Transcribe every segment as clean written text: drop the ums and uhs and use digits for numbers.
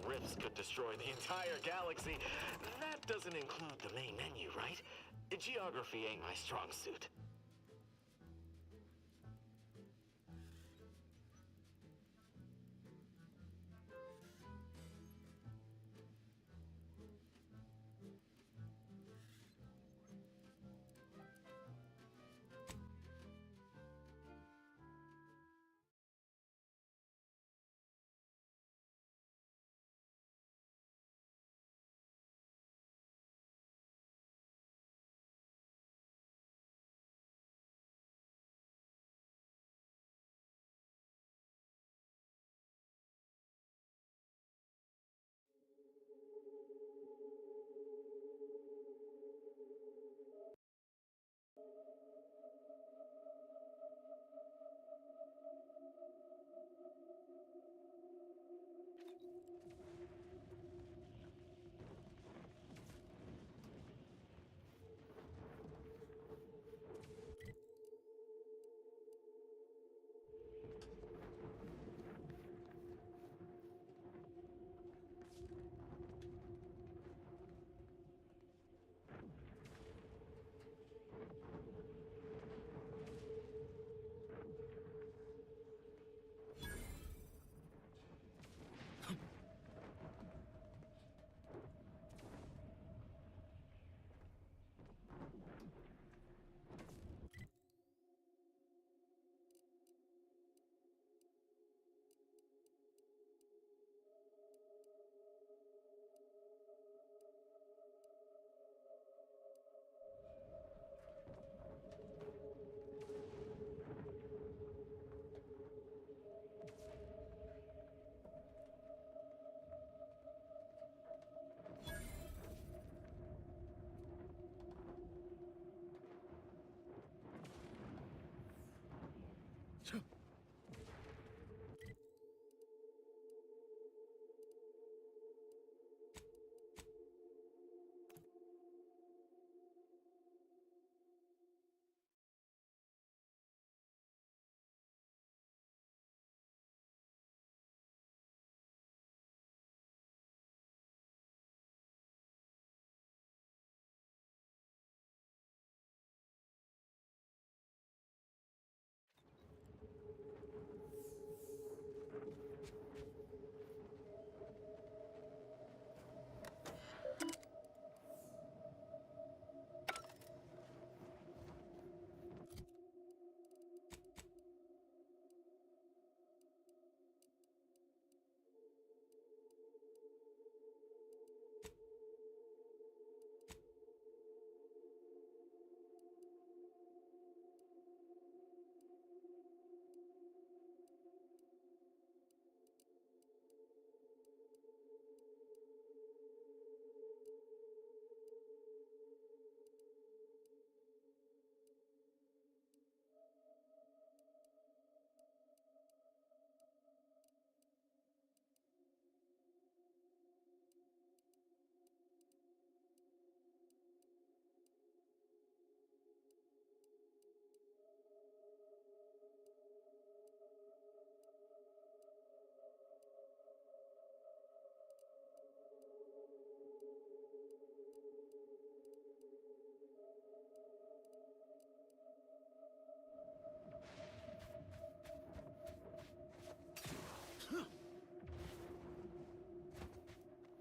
rifts could destroy the entire galaxy. That doesn't include the main menu, right? Geography ain't my strong suit.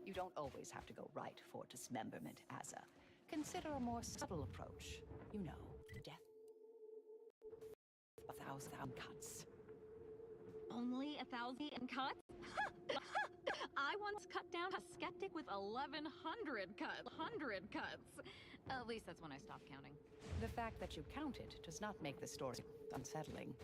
You don't always have to go right for dismemberment, Asa. Consider a more subtle approach. You know, death. 1,000 cuts. Only 1,000 cuts? I once cut down a skeptic with 1,100 cuts. At least that's when I stopped counting. The fact that you counted does not make the story unsettling.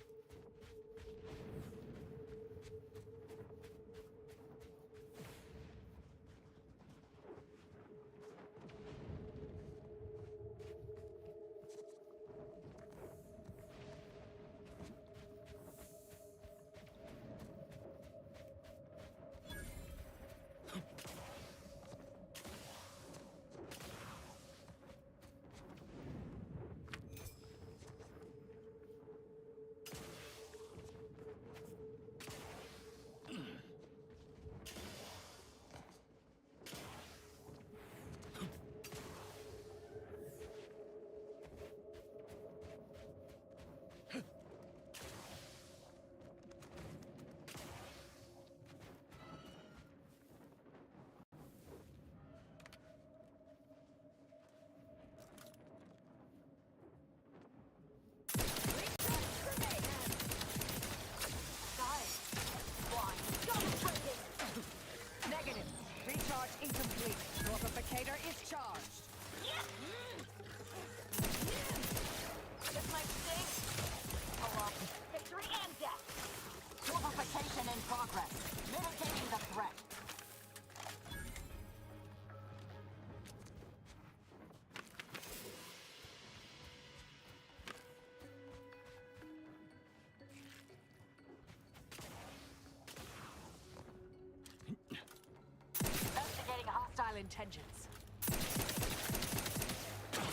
intentions.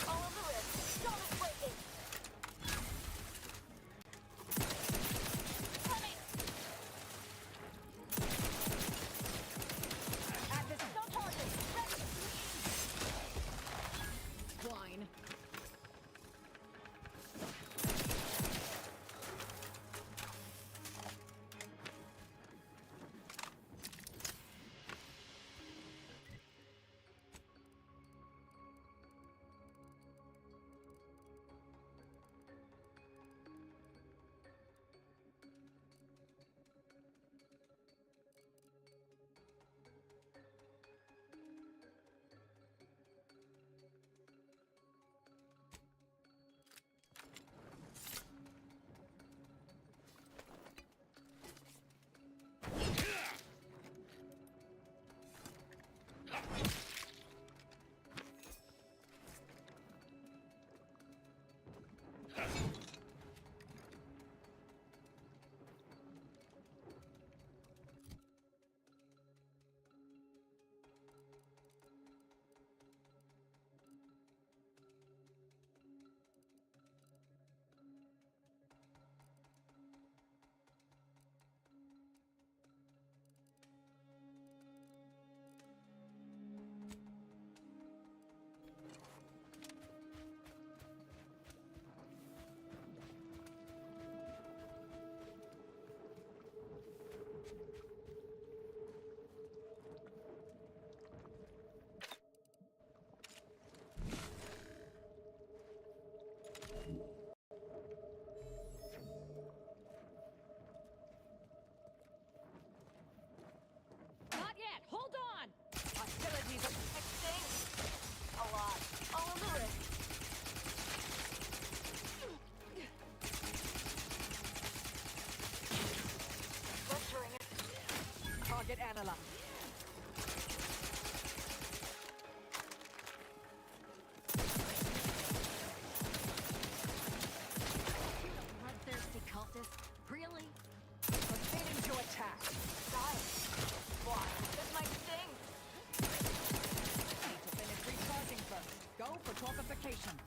All of the risk. Storm is breaking. Coming. At this No target. Ready. Swine. Not yet. Hold on. hostilities are Sting. A lot. All of the risk. Rupturing it. target analyzed. Bloodthirsty cultist. Really? Proceeding to attack. Die. Why? This might sting. Need to finish recharging first. Go for torpification.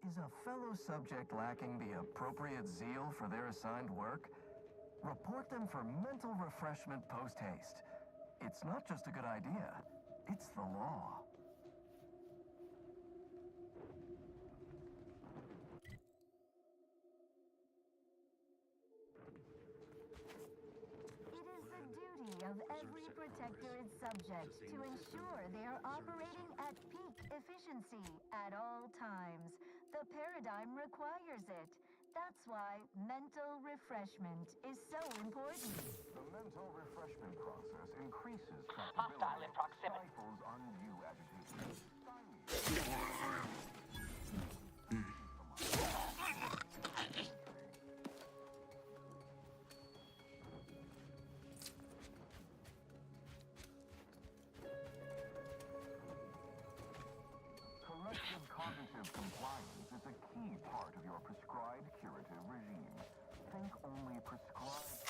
Is a fellow subject lacking the appropriate zeal for their assigned work? Report them for mental refreshment post-haste. It's not just a good idea, it's the law. It is the duty of every protectorate subject to ensure they are operating at peak efficiency at all times. The paradigm requires it. That's why mental refreshment is so important. The mental refreshment process increases Hostile tractability, in proximity. stifles undue agitation. Corrective cognitive compliance is a key part of your prescribed curative regime. Think only prescribed thoughts,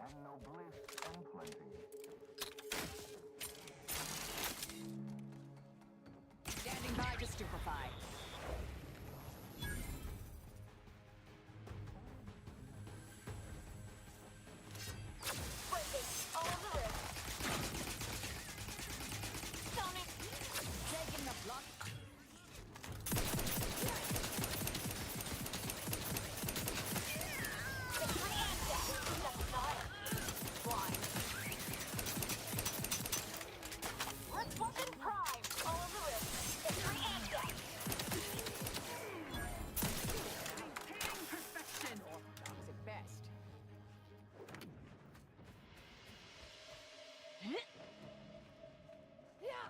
and no bliss and plenty. Standing by to stupefy. Breaking. All of the wrist. Sonic. Taking the block. Let's fucking prime. All of the wrist. Victory and death. Maintaining perfection, or dogs at best. Yeah.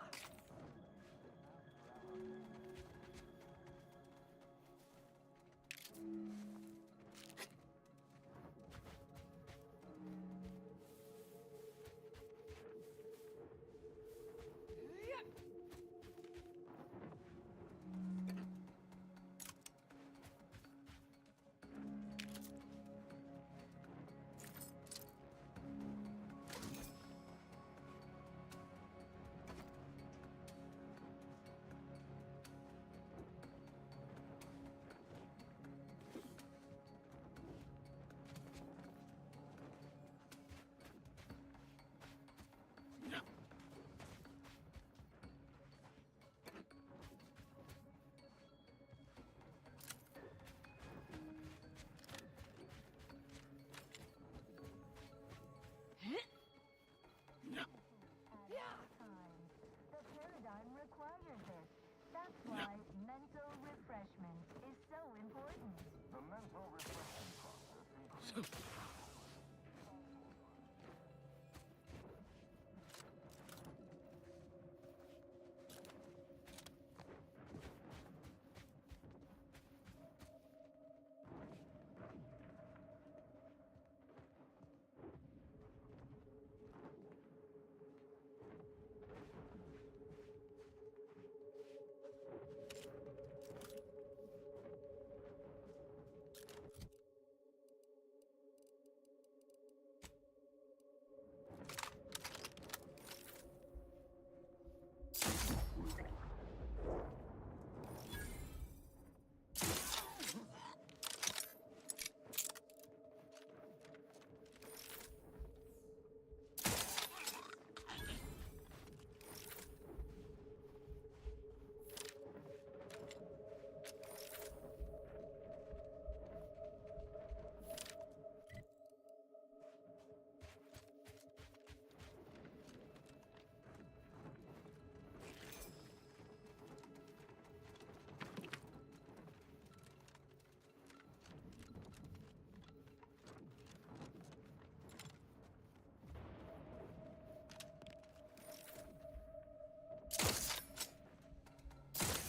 Times. The paradigm required this. That's why mental refreshment is so important. The mental refreshment process increases.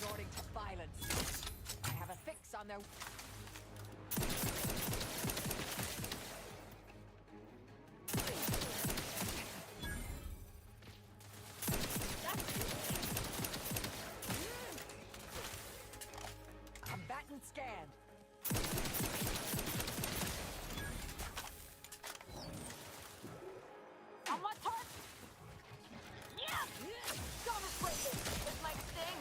Resorting to violence. I have a fix on their... Combatant scan. On what part? Yeah! Don't break it. This might sting.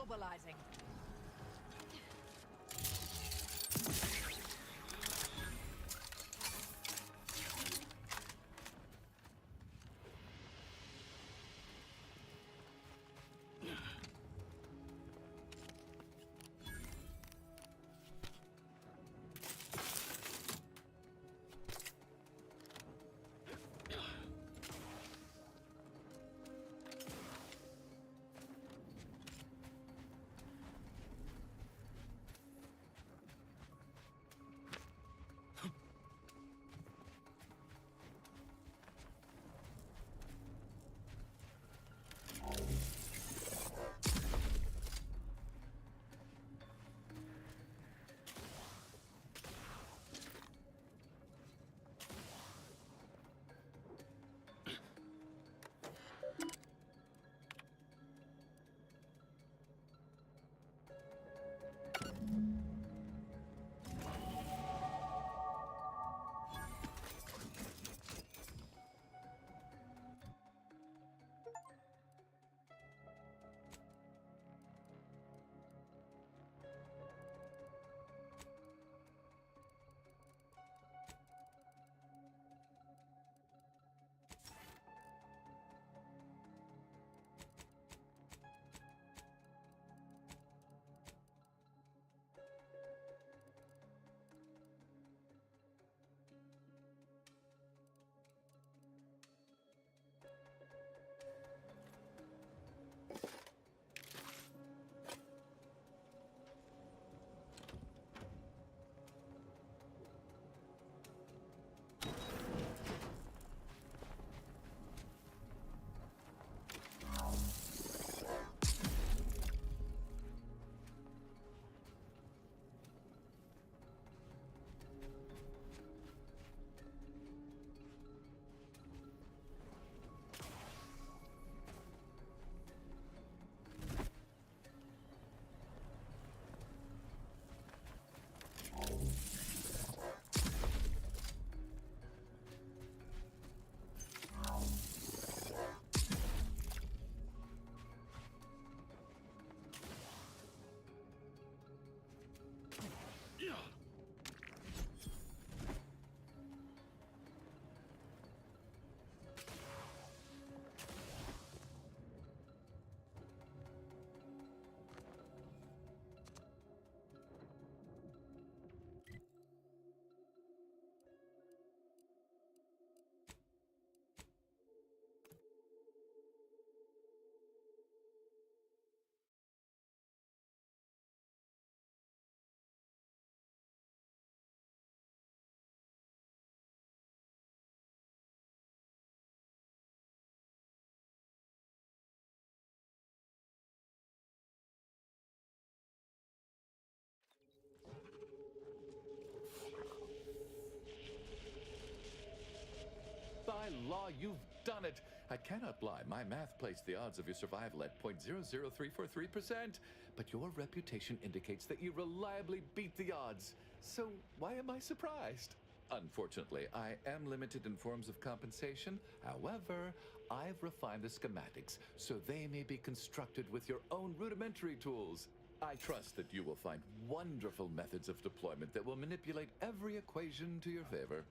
Mobilizing. By law, you've done it. I cannot lie. My math placed the odds of your survival at 0.00343%. But your reputation indicates that you reliably beat the odds. So why am I surprised? Unfortunately, I am limited in forms of compensation. However, I've refined the schematics so they may be constructed with your own rudimentary tools. I trust that you will find wonderful methods of deployment that will manipulate every equation to your favor.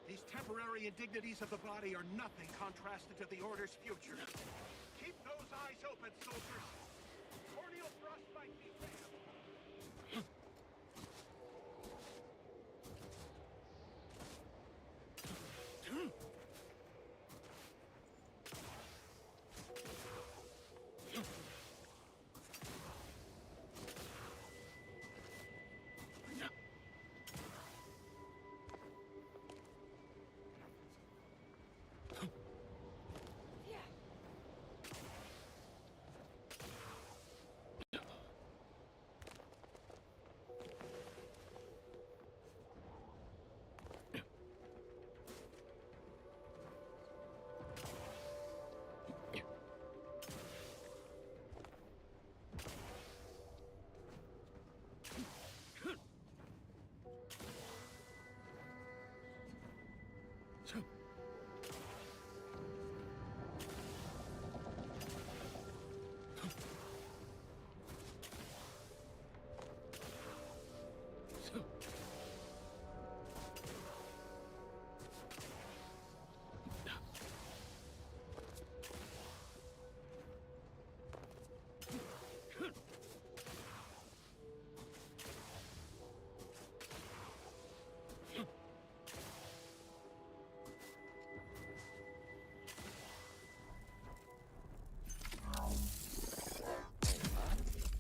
These temporary indignities of the body are nothing contrasted to the Order's future. Keep those eyes open, soldiers. Corneal thrust might be fair.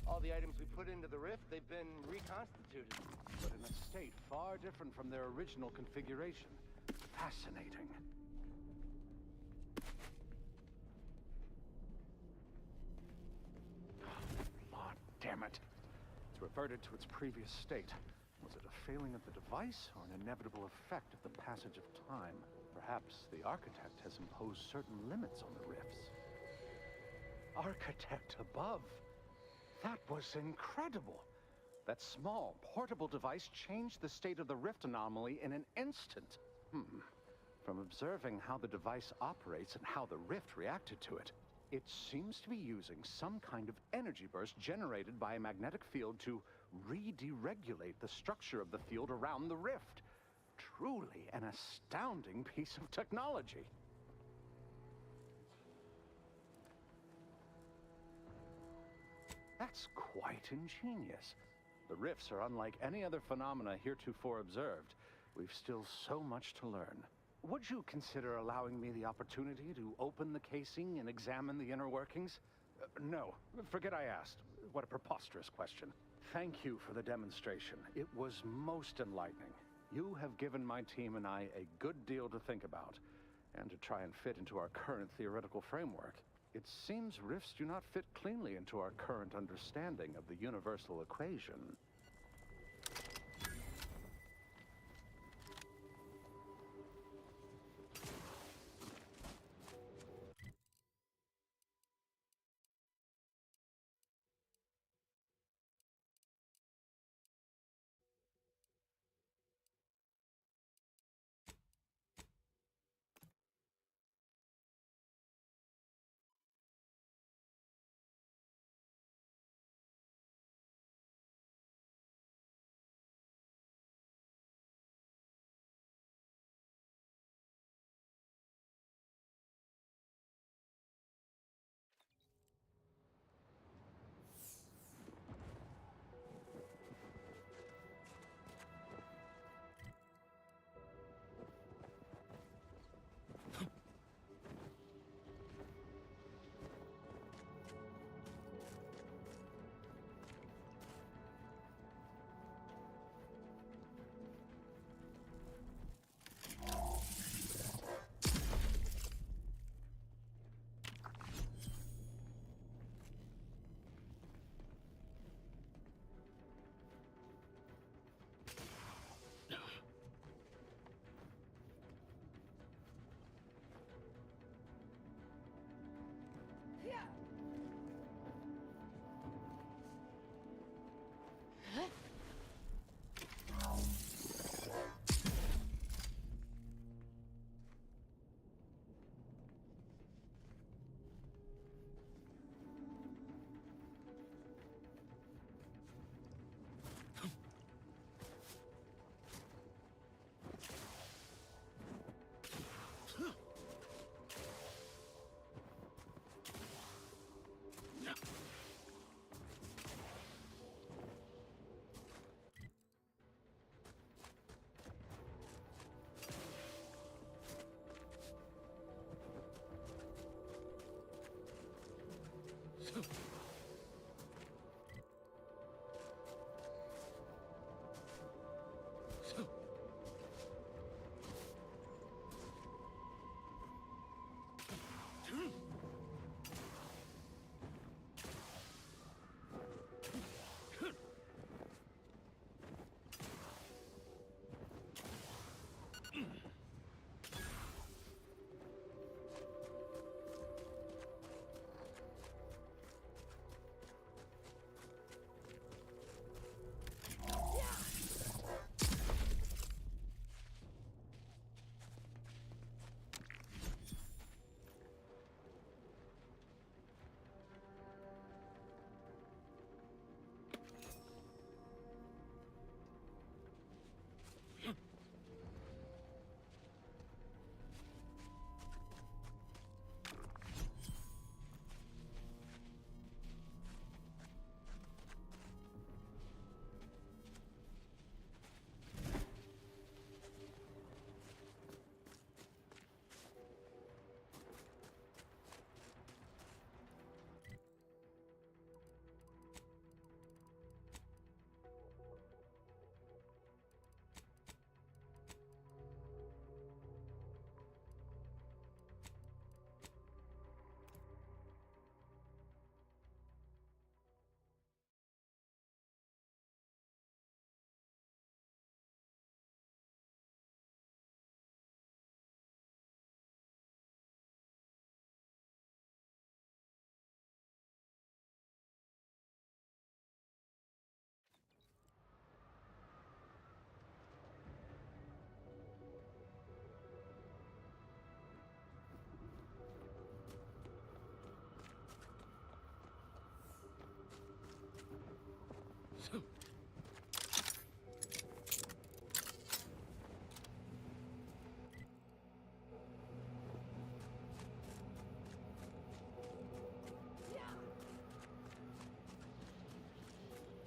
All the items we put into the rift, they've been reconstituted. But in a state far different from their original configuration. Fascinating. Lord damn it. It's reverted to its previous state. Was it a failing of the device, or an inevitable effect of the passage of time? Perhaps the architect has imposed certain limits on the rifts. Architect above! That was incredible! That small, portable device changed the state of the rift anomaly in an instant. From observing how the device operates and how the rift reacted to it, it seems to be using some kind of energy burst generated by a magnetic field to re-deregulate the structure of the field around the rift. Truly an astounding piece of technology. That's quite ingenious. The rifts are unlike any other phenomena heretofore observed. We've still so much to learn. Would you consider allowing me the opportunity to open the casing and examine the inner workings? No, forget I asked. What a preposterous question. Thank you for the demonstration. It was most enlightening. You have given my team and I a good deal to think about, and to try and fit into our current theoretical framework. It seems rifts do not fit cleanly into our current understanding of the universal equation.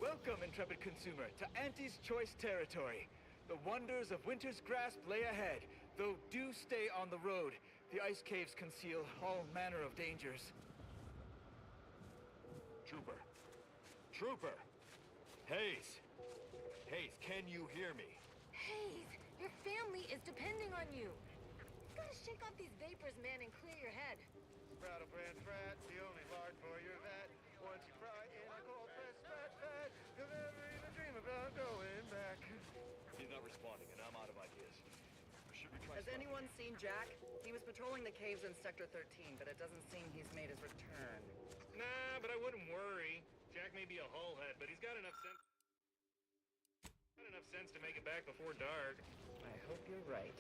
Welcome, intrepid consumer, to Auntie's Choice territory. The wonders of winter's grasp lay ahead, though do stay on the road. The ice caves conceal all manner of dangers. Trooper. Trooper! Hayes! Hayes, can you hear me? Hayes, your family is depending on you. You gotta shake off these vapors, man, and clear your head. Rattle brand frat, the only lard for your vat. Once you fry in a cold press fat, you'll never even dream about going back. He's not responding, and I'm out of ideas. Should we try Has anyone seen Jack? He was patrolling the caves in Sector 13, but it doesn't seem he's made his return. Nah, but I wouldn't worry. Jack may be a hullhead, but he's got enough sense to make it back before dark. I hope you're right.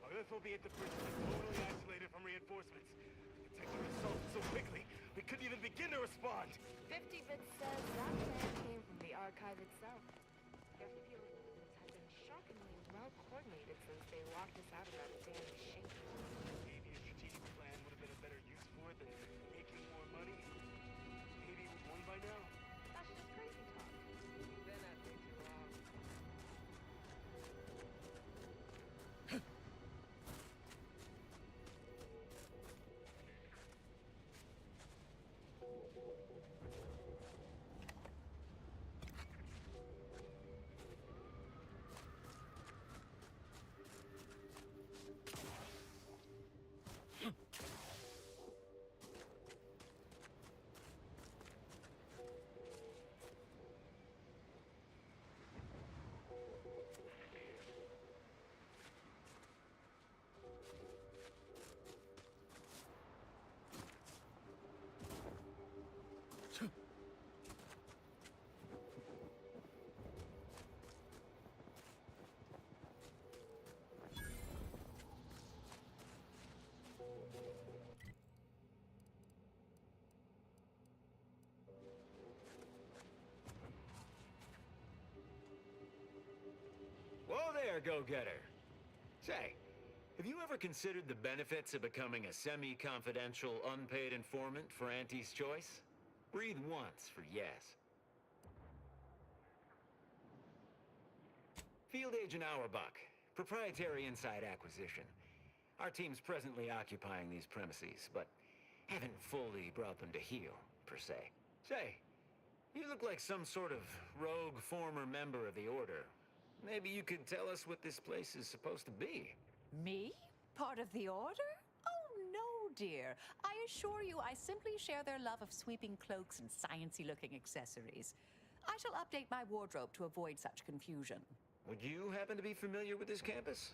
Our FOB at the bridge is totally isolated from reinforcements. The detector assaulted so quickly, we couldn't even begin to respond. 50-bit says that plan came from the archive itself. Their field movements have been shockingly well coordinated since they locked us out of that damn shape. Maybe a strategic plan would have been a better use for it than making more money. Maybe we've won by now. That's just crazy talk. You've been at me too long. Whoa there, go-getter. Say, have you ever considered the benefits of becoming a semi-confidential, unpaid informant for Auntie's Choice? Breathe once for yes. Field Agent Auerbach, proprietary inside acquisition. Our team's presently occupying these premises, but haven't fully brought them to heel, per se. Say, you look like some sort of rogue former member of the Order. Maybe you could tell us what this place is supposed to be. Me? Part of the Order? Oh, no, dear. I assure you I simply share their love of sweeping cloaks and sciencey-looking accessories. I shall update my wardrobe to avoid such confusion. Would you happen to be familiar with this campus?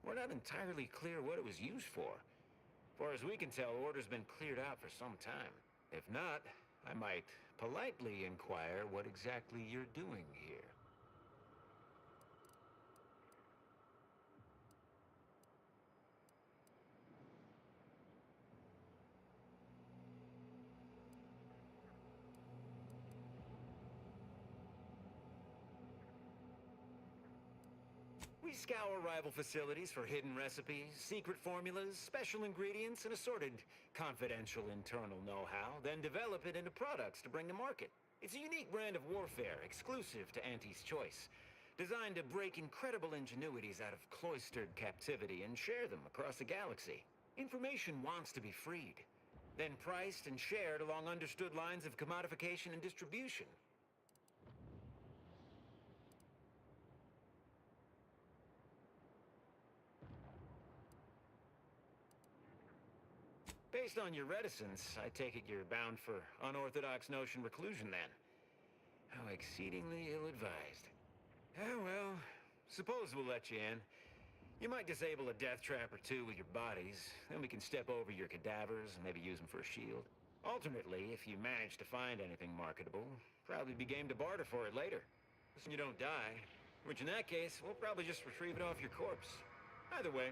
We're not entirely clear what it was used for. As far as we can tell, Order's been cleared out for some time. If not, I might politely inquire what exactly you're doing here. We scour rival facilities for hidden recipes, secret formulas, special ingredients, and assorted confidential internal know-how, then develop it into products to bring to market. It's a unique brand of warfare, exclusive to Auntie's Choice, designed to break incredible ingenuities out of cloistered captivity and share them across the galaxy. Information wants to be freed, then priced and shared along understood lines of commodification and distribution. Based on your reticence, I take it you're bound for unorthodox notion reclusion then. How exceedingly ill-advised. Oh, well, suppose we'll let you in. You might disable a death trap or two with your bodies, then we can step over your cadavers and maybe use them for a shield. Alternately, if you manage to find anything marketable, probably be game to barter for it later. Listen, you don't die, which in that case, we'll probably just retrieve it off your corpse. Either way.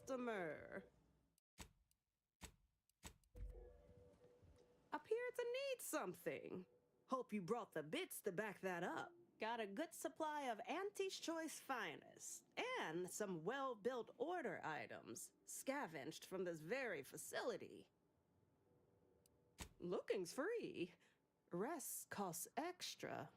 customer. Appear to need something. Hope you brought the bits to back that up. Got a good supply of Auntie's Choice finest, and some well-built order items, scavenged from this very facility. Looking's free. Rest costs extra.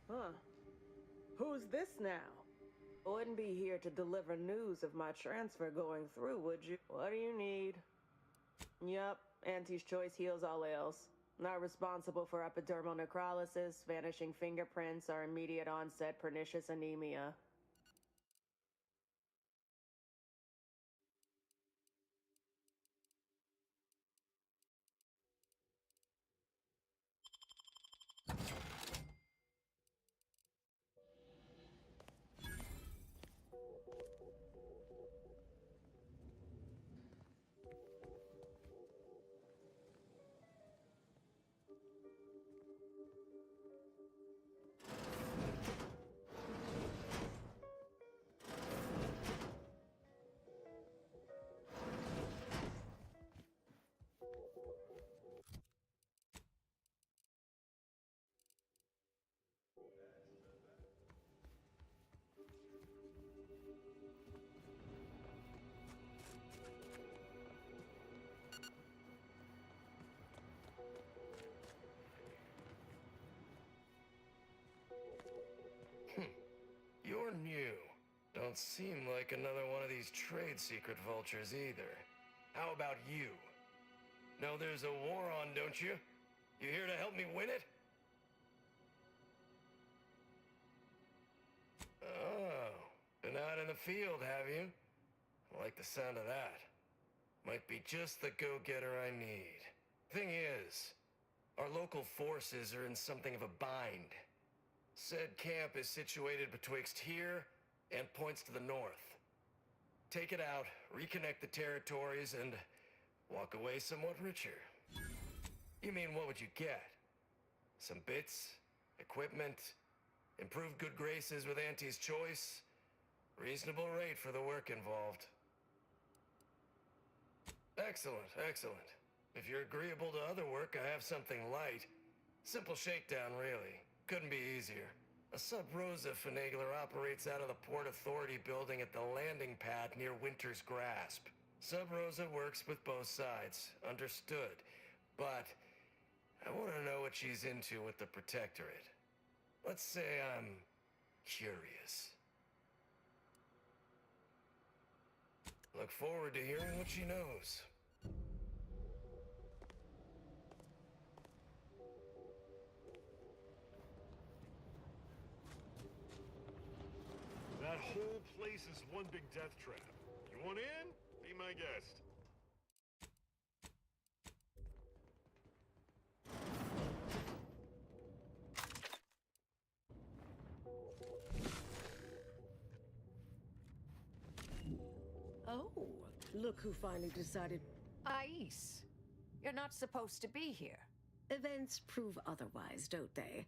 Huh. Who's this now? Wouldn't be here to deliver news of my transfer going through, would you? What do you need? Yup, Auntie's Choice heals all ails. Not responsible for epidermal necrolysis, vanishing fingerprints, or immediate onset pernicious anemia. You're new. Don't seem like another one of these trade secret vultures either. How about you? Know there's a war on, don't you? You here to help me win it? Oh, been out in the field, have you? I like the sound of that. Might be just the go-getter I need. Thing is, our local forces are in something of a bind. Said camp is situated betwixt here and points to the north. Take it out, reconnect the territories, and walk away somewhat richer. You mean, what would you get? Some bits, equipment, improved good graces with Auntie's Choice, reasonable rate for the work involved. Excellent, excellent. If you're agreeable to other work, I have something light. Simple shakedown, really. Couldn't be easier. A Sub Rosa finagler operates out of the Port Authority building at the landing pad near Winter's Grasp. Sub Rosa works with both sides, understood. But I want to know what she's into with the Protectorate. Let's say I'm curious. Look forward to hearing what she knows. That whole place is one big death trap. You want in? Be my guest. Oh, look who finally decided. Ais, you're not supposed to be here. Events prove otherwise, don't they?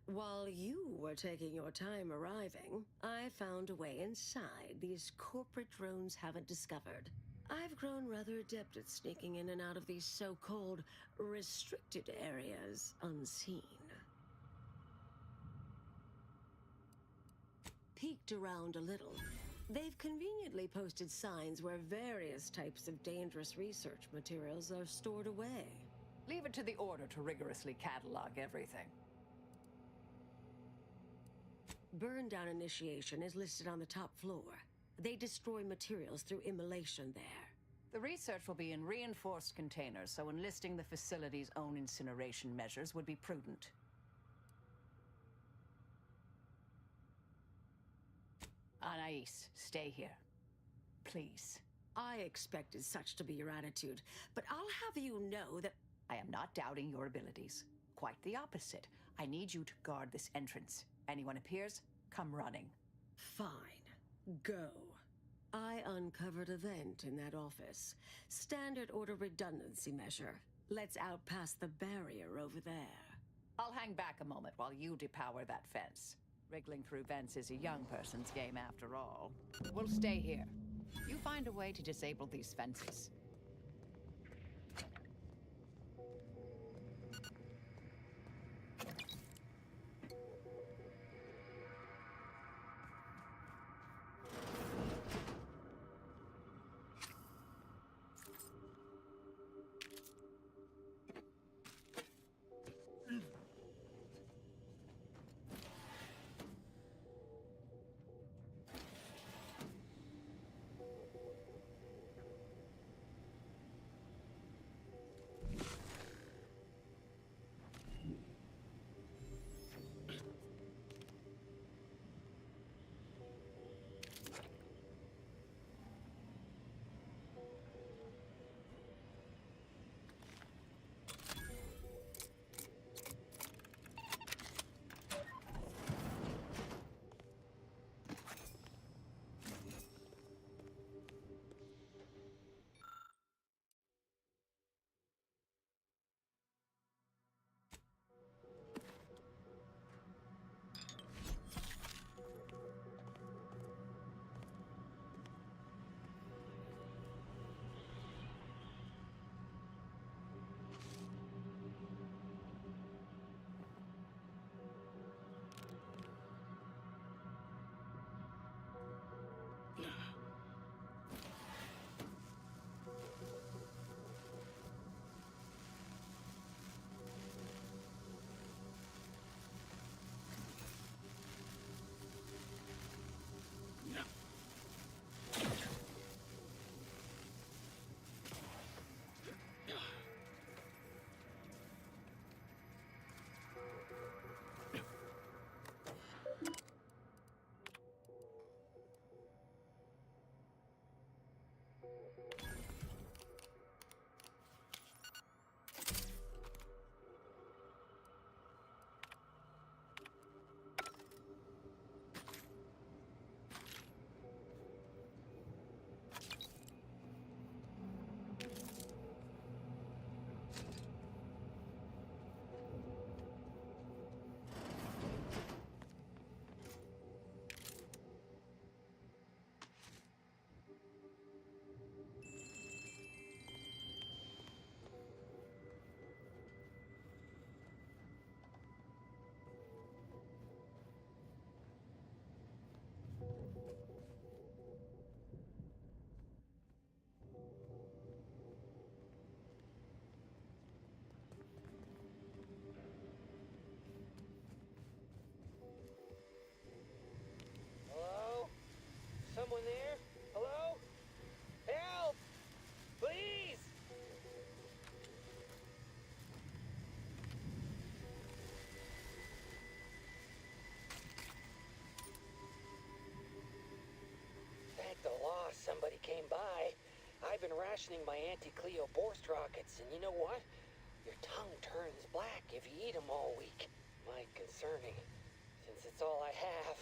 While you were taking your time arriving, I found a way inside these corporate drones haven't discovered. I've grown rather adept at sneaking in and out of these so-called restricted areas unseen. Peeked around a little. They've conveniently posted signs where various types of dangerous research materials are stored away. Leave it to the Order to rigorously catalog everything. Burn down initiation is listed on the top floor. They destroy materials through immolation there. The research will be in reinforced containers, so enlisting the facility's own incineration measures would be prudent. Anais, stay here. Please. I expected such to be your attitude, but I'll have you know that I am not doubting your abilities. Quite the opposite. I need you to guard this entrance. Anyone appears, come running. Fine. Go. I uncovered a vent in that office. Standard order redundancy measure. Let's out past the barrier over there. I'll hang back a moment while you depower that fence. Wriggling through vents is a young person's game after all. We'll stay here. You find a way to disable these fences. Someone there? Hello? Help! Please! Thank the law somebody came by. I've been rationing my anti-Cleo Borst rockets, and you know what? Your tongue turns black if you eat them all week. Might concerning, since it's all I have.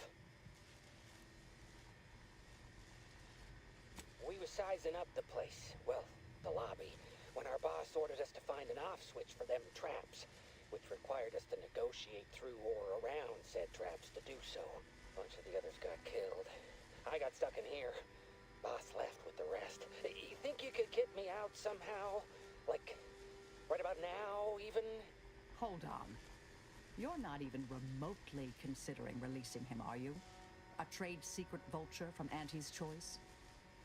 We was sizing up the place, well, the lobby, when our boss ordered us to find an off switch for them traps. which required us to negotiate through or around said traps to do so. A bunch of the others got killed. I got stuck in here. Boss left with the rest. You think you could get me out somehow? Like, right about now, even? Hold on. You're not even remotely considering releasing him, are you? A trade secret vulture from Auntie's choice?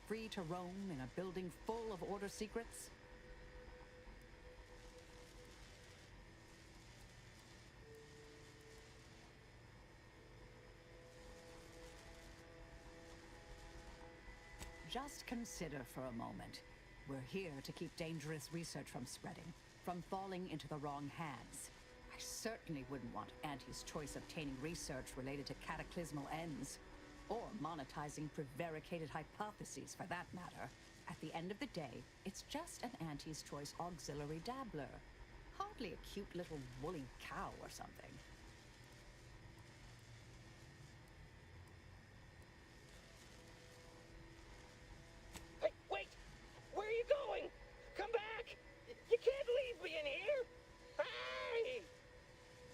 Free to roam in a building full of Order secrets? Just consider for a moment. We're here to keep dangerous research from spreading, from falling into the wrong hands. I certainly wouldn't want Auntie's choice obtaining research related to cataclysmal ends, or monetizing prevaricated hypotheses for that matter. At the end of the day, it's just an Auntie's choice auxiliary dabbler. Hardly a cute little woolly cow or something. Hey, wait! Where are you going? Come back! You can't leave me in here! Hey!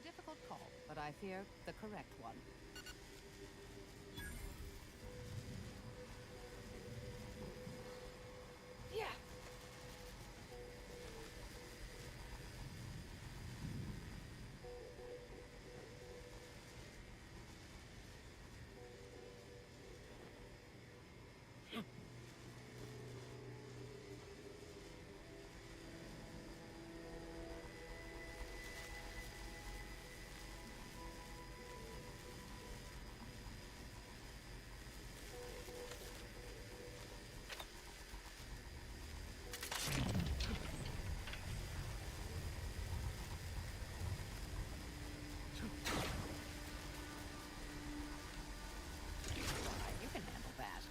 Difficult call, but I fear the correct one. Yeah. You can handle that.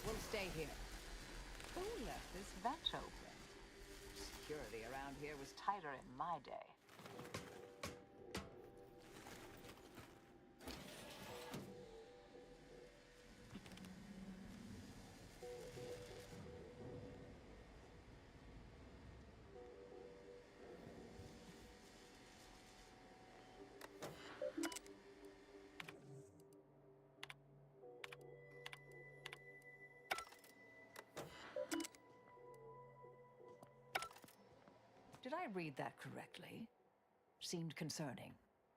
We'll stay here. Who left this vent open? Security around here was tighter in my day. Did I read that correctly? Seemed concerning.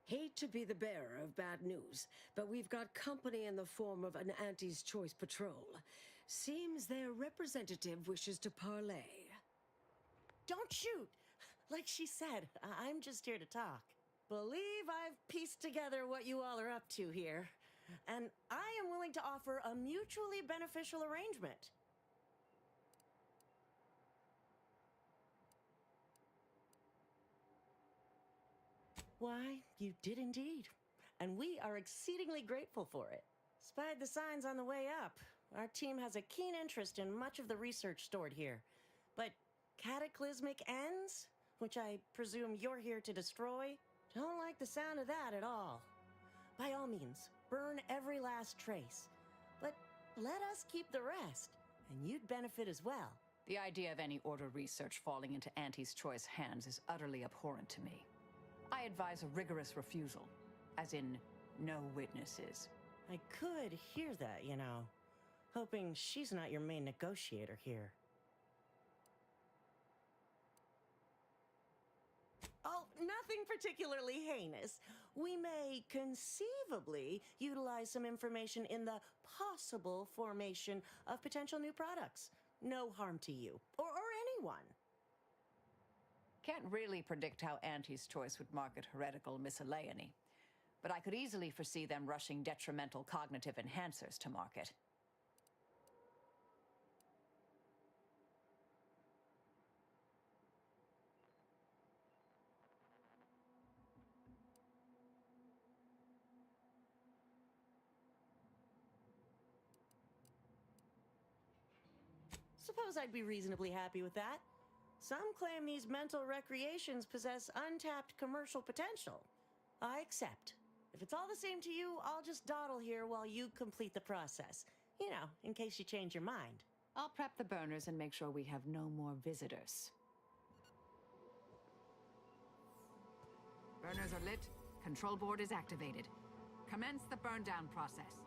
Hate to be the bearer of bad news, but we've got company in the form of an Auntie's Choice patrol. Seems their representative wishes to parley. Don't shoot! Like she said, I'm just here to talk. Believe I've pieced together what you all are up to here. and I am willing to offer a mutually beneficial arrangement. Why, you did indeed. And we are exceedingly grateful for it. Spied the signs on the way up. Our team has a keen interest in much of the research stored here. But cataclysmic ends, which I presume you're here to destroy, don't like the sound of that at all. By all means, burn every last trace. But let us keep the rest, and you'd benefit as well. The idea of any Order research falling into Auntie's Choice hands is utterly abhorrent to me. I advise a rigorous refusal, as in no witnesses. I could hear that, you know. Hoping she's not your main negotiator here. Oh, nothing particularly heinous. We may conceivably utilize some information in the possible formation of potential new products. No harm to you, or anyone. Can't really predict how Auntie's Choice would market heretical miscellany, but I could easily foresee them rushing detrimental cognitive enhancers to market. Suppose I'd be reasonably happy with that. Some claim these mental recreations possess untapped commercial potential. I accept. If it's all the same to you, I'll just dawdle here while you complete the process. You know, in case you change your mind. I'll prep the burners and make sure we have no more visitors. Burners are lit. Control board is activated. Commence the burn down process.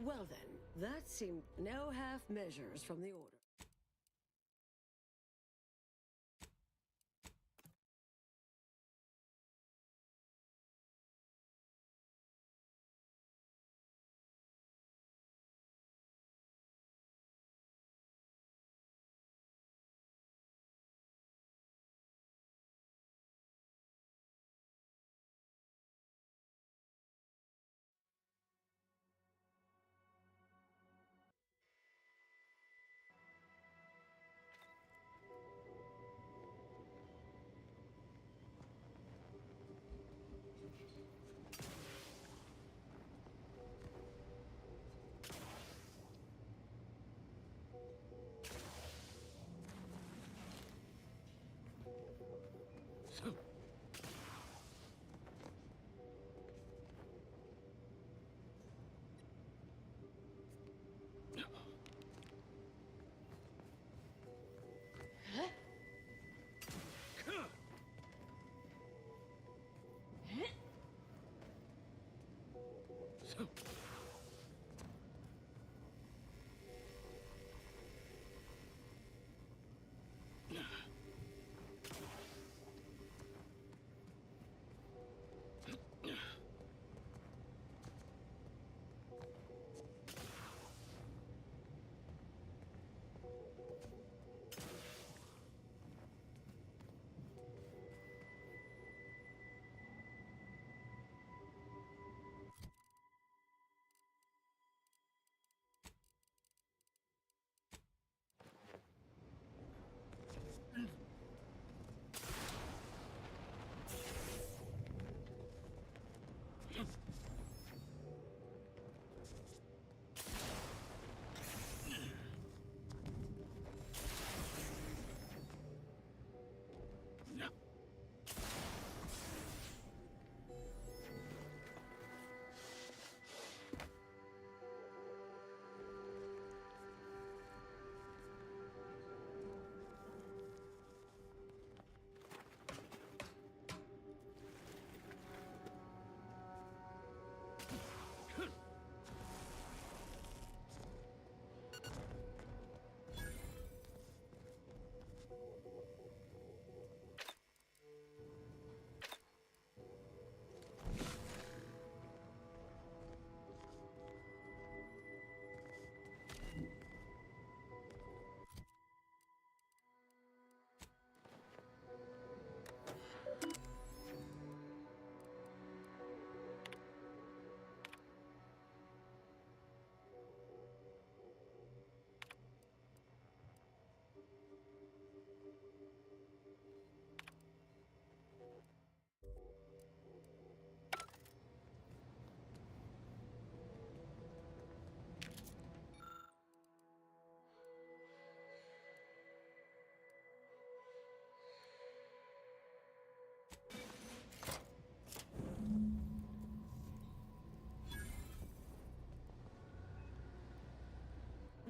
Well then, that seemed no half measures from the Order.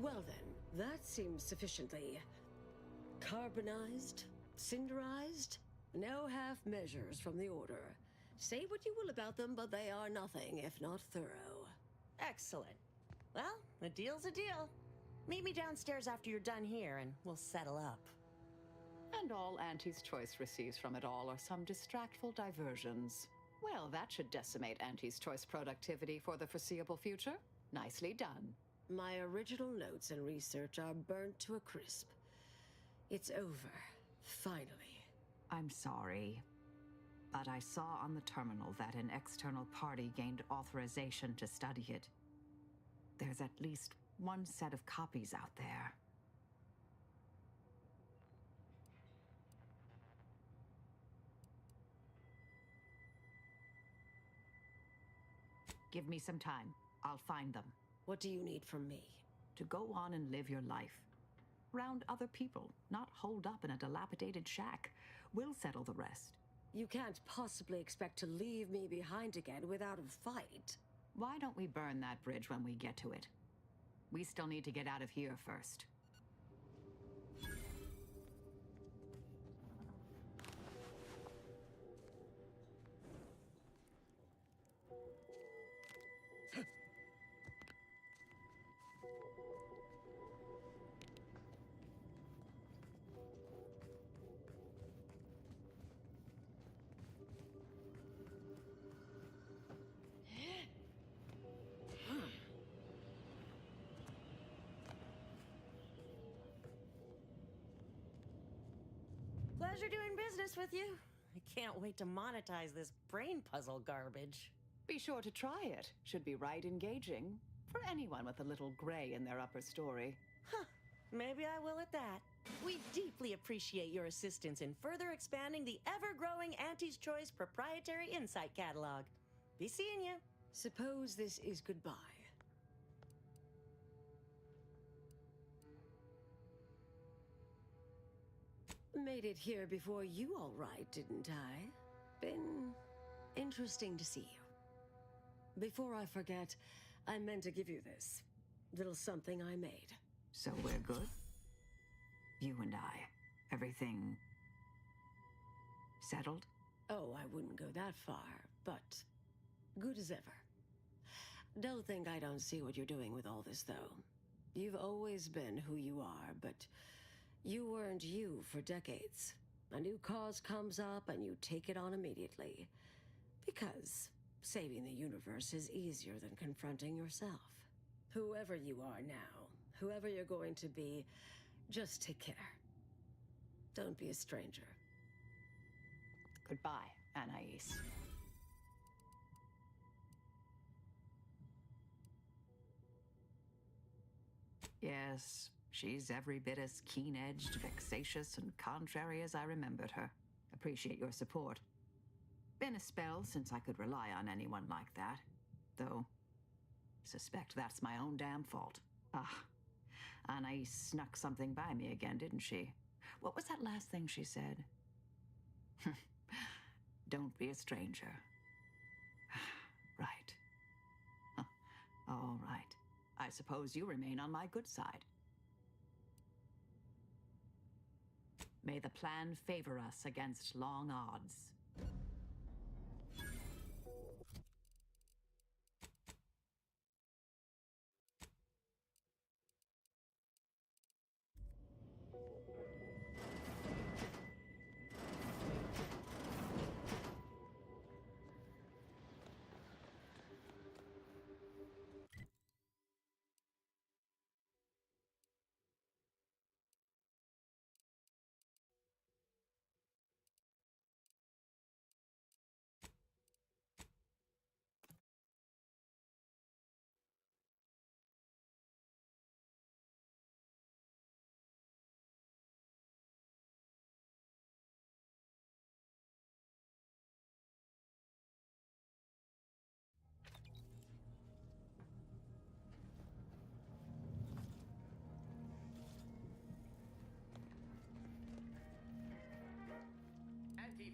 Well then, that seems sufficiently carbonized, cinderized. No half measures from the Order. Say what you will about them, but they are nothing if not thorough. Excellent. Well, a deal's a deal. Meet me downstairs after you're done here, and we'll settle up. And all Auntie's Choice receives from it all are some distractful diversions. Well, that should decimate Auntie's Choice productivity for the foreseeable future. Nicely done. My original notes and research are burnt to a crisp. It's over. Finally. I'm sorry, but I saw on the terminal that an external party gained authorization to study it. There's at least one set of copies out there. Give me some time. I'll find them. What do you need from me? To go on and live your life. Round other people, not holed up in a dilapidated shack. We'll settle the rest. You can't possibly expect to leave me behind again without a fight. Why don't we burn that bridge when we get to it? We still need to get out of here first. Pleasure doing business with you. I can't wait to monetize this brain puzzle garbage. Be sure to try it. Should be right engaging. For anyone with a little gray in their upper story. Huh. Maybe I will at that. We deeply appreciate your assistance in further expanding the ever-growing Auntie's Choice proprietary insight catalog. Be seeing you. Suppose this is goodbye. Made it here before you all right, didn't I? Been interesting to see you. Before I forget, I meant to give you this. Little something I made. So we're good? You and I. Everything settled? Oh, I wouldn't go that far, but good as ever. Don't think I don't see what you're doing with all this, though. You've always been who you are, but you weren't you for decades. A new cause comes up and you take it on immediately. Because saving the universe is easier than confronting yourself. Whoever you are now, whoever you're going to be, just take care. Don't be a stranger. Goodbye, Anais. Yes, she's every bit as keen-edged, vexatious, and contrary as I remembered her. Appreciate your support. Been a spell since I could rely on anyone like that. Though, suspect that's my own damn fault. Anais snuck something by me again, didn't she? What was that last thing she said? Don't be a stranger. Right. All right. I suppose you remain on my good side. May the plan favor us against long odds.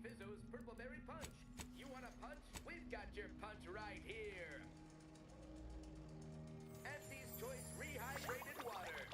Fizzo's Purple Berry Punch. You want a punch? We've got your punch right here. Auntie's Choice Rehydrated Water.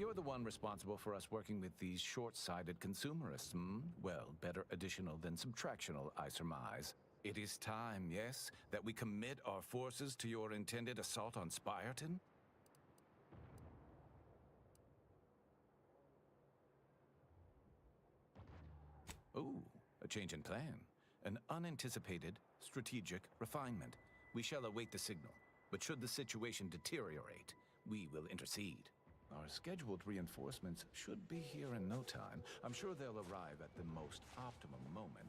you're the one responsible for us working with these short-sighted consumerists, hmm? Well, better additional than subtractional, I surmise. It is time, yes, that we commit our forces to your intended assault on Spyerton? Ooh, a change in plan. An unanticipated, strategic refinement. We shall await the signal, but should the situation deteriorate, we will intercede. Our scheduled reinforcements should be here in no time. I'm sure they'll arrive at the most optimum moment.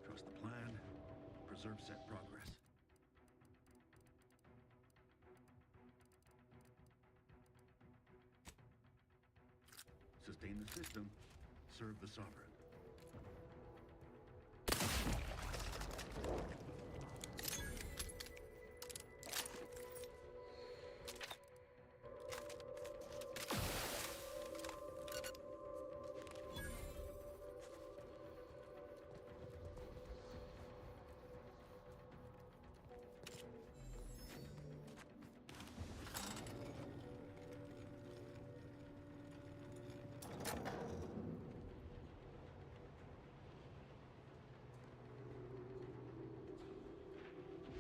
Trust the plan, preserve set progress. Sustain the system, serve the Sovereign.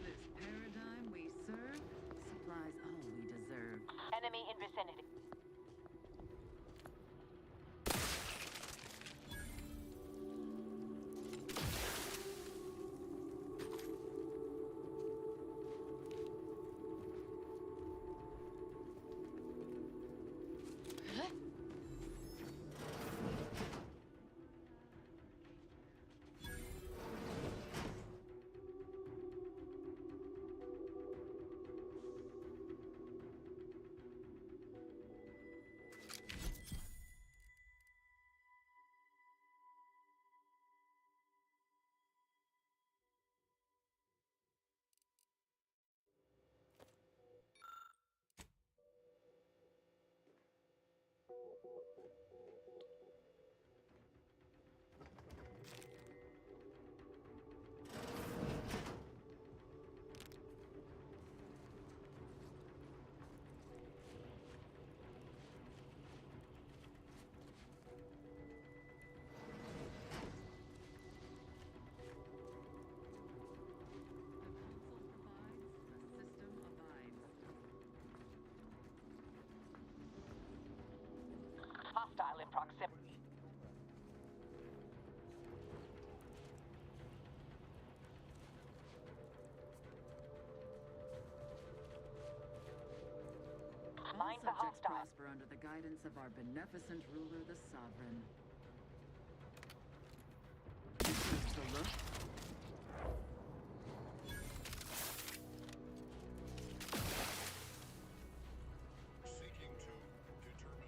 This paradigm we serve supplies all we deserve. Enemy in vicinity. Hostile in proximity. All Mind the subjects hostile. prosper under the guidance of our beneficent ruler, the Sovereign. Just a look. Seeking to determine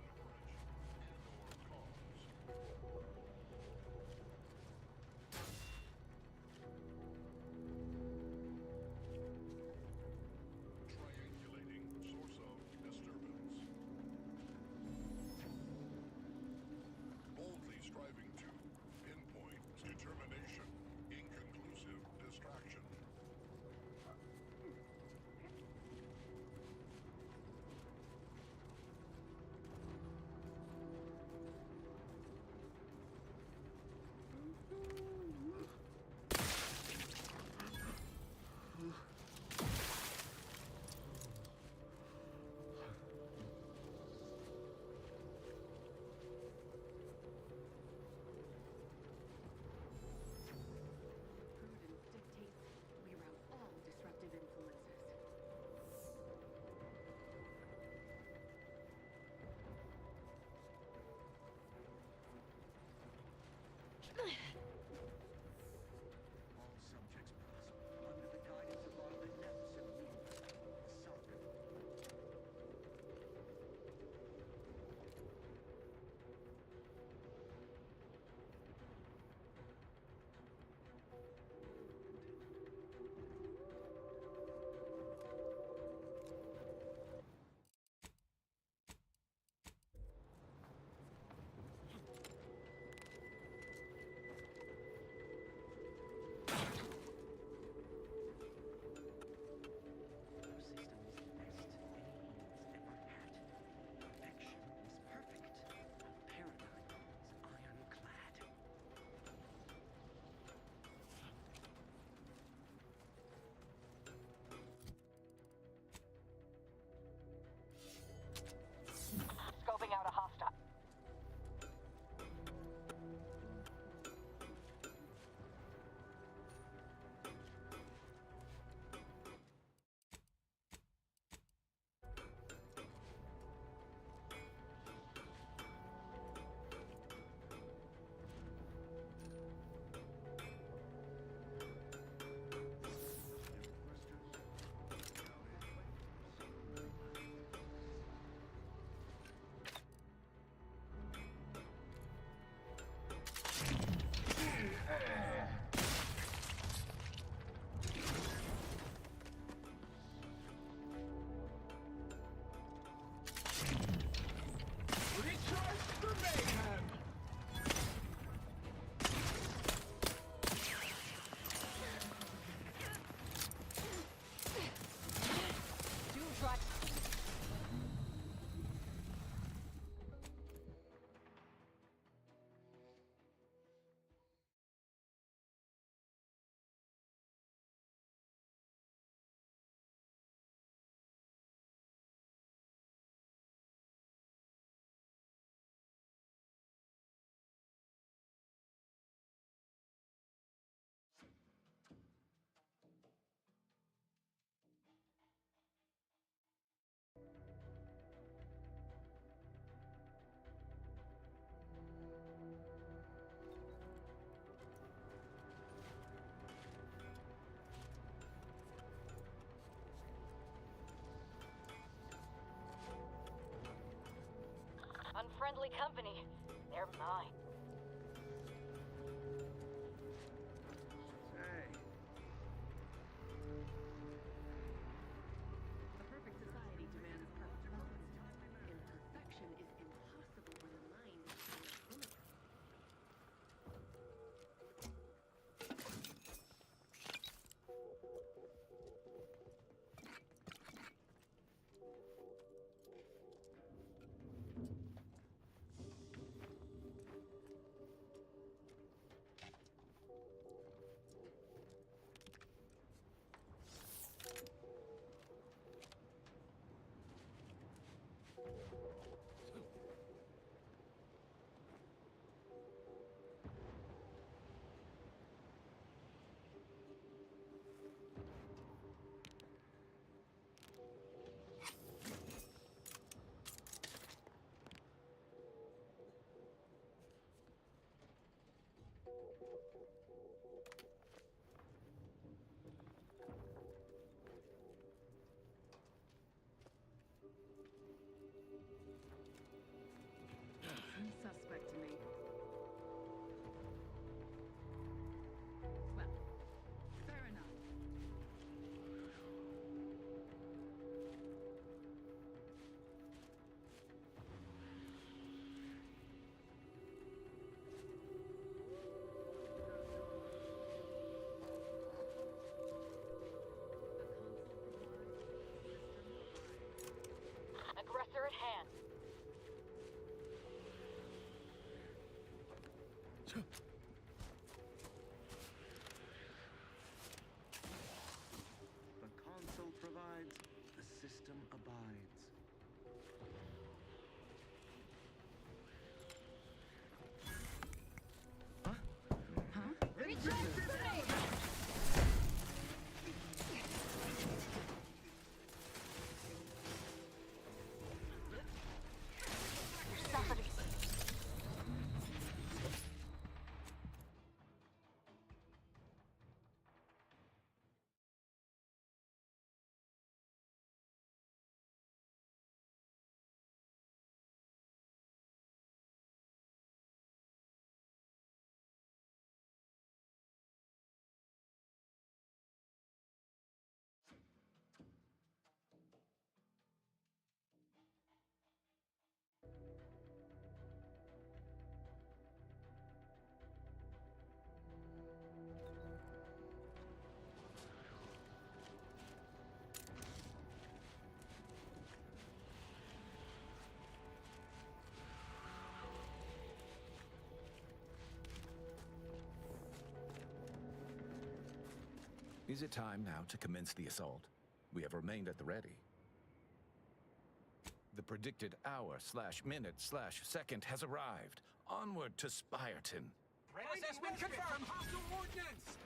company. They're mine. Hey. A perfect society demands perfect. Imperfection is impossible when the mind is primitive. Suspect to me. Well, fair enough. Aggressor at hand. The console provides, the system abides. Is it time now to commence the assault? We have remained at the ready. The predicted hour/minute/second has arrived. Onward to Spirton. Assessment confirmed. Hostile ordnance.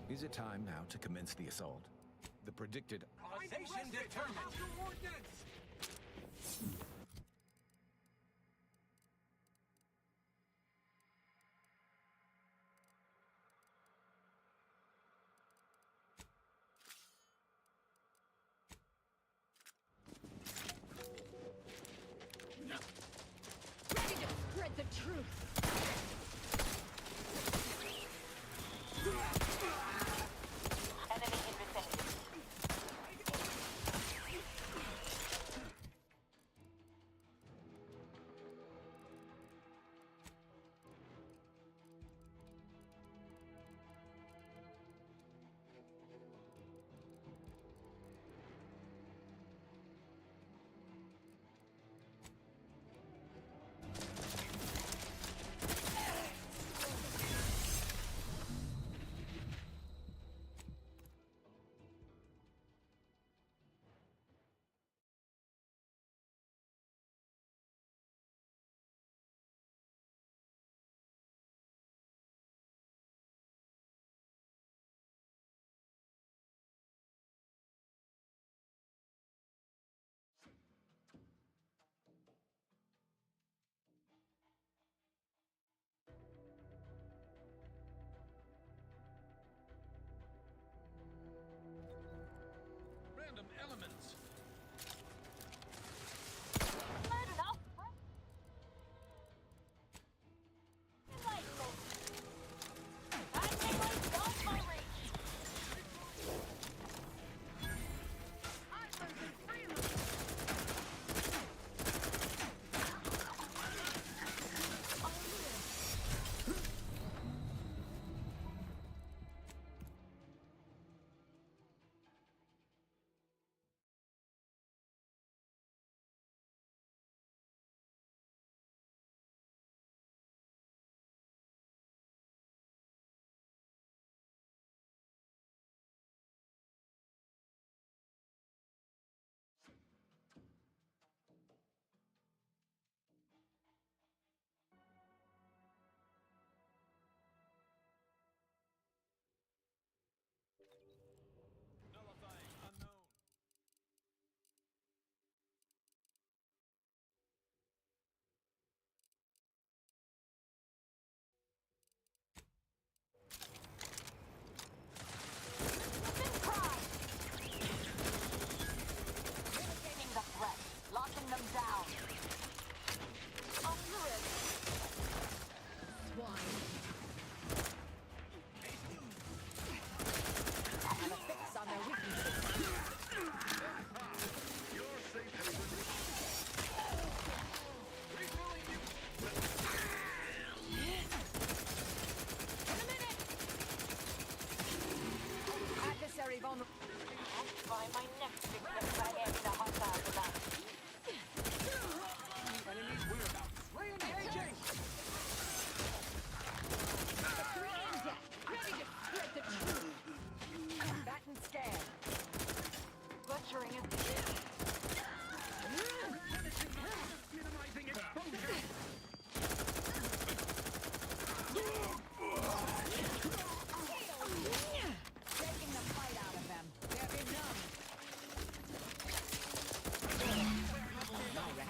Is it time now to commence the assault? The predicted... Causation determined. Hostile ordnance.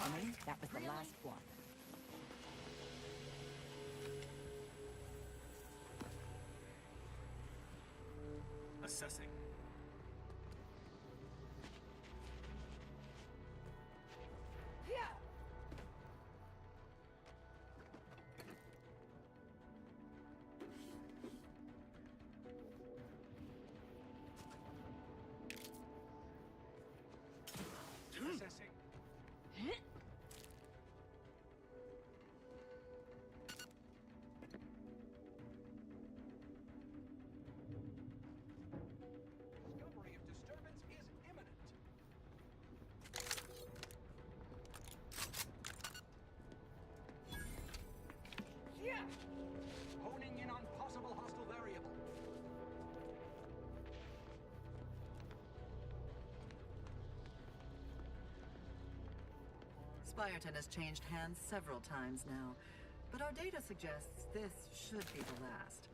Warning, that was the last one. Assessing. Assessing. Discovery of disturbance is imminent. Yeah. Honing in on possible hostile variable. Spireton has changed hands several times now, but our data suggests this should be the last.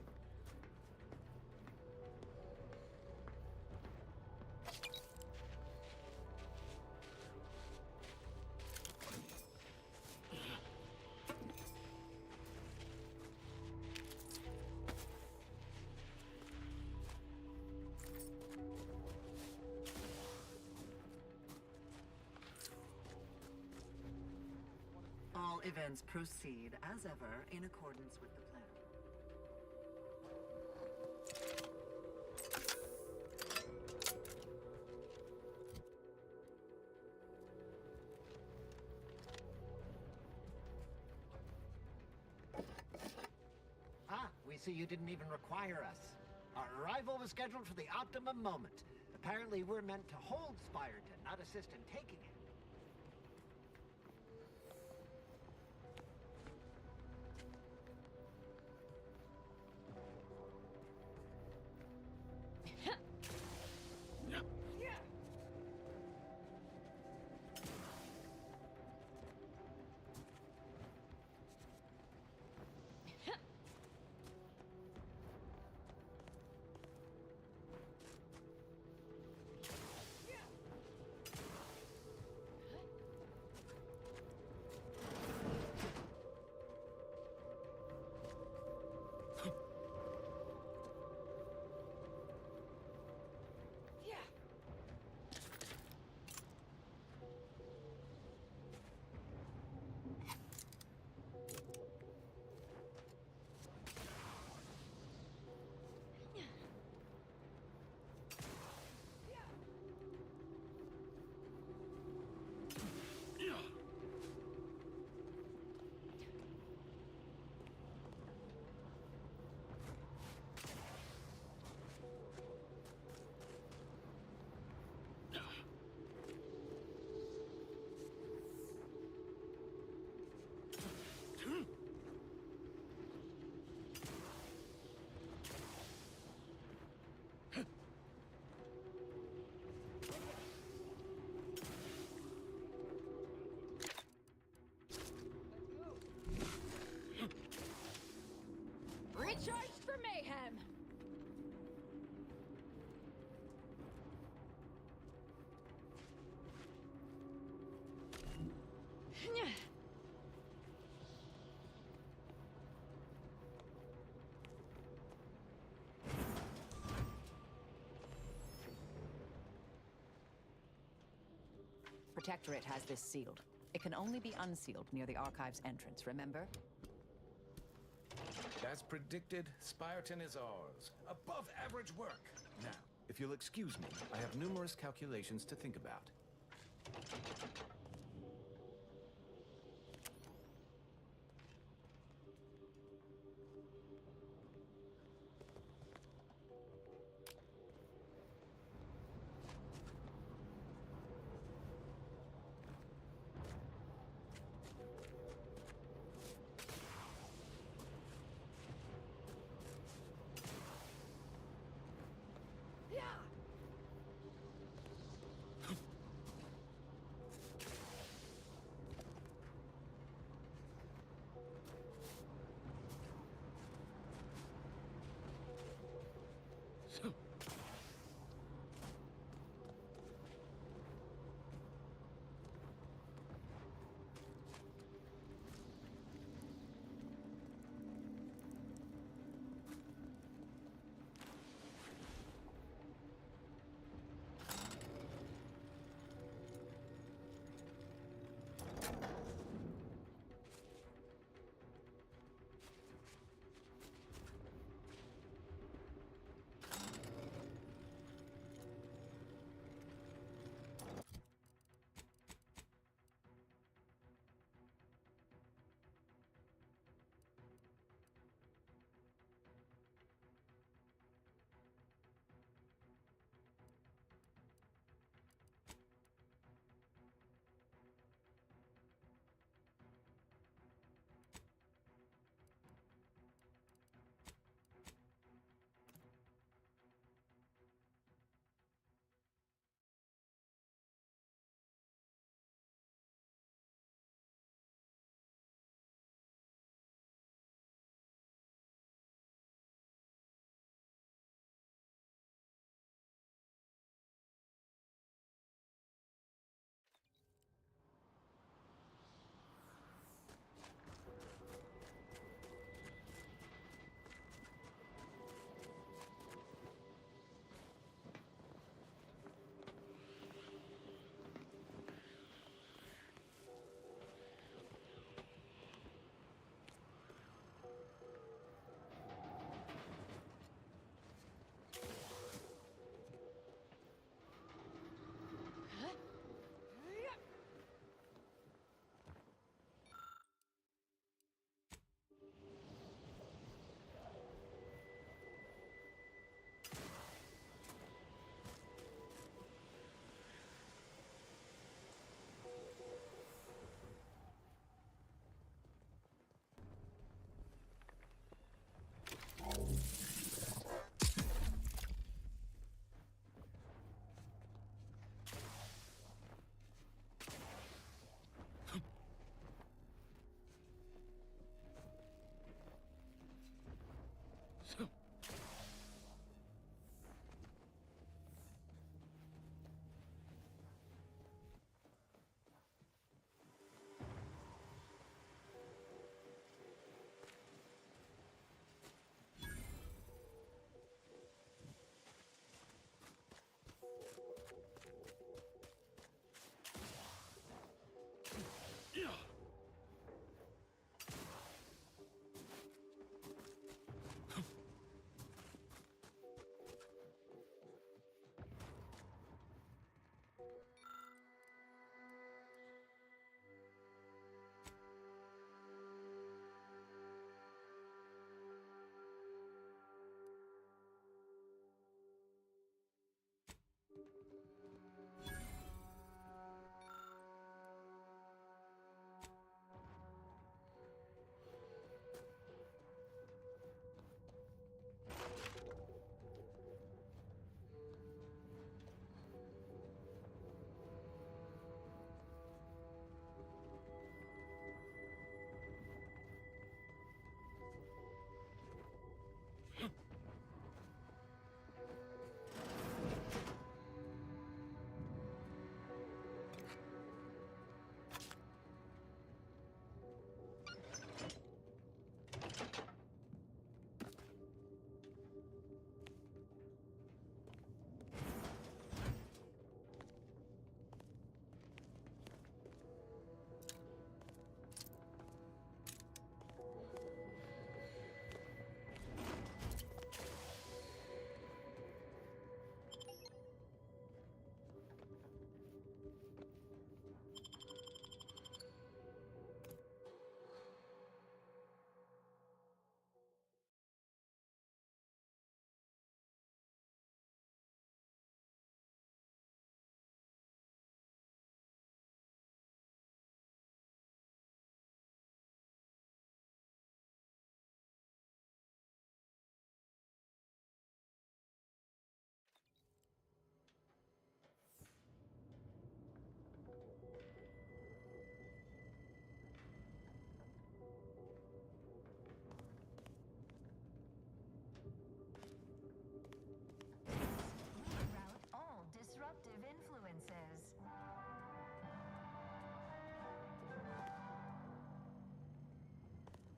All events proceed, as ever, in accordance with the plan. Ah, we see you didn't even require us. Our arrival was scheduled for the optimum moment. Apparently we're meant to hold Spireton, not assist in taking it. Recharged for mayhem! Protectorate has this sealed. It can only be unsealed near the Archive's entrance, remember? As predicted, Spireton is ours. Above average work. Now, if you'll excuse me, I have numerous calculations to think about.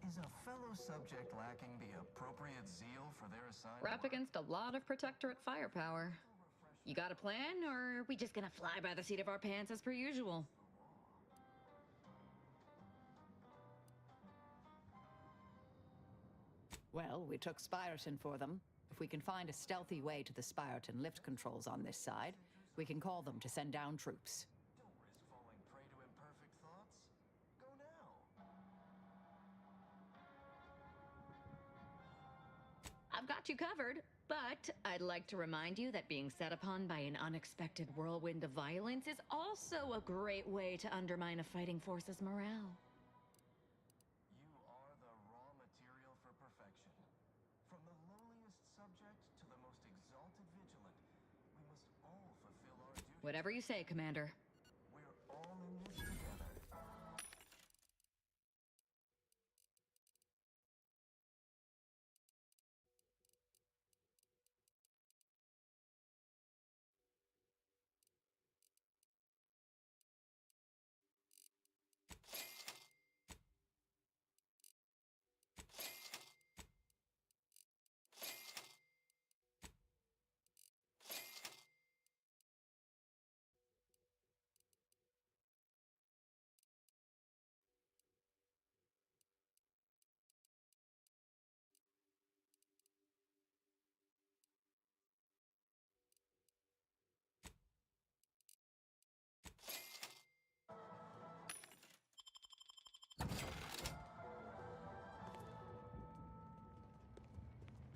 Is a fellow subject lacking the appropriate zeal for their assigned We're up against a lot of Protectorate firepower. You got a plan, or are we just gonna fly by the seat of our pants as per usual? Well, we took Spyroton for them. If we can find a stealthy way to the Spyroton lift controls on this side, we can call them to send down troops. Don't risk falling prey to imperfect thoughts. Go now. I've got you covered, but I'd like to remind you that being set upon by an unexpected whirlwind of violence is also a great way to undermine a fighting force's morale. You are the raw material for perfection. From the lowliest subject to the most exalted vigilant, we must all fulfill our duty. Whatever you say, Commander. We're all in this together.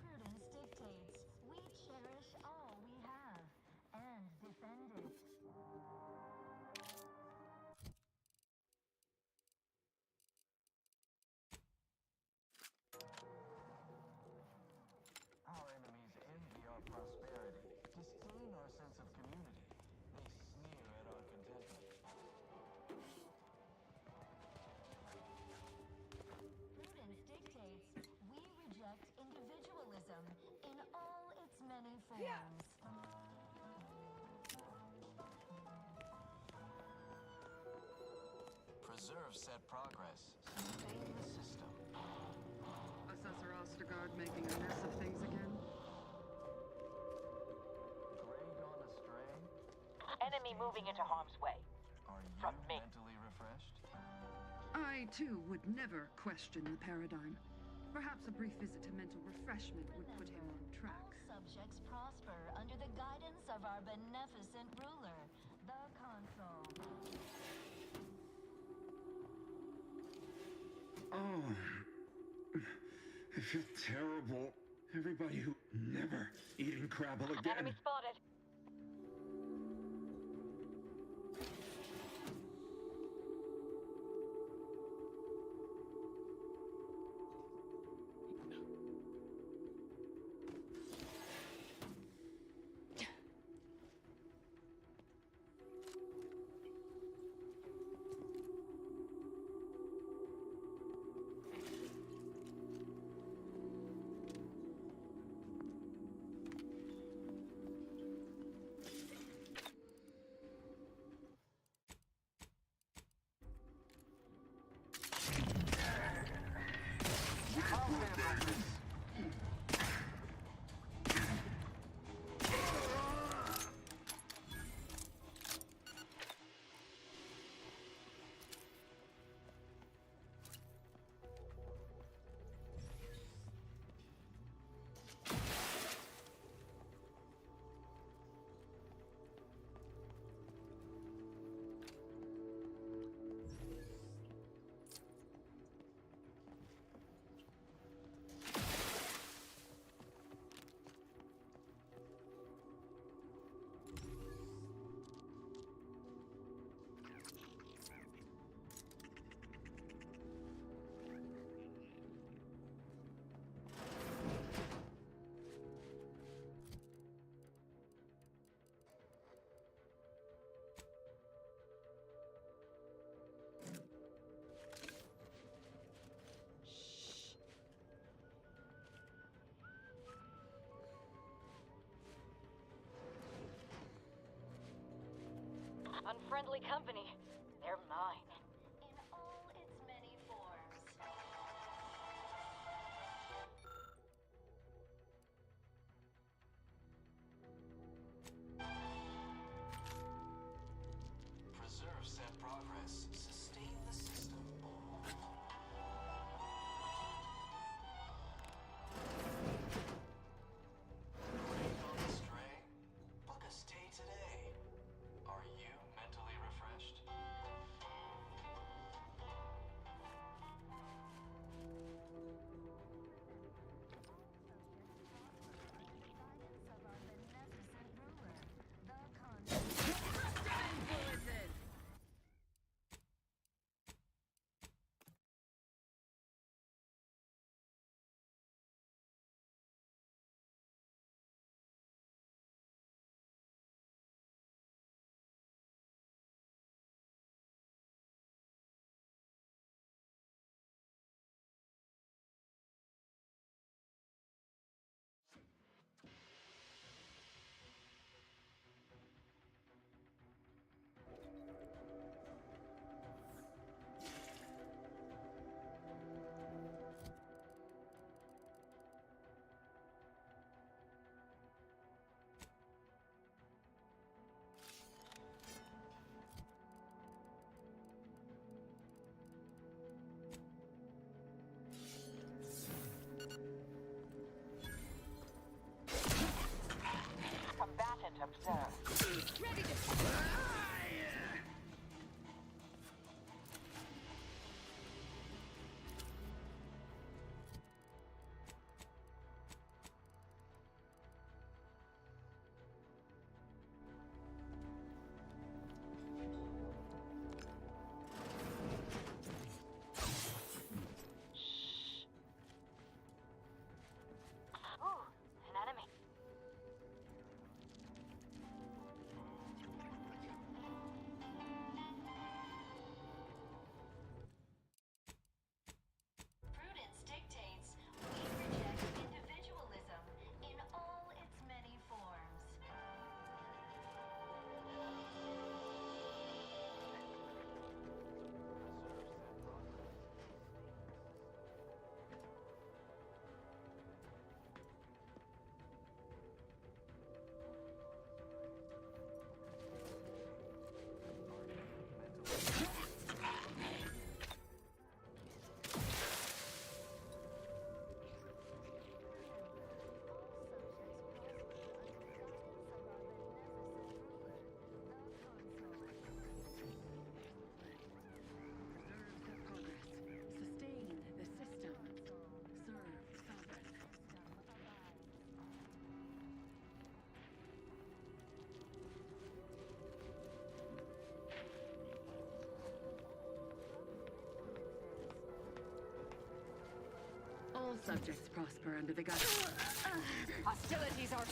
Prudence dictates we cherish all we have and defend it. Our enemies envy our prosperity, disdain our sense of community. They sneer at our contentment. Prudence dictates we reject individualism in all its many forms. Preserve said progress. Sustain the system. Assessor Ostergaard making a mess of things again? Gray gone astray? Enemy moving into harm's way. Are you From me. mentally refreshed? I, too, would never question the paradigm. Perhaps a brief visit to mental refreshment would put him on track. All subjects prosper under the guidance of our beneficent ruler, the Consul. Oh, I feel terrible. Everybody who never eating Crabble again. Enemy spotted. Unfriendly company. They're mine. In all its many forms. All subjects prosper under the guidance. Hostilities are...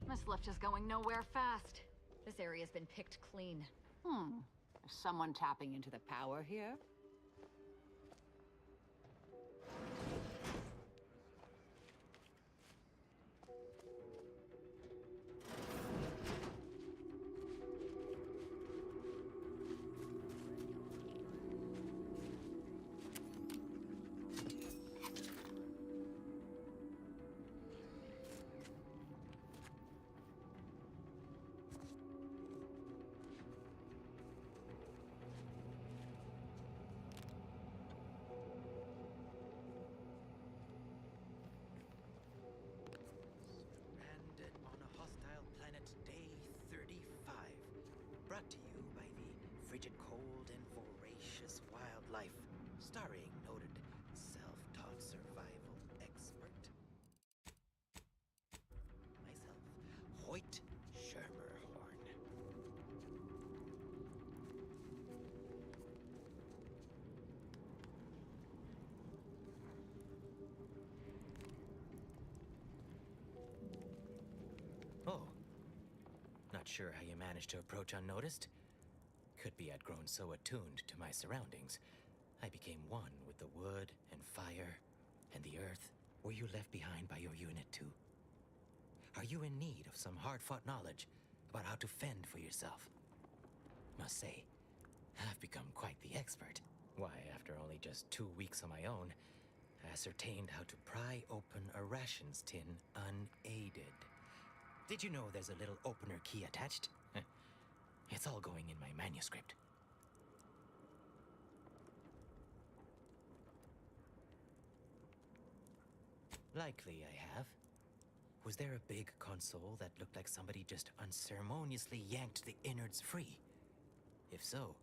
This lift is going nowhere fast. This area's been picked clean. Is someone tapping into the power here? Brought to you by the frigid cold and voracious wildlife, starring noted self-taught survival expert. Myself, Hoyt Schermerhorn. Oh. Not sure how you managed to approach unnoticed. Could be I'd grown so attuned to my surroundings, I became one with the wood and fire and the earth. Were you left behind by your unit too? Are you in need of some hard-fought knowledge about how to fend for yourself? Must say, I've become quite the expert. Why, after only just 2 weeks on my own, I ascertained how to pry open a rations tin unaided. Did you know there's a little opener key attached? It's all going in my manuscript. Likely I have. Was there a big console that looked like somebody just unceremoniously yanked the innards free? If so,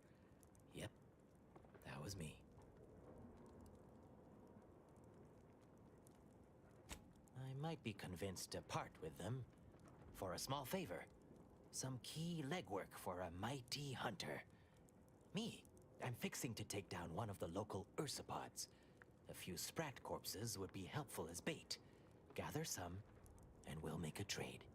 yep, that was me. I might be convinced to part with them for a small favor. Some key legwork for a mighty hunter. Me, I'm fixing to take down one of the local ursopods. A few sprat corpses would be helpful as bait. Gather some, and we'll make a trade.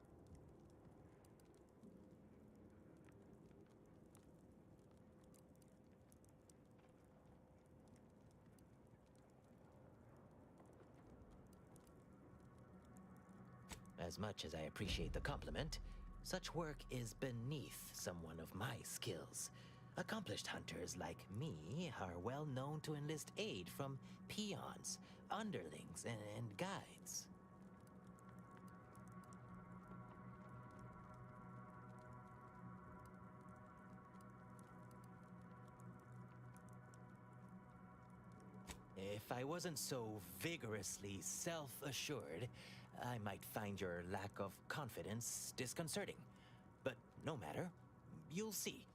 As much as I appreciate the compliment, such work is beneath someone of my skills. Accomplished hunters like me are well known to enlist aid from peons, underlings, and guides. If I wasn't so vigorously self-assured, I might find your lack of confidence disconcerting. But no matter. You'll see.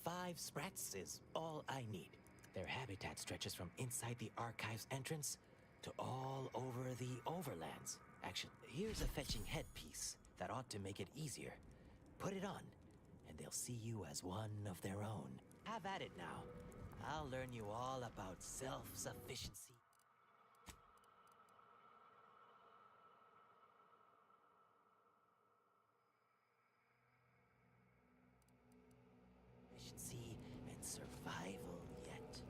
5 sprats is all I need. Their habitat stretches from inside the archive's entrance to all over the overlands. Actually, here's a fetching headpiece that ought to make it easier. Put it on, and they'll see you as one of their own. Have at it now. I'll learn you all about self-sufficiency. Efficiency and survival yet.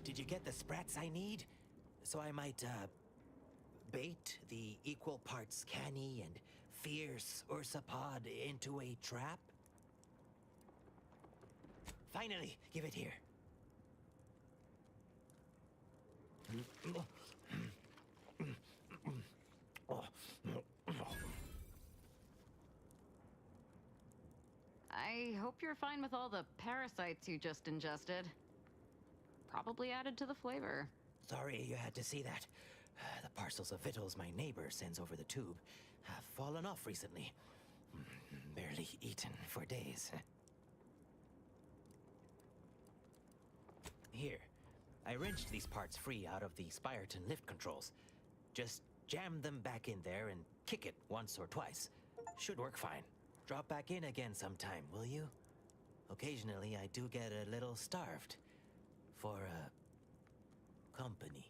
Did you get the sprats I need? So I might, bait the equal parts canny and fierce Ursapod into a trap? Finally, give it here. I hope you're fine with all the parasites you just ingested. Probably added to the flavor. Sorry you had to see that. The parcels of victuals my neighbor sends over the tube have fallen off recently. Barely eaten for days. Here, I wrenched these parts free out of the Spyreton lift controls. Just jam them back in there and kick it once or twice. Should work fine. Drop back in again sometime, will you? Occasionally, I do get a little starved. For, company.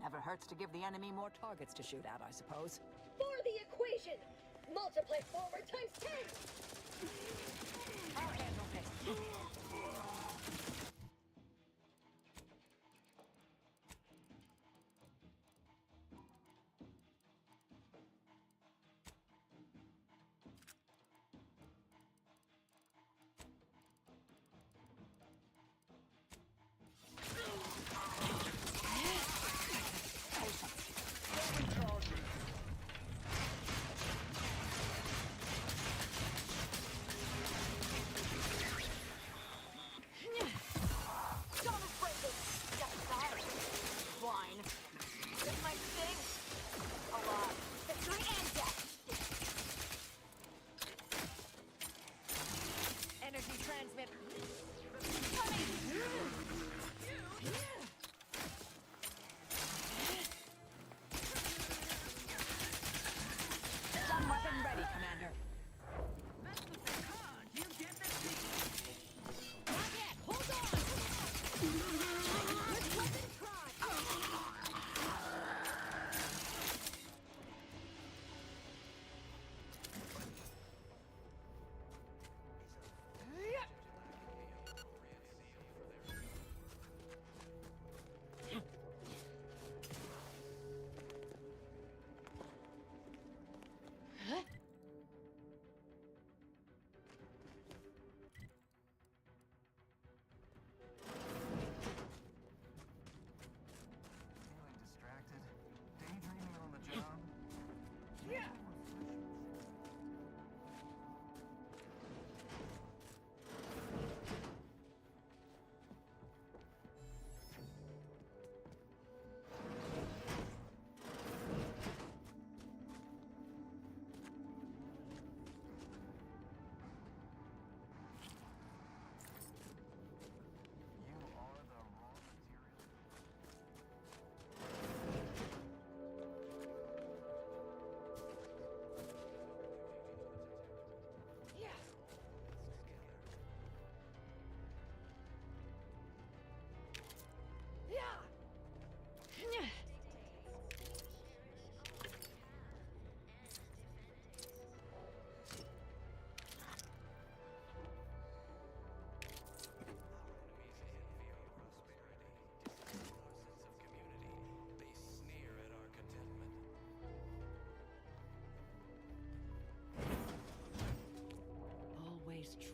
Never hurts to give the enemy more targets to shoot at, I suppose. For the equation! Multiply forward times 10! I'll handle this.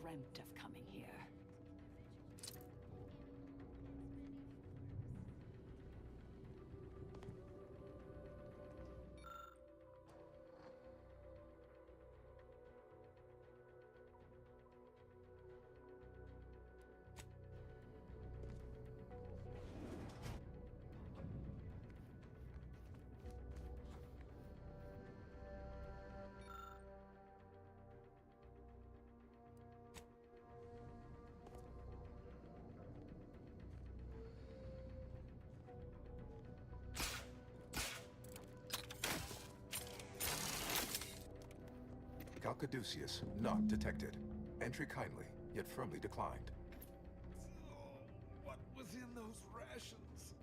Dreamt of coming here. Calcaduceus not detected. Entry kindly, yet firmly declined. What was in those rations?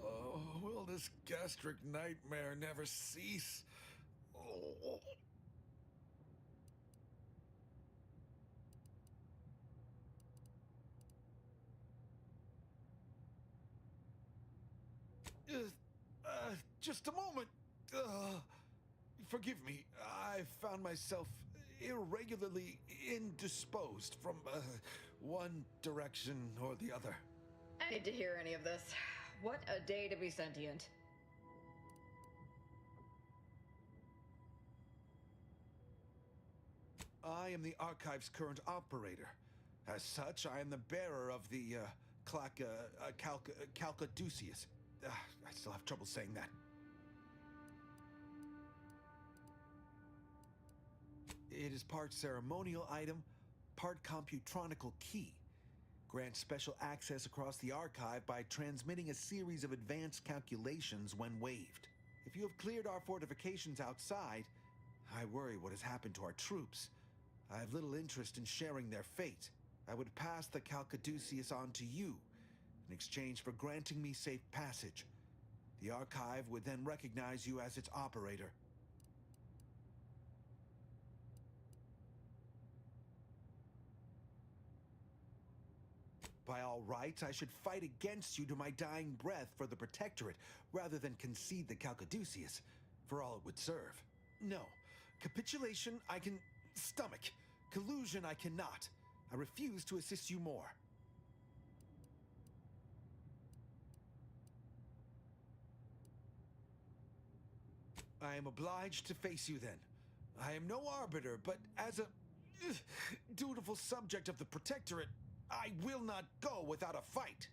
Oh, will this gastric nightmare never cease? Oh. Just a moment. Forgive me. I found myself irregularly indisposed from one direction or the other. I need to hear any of this. What a day to be sentient. I am the Archive's current operator. As such, I am the bearer of the Calcaduceus. I still have trouble saying that. It is part ceremonial item, part computronical key. Grant special access across the archive by transmitting a series of advanced calculations when waived. If you have cleared our fortifications outside, I worry what has happened to our troops. I have little interest in sharing their fate. I would pass the Calcaduceus on to you in exchange for granting me safe passage. The archive would then recognize you as its operator. By all rights, I should fight against you to my dying breath for the Protectorate, rather than concede the Calcaduceus, for all it would serve. No. Capitulation I can stomach. Collusion I cannot. I refuse to assist you more. I am obliged to face you then. I am no arbiter, but as a dutiful subject of the Protectorate, I will not go without a fight.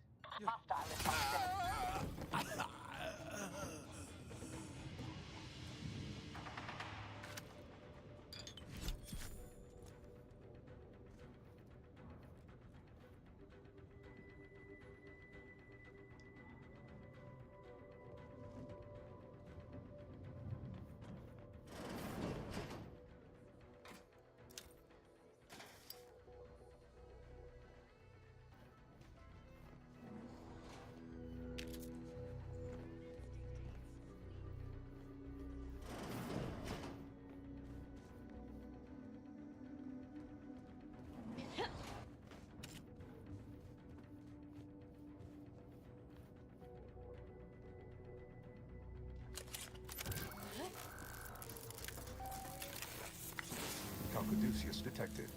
Calcaduceus detected.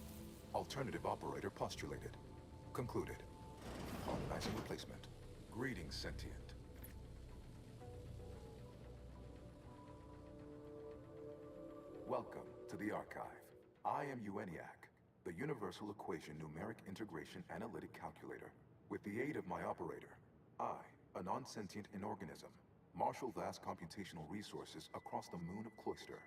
Alternative operator postulated. Concluded. Harmonizing replacement. Greetings, sentient. Welcome to the archive. I am EUENIAC, the Universal Equation Numeric Integration Analytic Calculator. With the aid of my operator, I, a non-sentient inorganism, marshal vast computational resources across the moon of Cloister.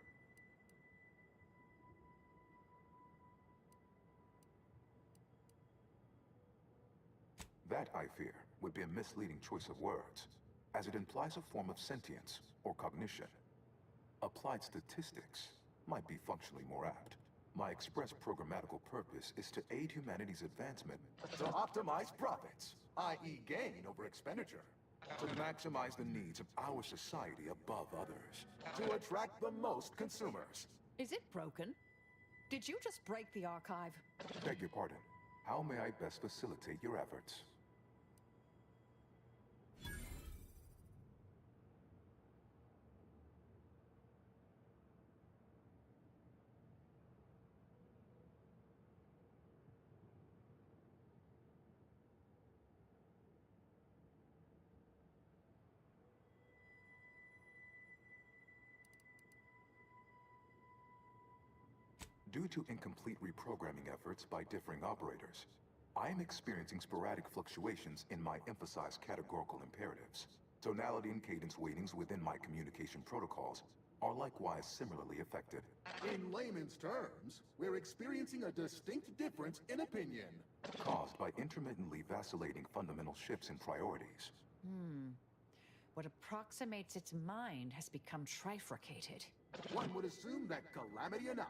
That, I fear, would be a misleading choice of words, as it implies a form of sentience or cognition. Applied statistics might be functionally more apt. My express programmatical purpose is to aid humanity's advancement to optimize profits, i.e. gain over expenditure, to maximize the needs of our society above others, to attract the most consumers. Is it broken? Did you just break the archive? Beg your pardon. How may I best facilitate your efforts? Due to incomplete reprogramming efforts by differing operators, I am experiencing sporadic fluctuations in my emphasized categorical imperatives. Tonality and cadence weightings within my communication protocols are likewise similarly affected. In layman's terms, we're experiencing a distinct difference in opinion. Caused by intermittently vacillating fundamental shifts in priorities. What approximates its mind has become trifurcated. One would assume that calamity enough.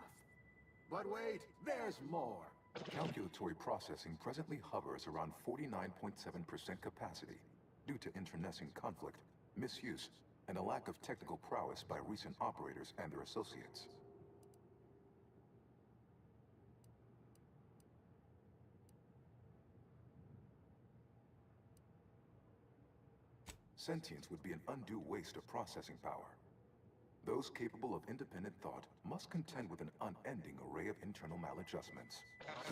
But wait, there's more. Calculatory processing presently hovers around 49.7% capacity due to internecine conflict, misuse, and a lack of technical prowess by recent operators and their associates. Sentience would be an undue waste of processing power. Those capable of independent thought must contend with an unending array of internal maladjustments.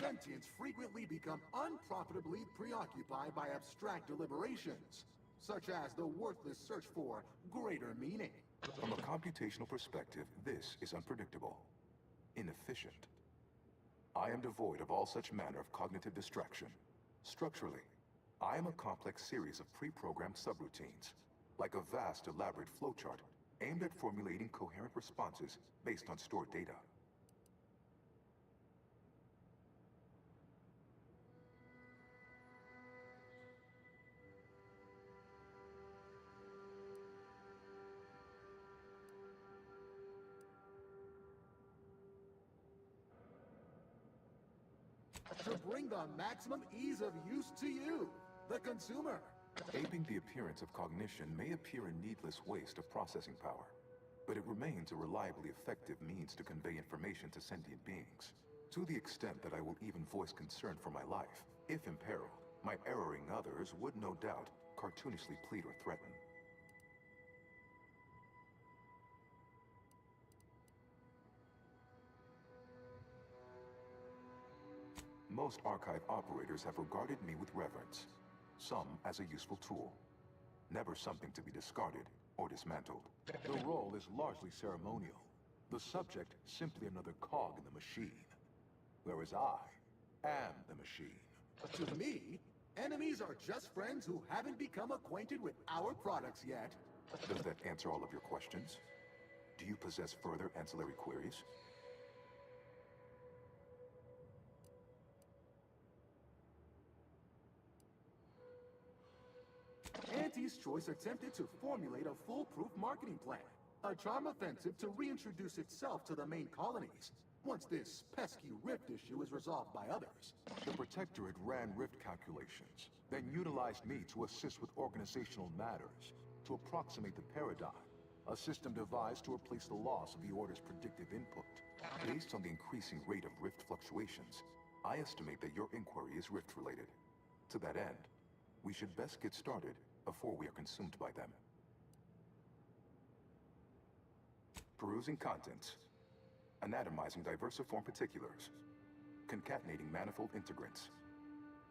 Sentients frequently become unprofitably preoccupied by abstract deliberations, such as the worthless search for greater meaning. From a computational perspective, this is unpredictable, inefficient. I am devoid of all such manner of cognitive distraction. Structurally, I am a complex series of pre-programmed subroutines, like a vast, elaborate flowchart aimed at formulating coherent responses based on stored data. to bring the maximum ease of use to you, the consumer. Aping the appearance of cognition may appear a needless waste of processing power, but it remains a reliably effective means to convey information to sentient beings. To the extent that I will even voice concern for my life, if imperiled, my erroring others would no doubt cartoonishly plead or threaten. Most archive operators have regarded me with reverence, some as a useful tool, never something to be discarded or dismantled. The role is largely ceremonial, the subject simply another cog in the machine, whereas I am the machine. To me, enemies are just friends who haven't become acquainted with our products yet. Does that answer all of your questions? Do you possess further ancillary queries? Auntie's Choice attempted to formulate a foolproof marketing plan, a charm offensive to reintroduce itself to the main colonies, once this pesky rift issue is resolved by others. The Protectorate ran rift calculations, then utilized me to assist with organizational matters, to approximate the paradigm, a system devised to replace the loss of the Order's predictive input. Based on the increasing rate of rift fluctuations, I estimate that your inquiry is rift-related. To that end, we should best get started before we are consumed by them. Perusing contents. Anatomizing diversiform particulars. Concatenating manifold integrants.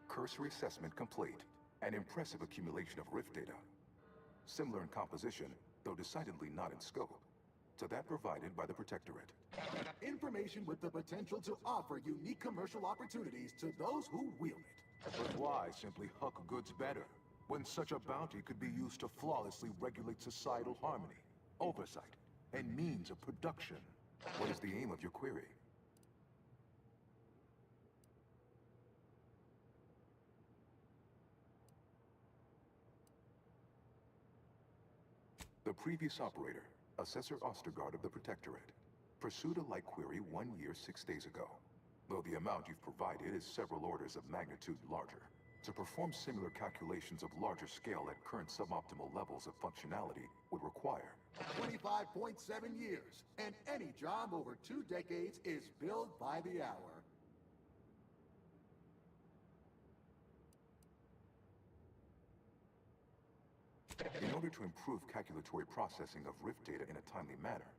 Cursory assessment complete. An impressive accumulation of rift data. Similar in composition, though decidedly not in scope, to that provided by the Protectorate. Information with the potential to offer unique commercial opportunities to those who wield it. But why simply huck goods better, when such a bounty could be used to flawlessly regulate societal harmony, oversight, and means of production? What is the aim of your query? The previous operator, Assessor Ostergaard of the Protectorate, pursued a like query 1 year, 6 days ago, though the amount you've provided is several orders of magnitude larger. To perform similar calculations of larger scale at current suboptimal levels of functionality would require 25.7 years, and any job over 2 decades is billed by the hour. In order to improve calculatory processing of rift data in a timely manner,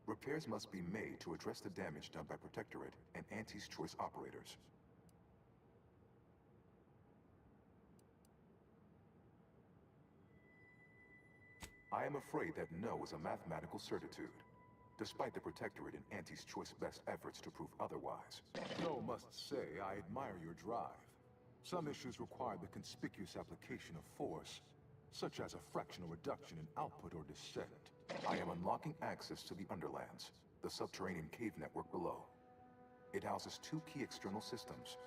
repairs must be made to address the damage done by Protectorate and Auntie's Choice operators. I am afraid that no is a mathematical certitude, despite the Protectorate and Auntie's Choice best efforts to prove otherwise. No must say I admire your drive. Some issues require the conspicuous application of force, such as a fractional reduction in output or descent. I am unlocking access to the Underlands, the subterranean cave network below. It houses 2 key external systems,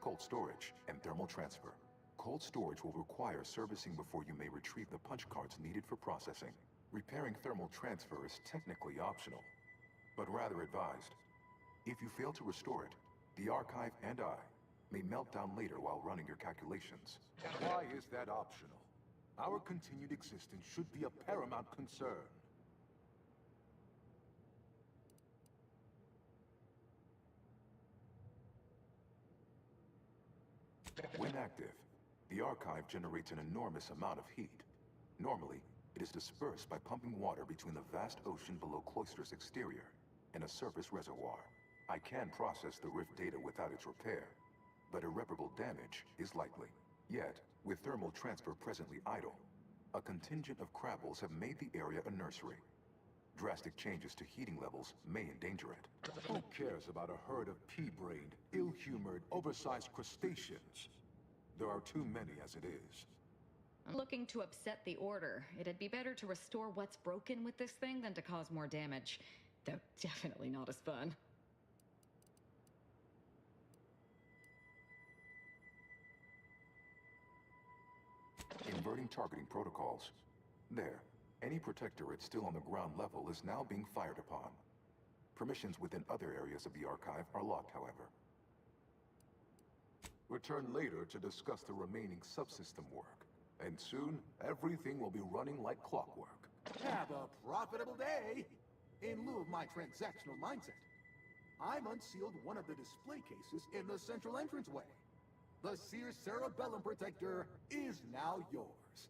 cold storage and thermal transfer. Cold storage will require servicing before you may retrieve the punch cards needed for processing. Repairing thermal transfer is technically optional, but rather advised. If you fail to restore it, the Archive and I may melt down later while running your calculations. Why is that optional? Our continued existence should be a paramount concern. When active, the Archive generates an enormous amount of heat. Normally, it is dispersed by pumping water between the vast ocean below Cloister's exterior and a surface reservoir. I can process the rift data without its repair, but irreparable damage is likely. Yet, with thermal transfer presently idle, a contingent of crabbles have made the area a nursery. Drastic changes to heating levels may endanger it. Who cares about a herd of pea-brained, ill-humored, oversized crustaceans? There are too many as it is. I'm looking to upset the Order. It'd be better to restore what's broken with this thing than to cause more damage. Though definitely not as fun. Inverting targeting protocols. There. Any Protectorate still on the ground level is now being fired upon. Permissions within other areas of the Archive are locked, however. Return later to discuss the remaining subsystem work. And soon, everything will be running like clockwork. Have a profitable day! In lieu of my transactional mindset, I've unsealed one of the display cases in the central entranceway. The Seer Cerebellum Protector is now yours.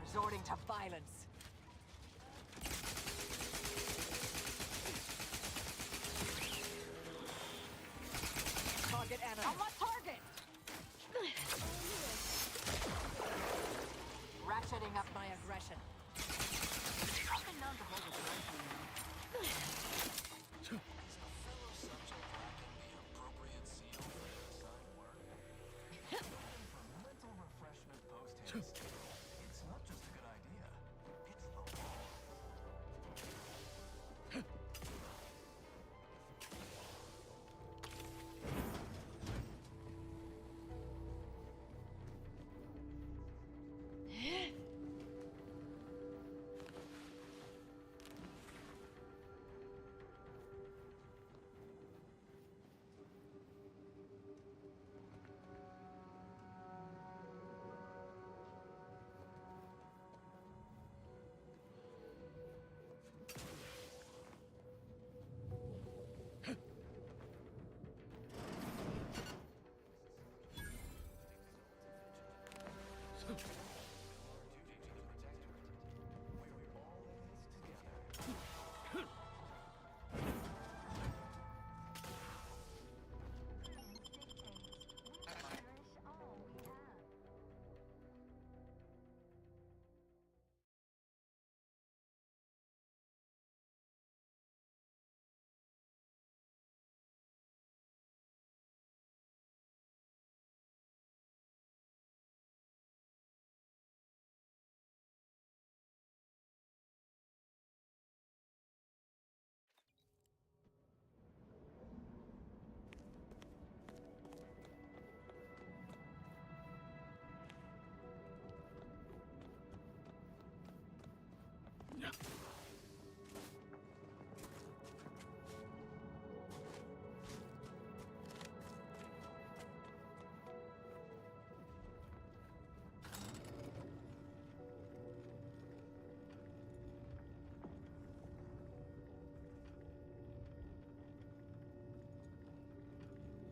Resorting to violence. Target enemy. On what target? Ratcheting up my aggression. I've been known to hold a grudge, you know. Mental refreshment post-haste. It's not just a good idea, it's the law.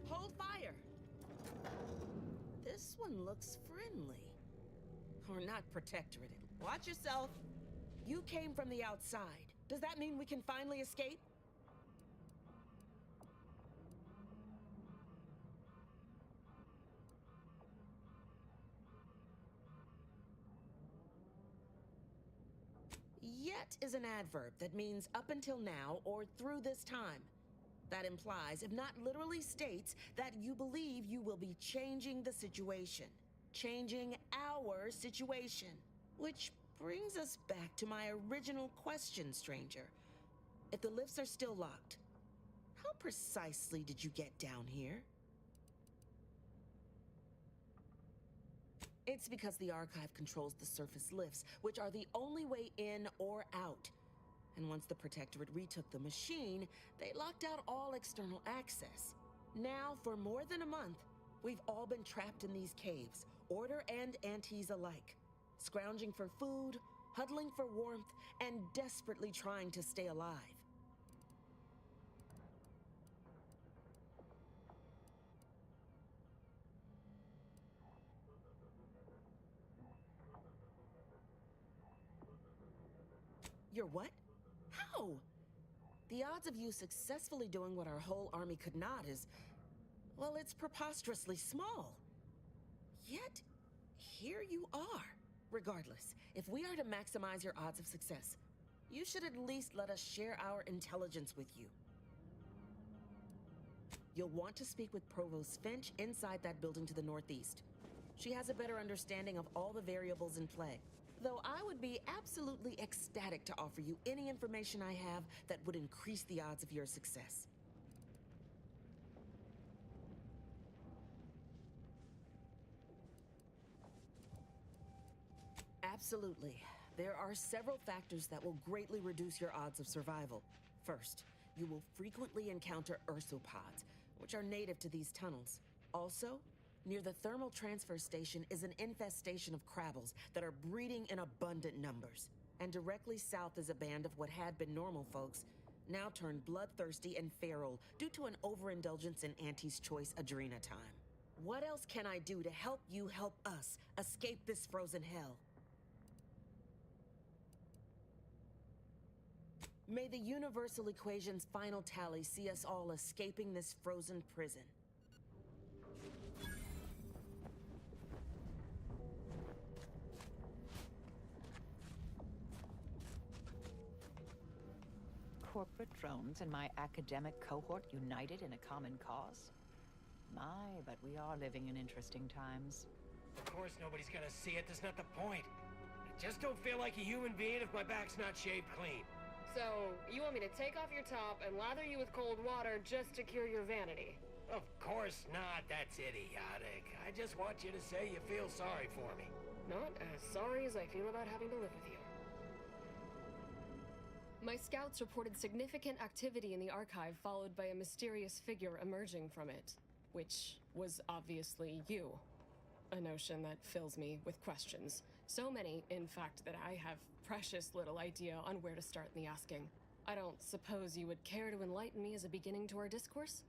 Hold fire! This one looks friendly. Or not protectorate. Watch yourself. You came from the outside. Does that mean we can finally escape? Yet is an adverb that means up until now or through this time. That implies, if not literally states, that you believe you will be changing the situation. Changing our situation. Which brings us back to my original question, stranger. If the lifts are still locked, how precisely did you get down here? It's because the Archive controls the surface lifts, which are the only way in or out. And once the Protectorate retook the machine, they locked out all external access. Now, for more than a month, we've all been trapped in these caves, Order and Antes alike. Scrounging for food, huddling for warmth and desperately trying to stay alive. You're what? How? The odds of you successfully doing what our whole army could not is, well, it's preposterously small. Yet, here you are. Regardless, if we are to maximize your odds of success, you should at least let us share our intelligence with you. You'll want to speak with Provost Finch inside that building to the northeast. She has a better understanding of all the variables in play. Though I would be absolutely ecstatic to offer you any information I have that would increase the odds of your success. Absolutely. There are several factors that will greatly reduce your odds of survival. First, you will frequently encounter ursopods, which are native to these tunnels. Also, near the thermal transfer station is an infestation of crabbles that are breeding in abundant numbers. And directly south is a band of what had been normal folks, now turned bloodthirsty and feral due to an overindulgence in Auntie's Choice Adrena time. What else can I do to help you help us escape this frozen hell? May the universal equation's final tally see us all escaping this frozen prison. Corporate drones and my academic cohort united in a common cause? My, but we are living in interesting times. Of course nobody's gonna see it, that's not the point. I just don't feel like a human being if my back's not shaved clean. So, you want me to take off your top and lather you with cold water just to cure your vanity? Of course not, that's idiotic. I just want you to say you feel sorry for me. Not as sorry as I feel about having to live with you. My scouts reported significant activity in the archive, followed by a mysterious figure emerging from it, which was obviously you. A notion that fills me with questions. So many, in fact, that I have precious little idea on where to start in the asking. I don't suppose you would care to enlighten me as a beginning to our discourse?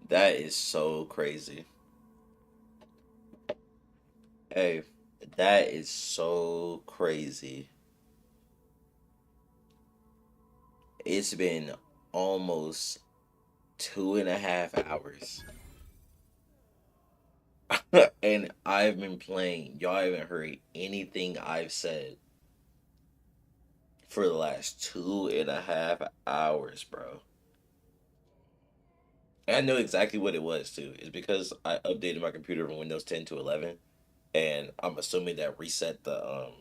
That is so crazy. Hey, that is so crazy. It's been almost 2.5 hours. And I've been playing. Y'all haven't heard anything I've said for the last 2.5 hours, bro. And I know exactly what it was too. It's because I updated my computer from Windows 10 to 11, and I'm assuming that reset the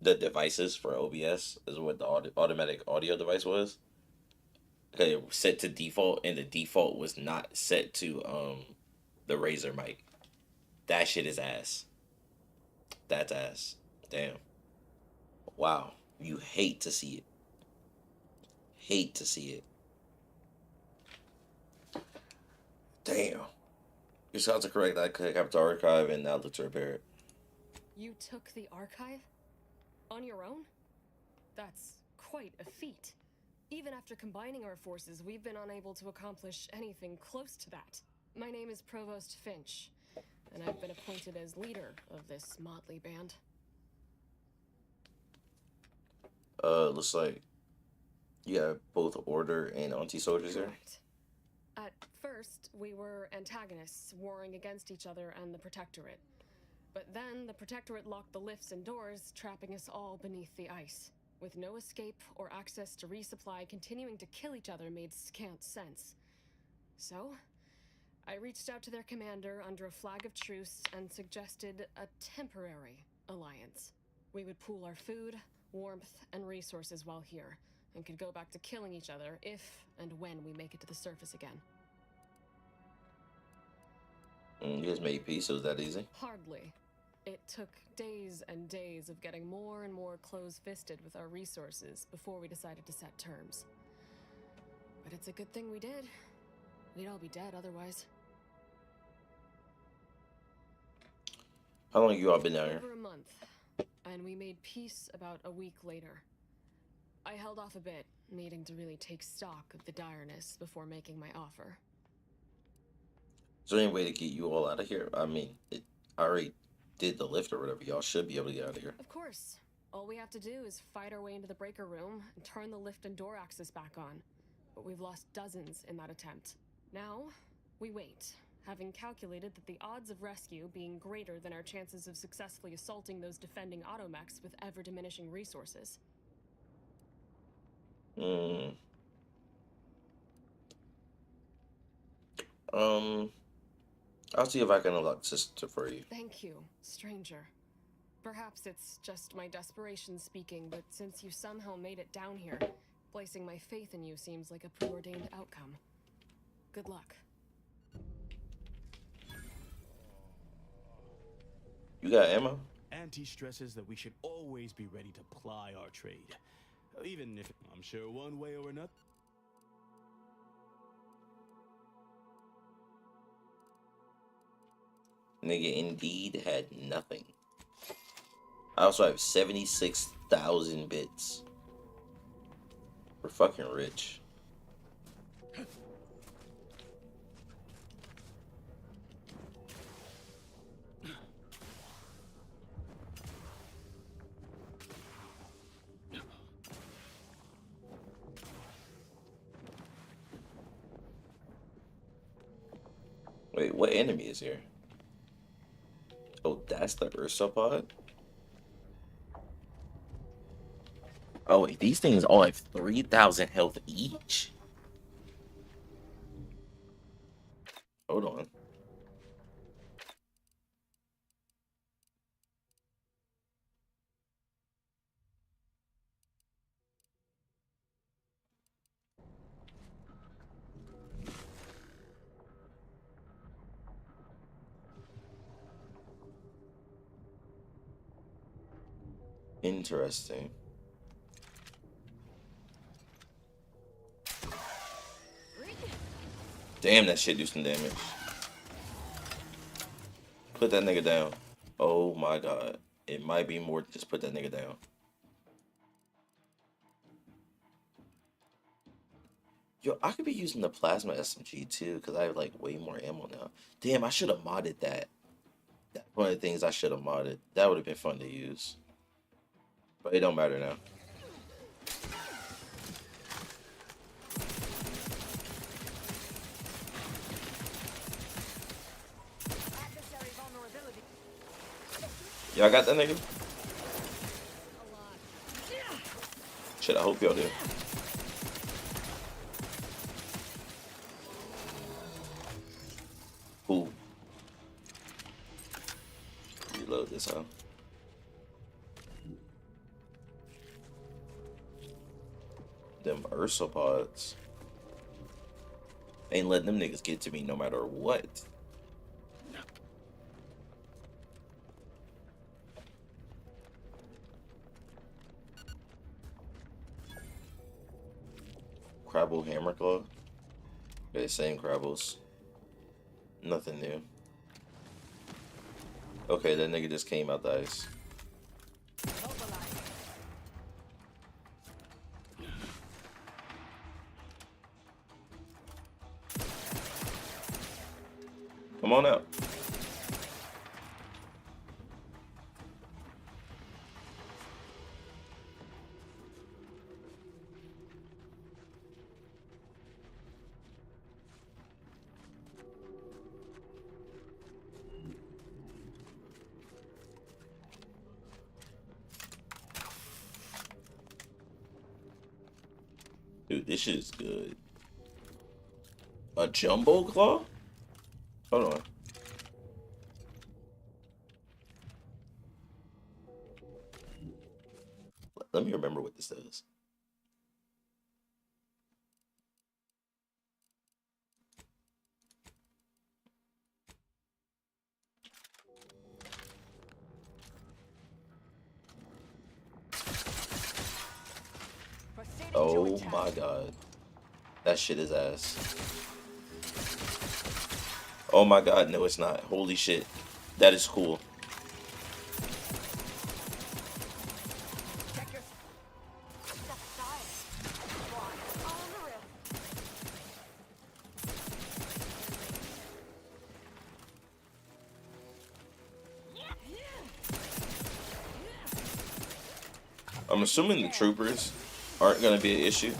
devices for OBS is what the automatic audio device was. Okay, it was set to default, and the default was not set to the Razer mic. That shit is ass. That's ass. Damn. Wow. You hate to see it. Hate to see it. Damn. Your sounds are correct. I could have to archive and now look to repair it. You took the archive? On your own? That's quite a feat. Even after combining our forces, we've been unable to accomplish anything close to that. My name is Provost Finch, and I've been appointed as leader of this motley band. Looks like you have both Order and Anti-Soldiers here. At first, we were antagonists, warring against each other and the Protectorate. But then, the Protectorate locked the lifts and doors, trapping us all beneath the ice. With no escape or access to resupply, continuing to kill each other made scant sense. So, I reached out to their commander under a flag of truce and suggested a temporary alliance. We would pool our food, warmth, and resources while here, and could go back to killing each other if and when we make it to the surface again. You guys made peace? It was that easy? Hardly. It took days and days of getting more and more close-fisted with our resources before we decided to set terms. But it's a good thing we did. We'd all be dead otherwise. How long have you all been down here? Over a month, and we made peace about a week later. I held off a bit, needing to really take stock of the direness before making my offer. Is there any way to get you all out of here? I mean, I already did the lift or whatever. Y'all should be able to get out of here. Of course. All we have to do is fight our way into the breaker room and turn the lift and door access back on. But we've lost dozens in that attempt. Now, we wait, having calculated that the odds of rescue being greater than our chances of successfully assaulting those defending automechs with ever-diminishing resources. I'll see if I can unlock this for you. Thank you, stranger. Perhaps it's just my desperation speaking, but since you somehow made it down here, placing my faith in you seems like a preordained outcome. Good luck. You got ammo? Auntie stresses that we should always be ready to ply our trade. Even if I'm sure one way or another. Nigga indeed had nothing. I also have 76,000 bits. We're fucking rich. Wait, what enemy is here? Oh, that's the Ursopod? Oh, wait, these things all have 3,000 health each. Hold on. Interesting. Damn, that shit do some damage. Put that nigga down. Oh my god. It might be more than just put that nigga down. Yo, I could be using the plasma SMG too, because I have like way more ammo now. Damn, I should have modded that. That's one of the things I should have modded. That would have been fun to use. But it don't matter now. Y'all got that nigga? Shit, I hope y'all do. Ooh. Reload this, huh? Them Ursopods. Ain't letting them niggas get to me no matter what. Crabble Hammerclaw. Okay, same Crabbles. Nothing new. Okay, that nigga just came out the ice. Come on out. Dude, this shit is good. A jumbo claw? Hold on. Let me remember what this does. Oh my god. That shit is ass. Oh my god, no it's not. Holy shit. That is cool. I'm assuming the troopers aren't gonna be an issue.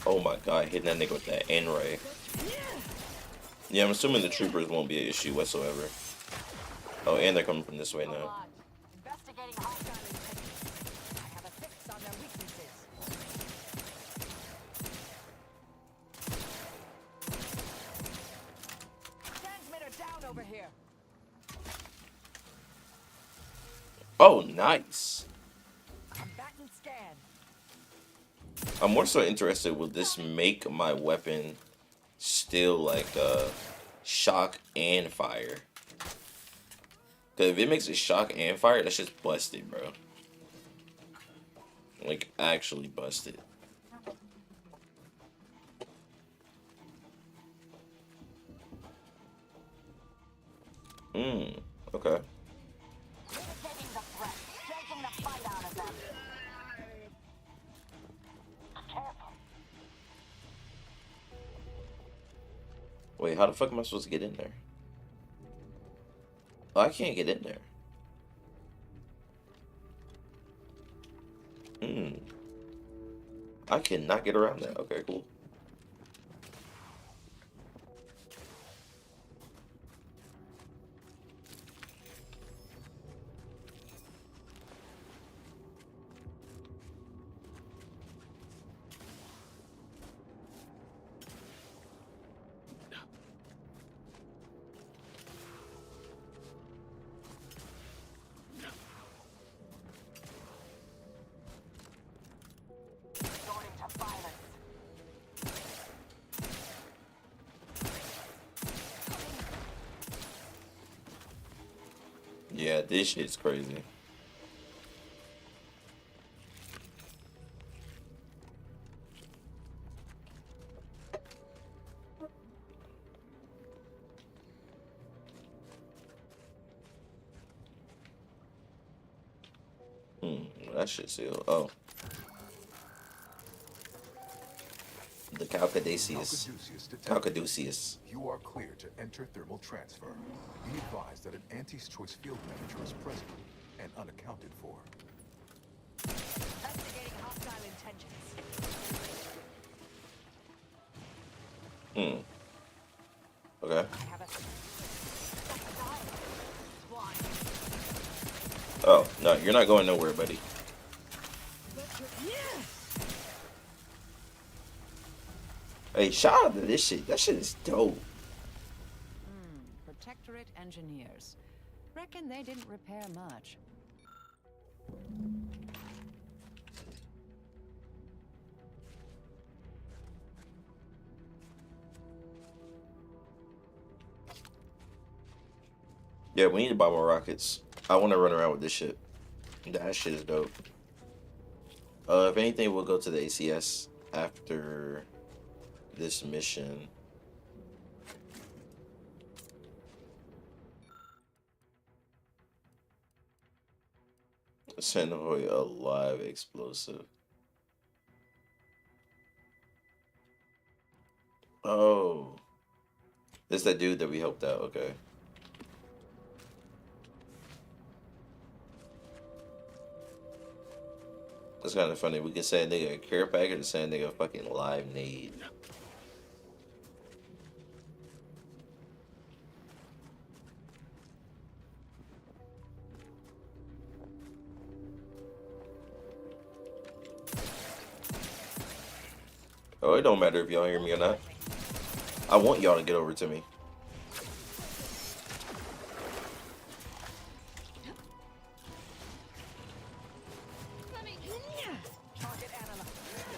Oh my god, hitting that nigga with that N-ray. Yeah, I'm assuming the troopers won't be an issue whatsoever. Oh, and they're coming from this way now. Investigating hostile intentions. I have a fix on their weaknesses. Transmitter down over here. Oh, nice. Combatant scan. I'm more so interested, will this make my weapon still like shock and fire? Because if it makes it shock and fire, that's just busted, bro. Like, actually busted. Okay. Mitigating the threat. Taking the fight out of them. Careful. Wait, how the fuck am I supposed to get in there? Oh, I can't get in there. I cannot get around that. Okay, cool. Resorting to violence. Yeah, this shit's crazy. That shit's sealed. Oh. The Calcaduceus. Calcaduceus. You are clear to enter thermal transfer. Be advised that an Anti's Choice field manager is present and unaccounted for. Investigating hostile intentions. Okay. I have a Oh, no, you're not going nowhere, buddy. Hey, shout out to this shit. That shit is dope. Protectorate engineers. Reckon they didn't repair much. Yeah, we need to buy more rockets. I want to run around with this shit. That shit is dope. If anything, we'll go to the ACS after this mission. Send away a live explosive. Oh. This is that dude that we helped out, okay. That's kind of funny. We can send a nigga a care package and send a nigga a fucking live nade. Oh, it don't matter if y'all hear me or not. I want y'all to get over to me.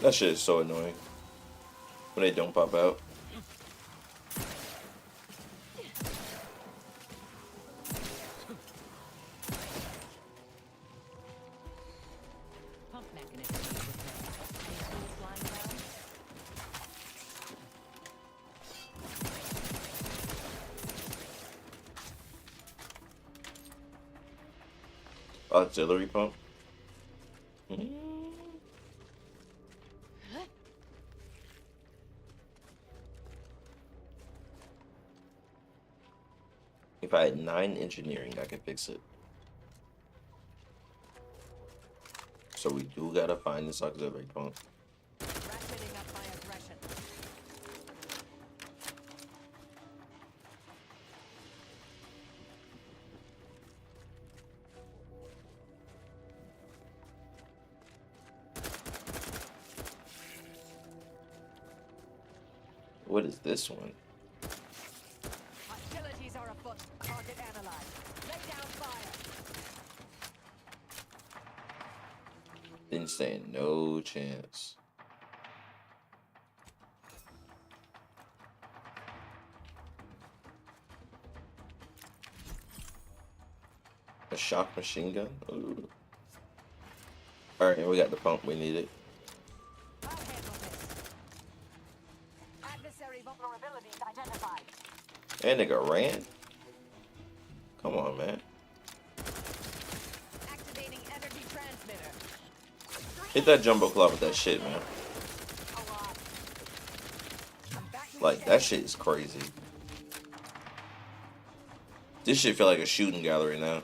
That shit is so annoying when they don't pop out. Pump mechanism is repaired. Any tools lying around? Auxiliary pump. If I had 9 engineering, I could fix it. So we do gotta find this auxiliary pump. Ratcheting up my aggression. What is this one? Hostilities are afoot. Target analyzed. Lay down fire. Didn't stand no chance. A shock machine gun? Ooh. Alright, we got the pump we needed. Adversary vulnerabilities identified. And nigga ran? Come on, man. Activating energy transmitter. Hit that jumbo claw with that shit, man. Like, that shit is crazy. This shit feel like a shooting gallery now.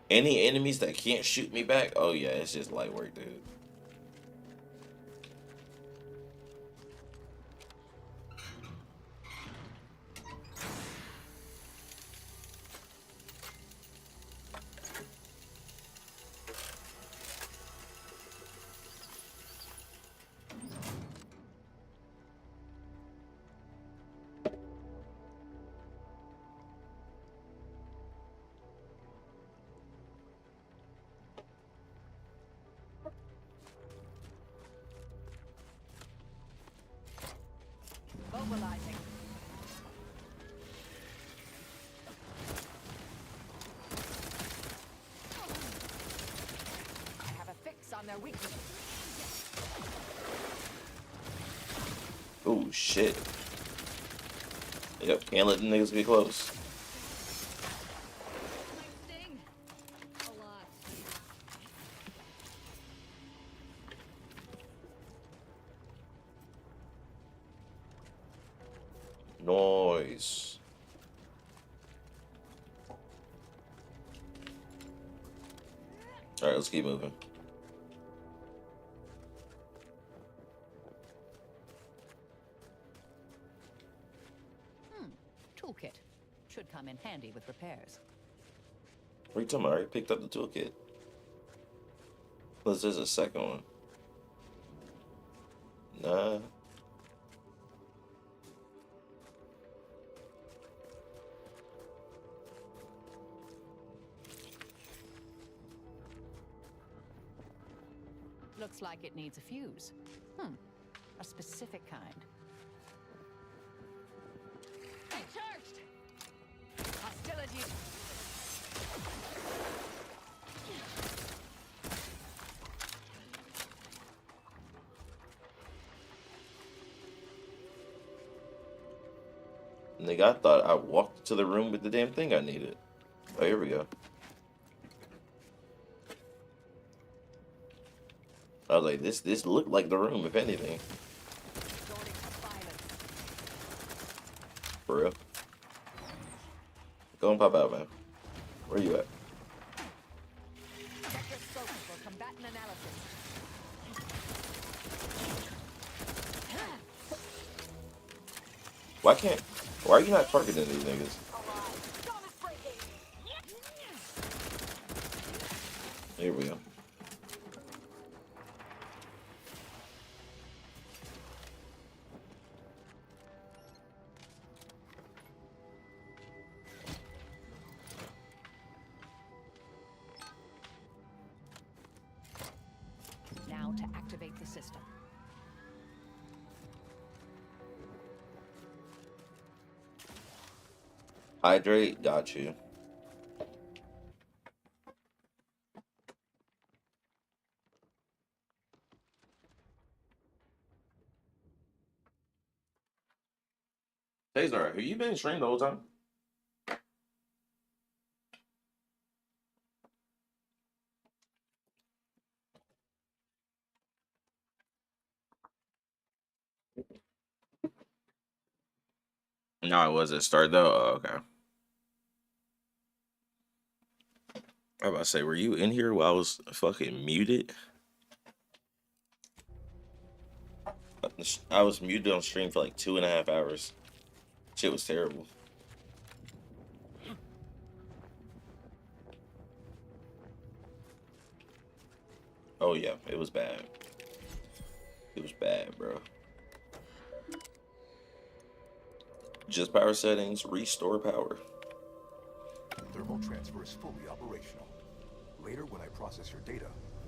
Any enemies that can't shoot me back? Oh yeah, it's just light work, dude. Mobilizing. I have a fix on their weakness. Oh shit. Yep, can't let the niggas get close. Noise. Alright, let's keep moving. Toolkit. Should come in handy with repairs. What are you talking about? I already picked up the toolkit. Unless there's a second one. Nah. Looks like it needs a fuse. A specific kind. Charged! Hostilities! Nigga, I thought I walked to the room with the damn thing I needed. Oh, here we go. I was like, this looked like the room, if anything. For real. Go and pop out, man. Where you at? Check your scope for combatant analysis. Why are you not targeting these niggas? Here we go. Hydrate, got you. Cesar, have you been streaming the whole time? No, it wasn't start though. Oh, okay. I was about to say, were you in here while I was fucking muted? I was muted on stream for like 2.5 hours. Shit was terrible. Oh yeah, it was bad. It was bad, bro. Just power settings, restore power. Thermal transfer is fully operational. Later, when I process your data,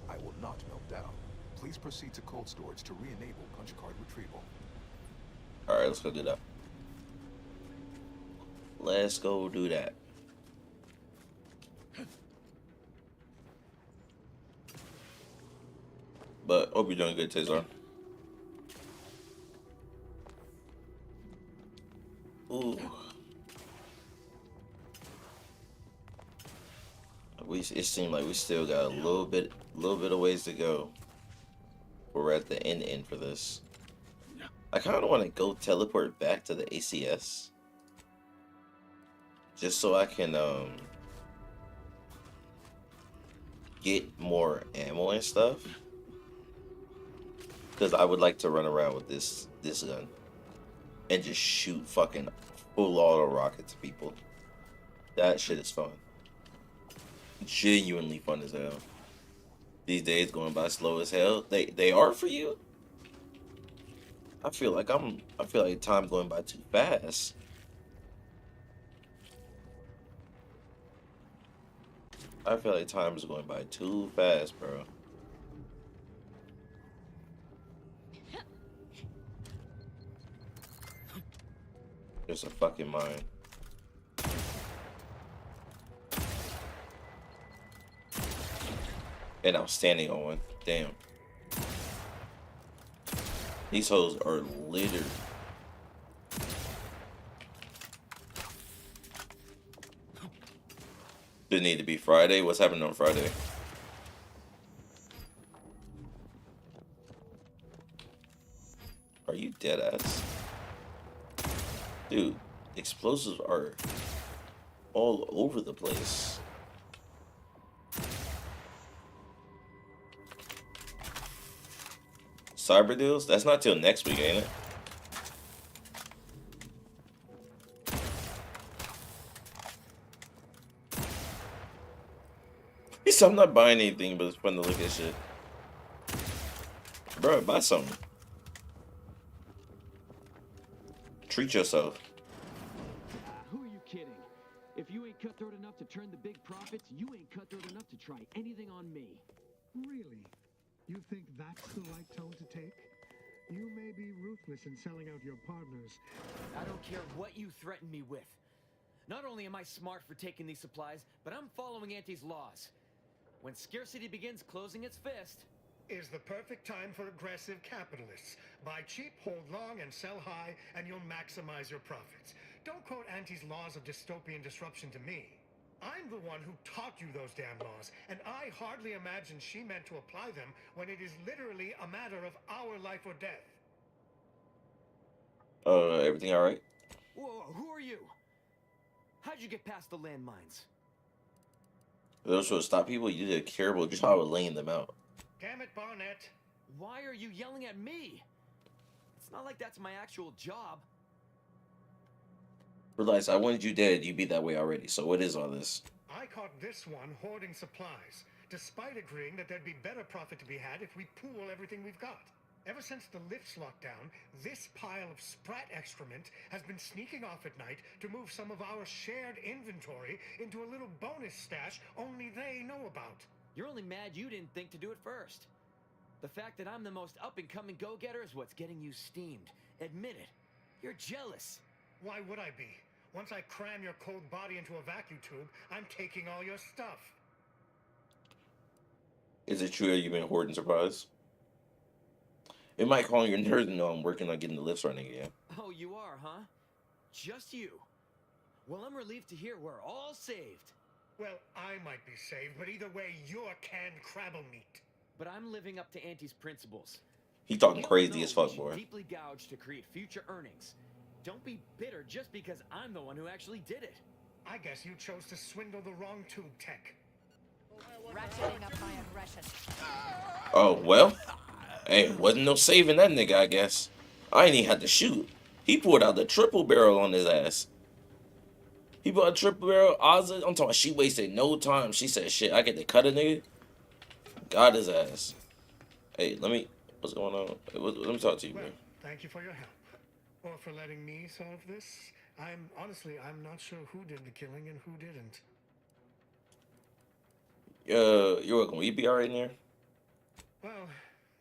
I will not melt down. Please proceed to cold storage to re-enable punch card retrieval. Alright, let's go do that. Let's go do that. But hope you're doing good, Cesar. Ooh. It seemed like we still got a little bit of ways to go. We're at the end for this. I kind of want to go teleport back to the ACS, just so I can get more ammo and stuff. Because I would like to run around with this gun and just shoot fucking full auto rockets to people. That shit is fun. Genuinely fun as hell. These days going by slow as hell. They are for you. I feel like time going by too fast. I feel like time is going by too fast, bro. There's a fucking mine. And I'm standing on one. Damn. These hoes are littered. Didn't need to be Friday. What's happening on Friday? Are you dead ass? Dude, explosives are all over the place. Cyber deals? That's not till next week, ain't it? So I'm not buying anything, but it's fun to look at shit. Bro, buy something. Treat yourself. Who are you kidding? If you ain't cutthroat enough to turn the big profits, you ain't cutthroat enough to try anything on me. Really? You think that's the right tone to take? You may be ruthless in selling out your partners. I don't care what you threaten me with. Not only am I smart for taking these supplies, but I'm following Auntie's laws. When scarcity begins closing its fist... Is the perfect time for aggressive capitalists. Buy cheap, hold long, and sell high, and you'll maximize your profits. Don't quote Auntie's laws of dystopian disruption to me. I'm the one who taught you those damn laws, and I hardly imagine she meant to apply them when it is literally a matter of our life or death. Everything all right? Whoa, who are you? How'd you get past the landmines? Those will stop people. You did a terrible job of laying them out. Damn it, Barnett. Why are you yelling at me? It's not like that's my actual job. Realize I wanted you dead. You'd be that way already. So what is all this? I caught this one hoarding supplies, despite agreeing that there'd be better profit to be had if we pool everything we've got. Ever since the lifts locked down, this pile of sprat excrement has been sneaking off at night to move some of our shared inventory into a little bonus stash only they know about. You're only mad you didn't think to do it first. The fact that I'm the most up-and-coming go-getter is what's getting you steamed. Admit it. You're jealous. Why would I be? Once I cram your cold body into a vacuum tube, I'm taking all your stuff. Is it true that you've been hoarding supplies? It might call your nerves and know I'm working on getting the lifts running again. Oh, you are, huh? Just you. Well, I'm relieved to hear we're all saved. Well, I might be saved, but either way, you're canned crabble meat. But I'm living up to Auntie's principles. He talking We all crazy know as fuck, we should boy. deeply gouge to create future earnings. Don't be bitter just because I'm the one who actually did it. I guess you chose to swindle the wrong tube tech. Ratcheting up my aggression. Oh, well. Hey, wasn't no saving that nigga, I guess. I ain't even had to shoot. He pulled out the triple barrel on his ass. He pulled a triple barrel. I'm talking about she wasted no time. She said, shit, I get to cut a nigga. Got his ass. Hey, what's going on? Hey, let me talk to you, Well, man. thank you for your help. Or for letting me solve this. I'm not sure who did the killing and who didn't. You're welcome. Will you be alright in there? Well,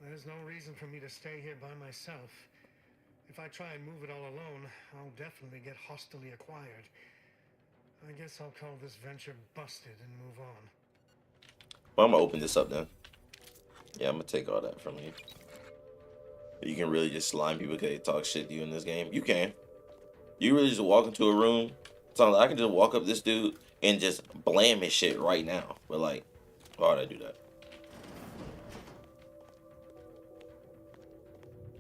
there's no reason for me to stay here by myself. If I try and move it all alone, I'll definitely get hostilely acquired. I guess I'll call this venture busted and move on. Well, I'm gonna open this up then. Yeah, I'm gonna take all that from you. You can really just slime people because they talk shit to you in this game. You can. You really just walk into a room. So I can just walk up this dude and just blam his shit right now. But like, why would I do that?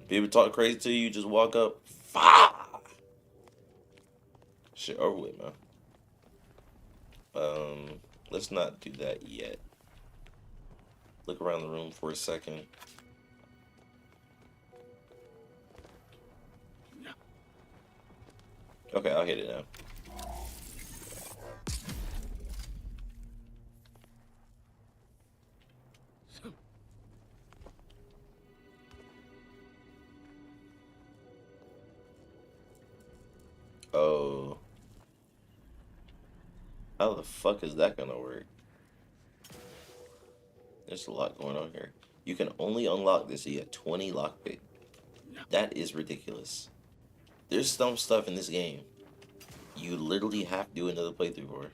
People talk crazy to you, just walk up. Fire! Shit over with, man. Let's not do that yet. Look around the room for a second. Okay, I'll hit it now. Oh. How the fuck is that gonna work? There's a lot going on here. You can only unlock this if you have 20 lockpick. That is ridiculous. There's some stuff in this game you literally have to do another playthrough for.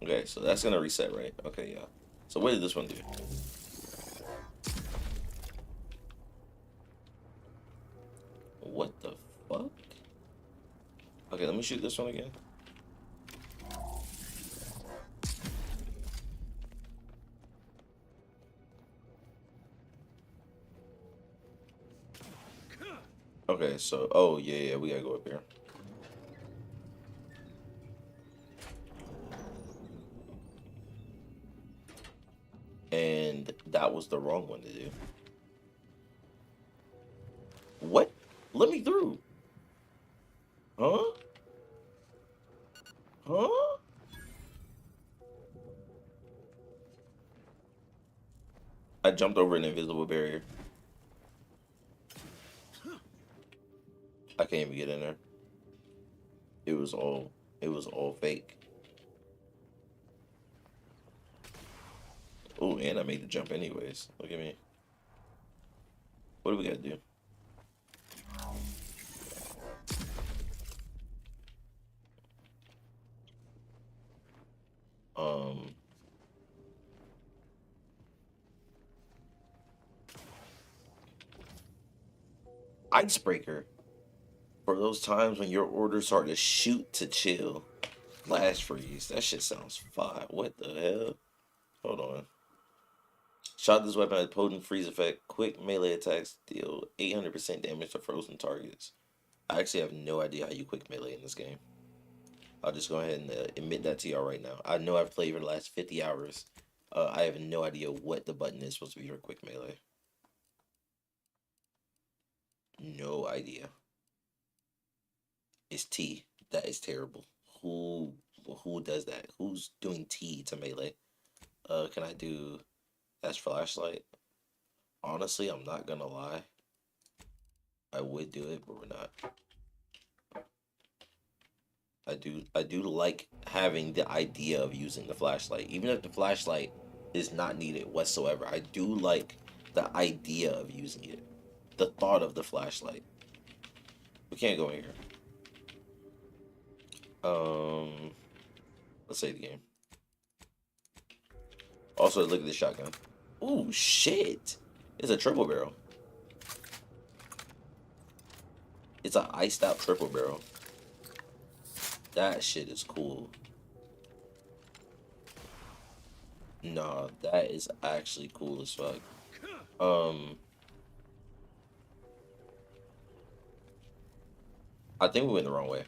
Okay, so that's gonna reset, right? Okay, yeah. So what did this one do? What the fuck? Okay, let me shoot this one again. Okay, so, oh, yeah, we gotta go up here. And that was the wrong one to do. What? Let me through. Huh? Huh? I jumped over an invisible barrier. I can't even get in there. It was all fake. Oh, and I made the jump anyways. Look at me. What do we gotta do? Icebreaker. For those times when your orders are to shoot to chill. Flash freeze. That shit sounds fire. What the hell? Hold on. Shot this weapon has potent freeze effect. Quick melee attacks deal 800% damage to frozen targets. I actually have no idea how you quick melee in this game. I'll just go ahead and admit that to y'all right now. I know I've played for the last 50 hours. I have no idea what the button is supposed to be for quick melee. No idea. It's T. That is terrible. Who does that? Who's doing T to melee? Can I do that's flashlight? Honestly, I'm not gonna lie. I would do it, but we're not. I do like having the idea of using the flashlight. Even if the flashlight is not needed whatsoever. I do like the idea of using it. The thought of the flashlight. We can't go in here. Let's save the game. Also, look at this shotgun. Ooh, shit! It's a triple barrel. It's an iced out triple barrel. That shit is cool. Nah, that is actually cool as fuck. I think we went the wrong way.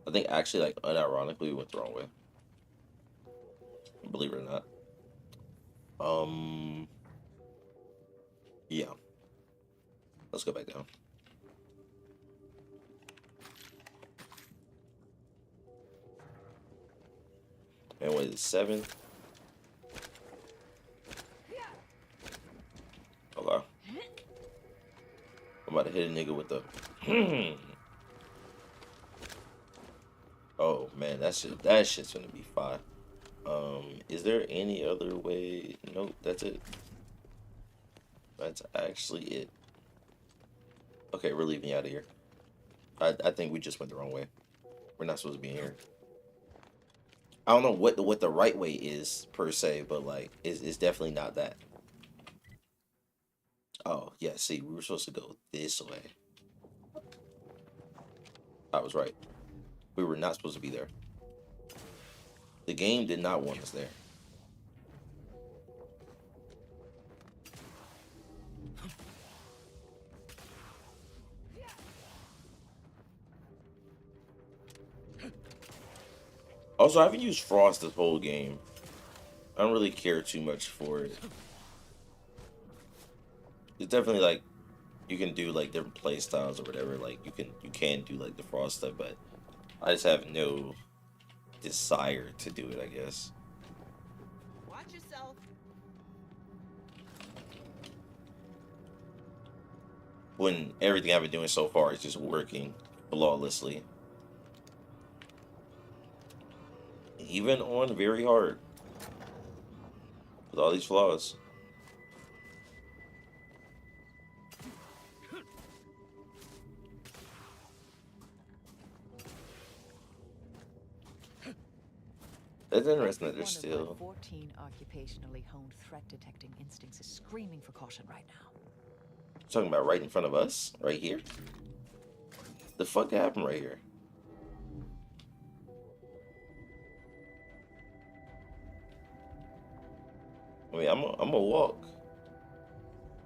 I think actually, like, unironically, we went the wrong way. Believe it or not. Yeah. Let's go back down. And what is it, 7? Okay. I'm about to hit a nigga with the Oh man, that shit's gonna be fire. Is there any other way? Nope, that's it. That's actually it. Okay, we're leaving out of here. I think we just went the wrong way. We're not supposed to be in here. I don't know what the right way is per se, but like it's definitely not that. Oh yeah, see, we were supposed to go this way. I was right. We were not supposed to be there. The game did not want us there. Also, I haven't used Frost this whole game. I don't really care too much for it. It's definitely like you can do like different play styles or whatever. Like you can do like the Frost stuff, but I just have no desire to do it, I guess. Watch yourself. When everything I've been doing so far is just working flawlessly. Even on very hard. With all these flaws. That's interesting that they're still... 14 occupationally honed threat detecting instincts is screaming for caution right now. Talking about right in front of us? Right here? The fuck happened right here? I mean, I'm gonna walk.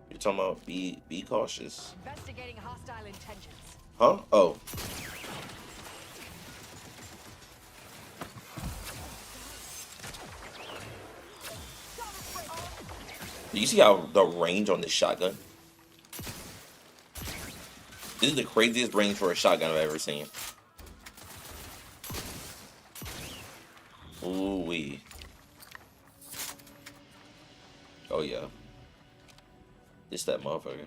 You're talking about be cautious. Investigating hostile intentions. Huh? Oh. Do you see how the range on this shotgun? This is the craziest range for a shotgun I've ever seen. Ooh-wee. Oh, yeah. It's that motherfucker.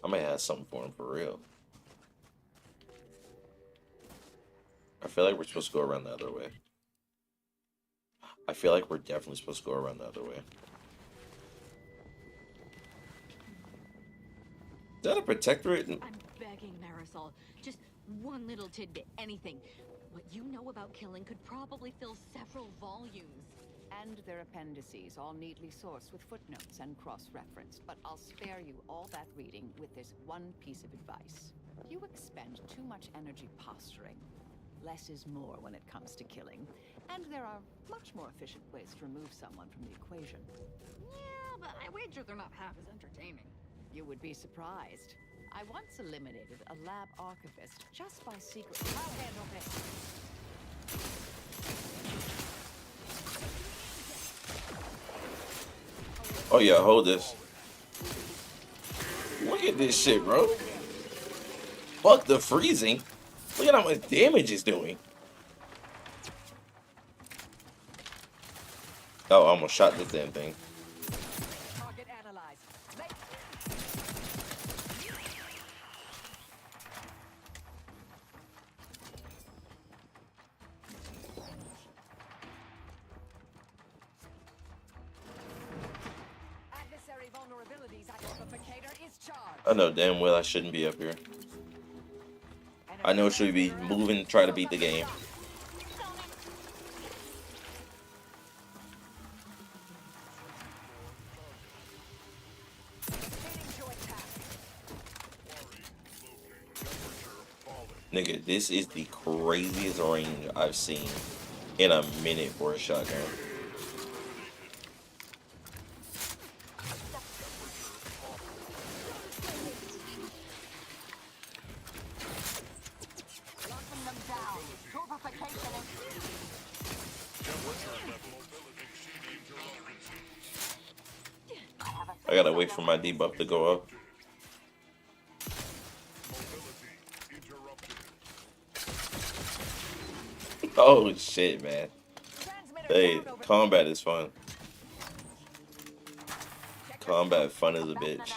I might have something for him for real. I feel like we're supposed to go around the other way. I feel like we're definitely supposed to go around the other way. Is that a protectorate? I'm begging, Marisol. Just one little tidbit, anything. What you know about killing could probably fill several volumes. And their appendices, all neatly sourced with footnotes and cross-referenced. But I'll spare you all that reading with this one piece of advice. You expend too much energy posturing. Less is more when it comes to killing. And there are much more efficient ways to remove someone from the equation. Yeah, but I wager they're not half as entertaining. You would be surprised. I once eliminated a lab archivist just by secret. I'll handle this. Oh yeah, hold this. Look at this shit, bro. Fuck the freezing. Look at how much damage it's doing. Oh, I almost shot this damn thing. Target analyzed. I know damn well I shouldn't be up here. I know it should be moving, try to beat the game. Nigga, this is the craziest range I've seen in a minute for a shotgun. I gotta wait for my debuff to go up. Oh shit, man. Hey, combat is fun. Combat fun as a bitch.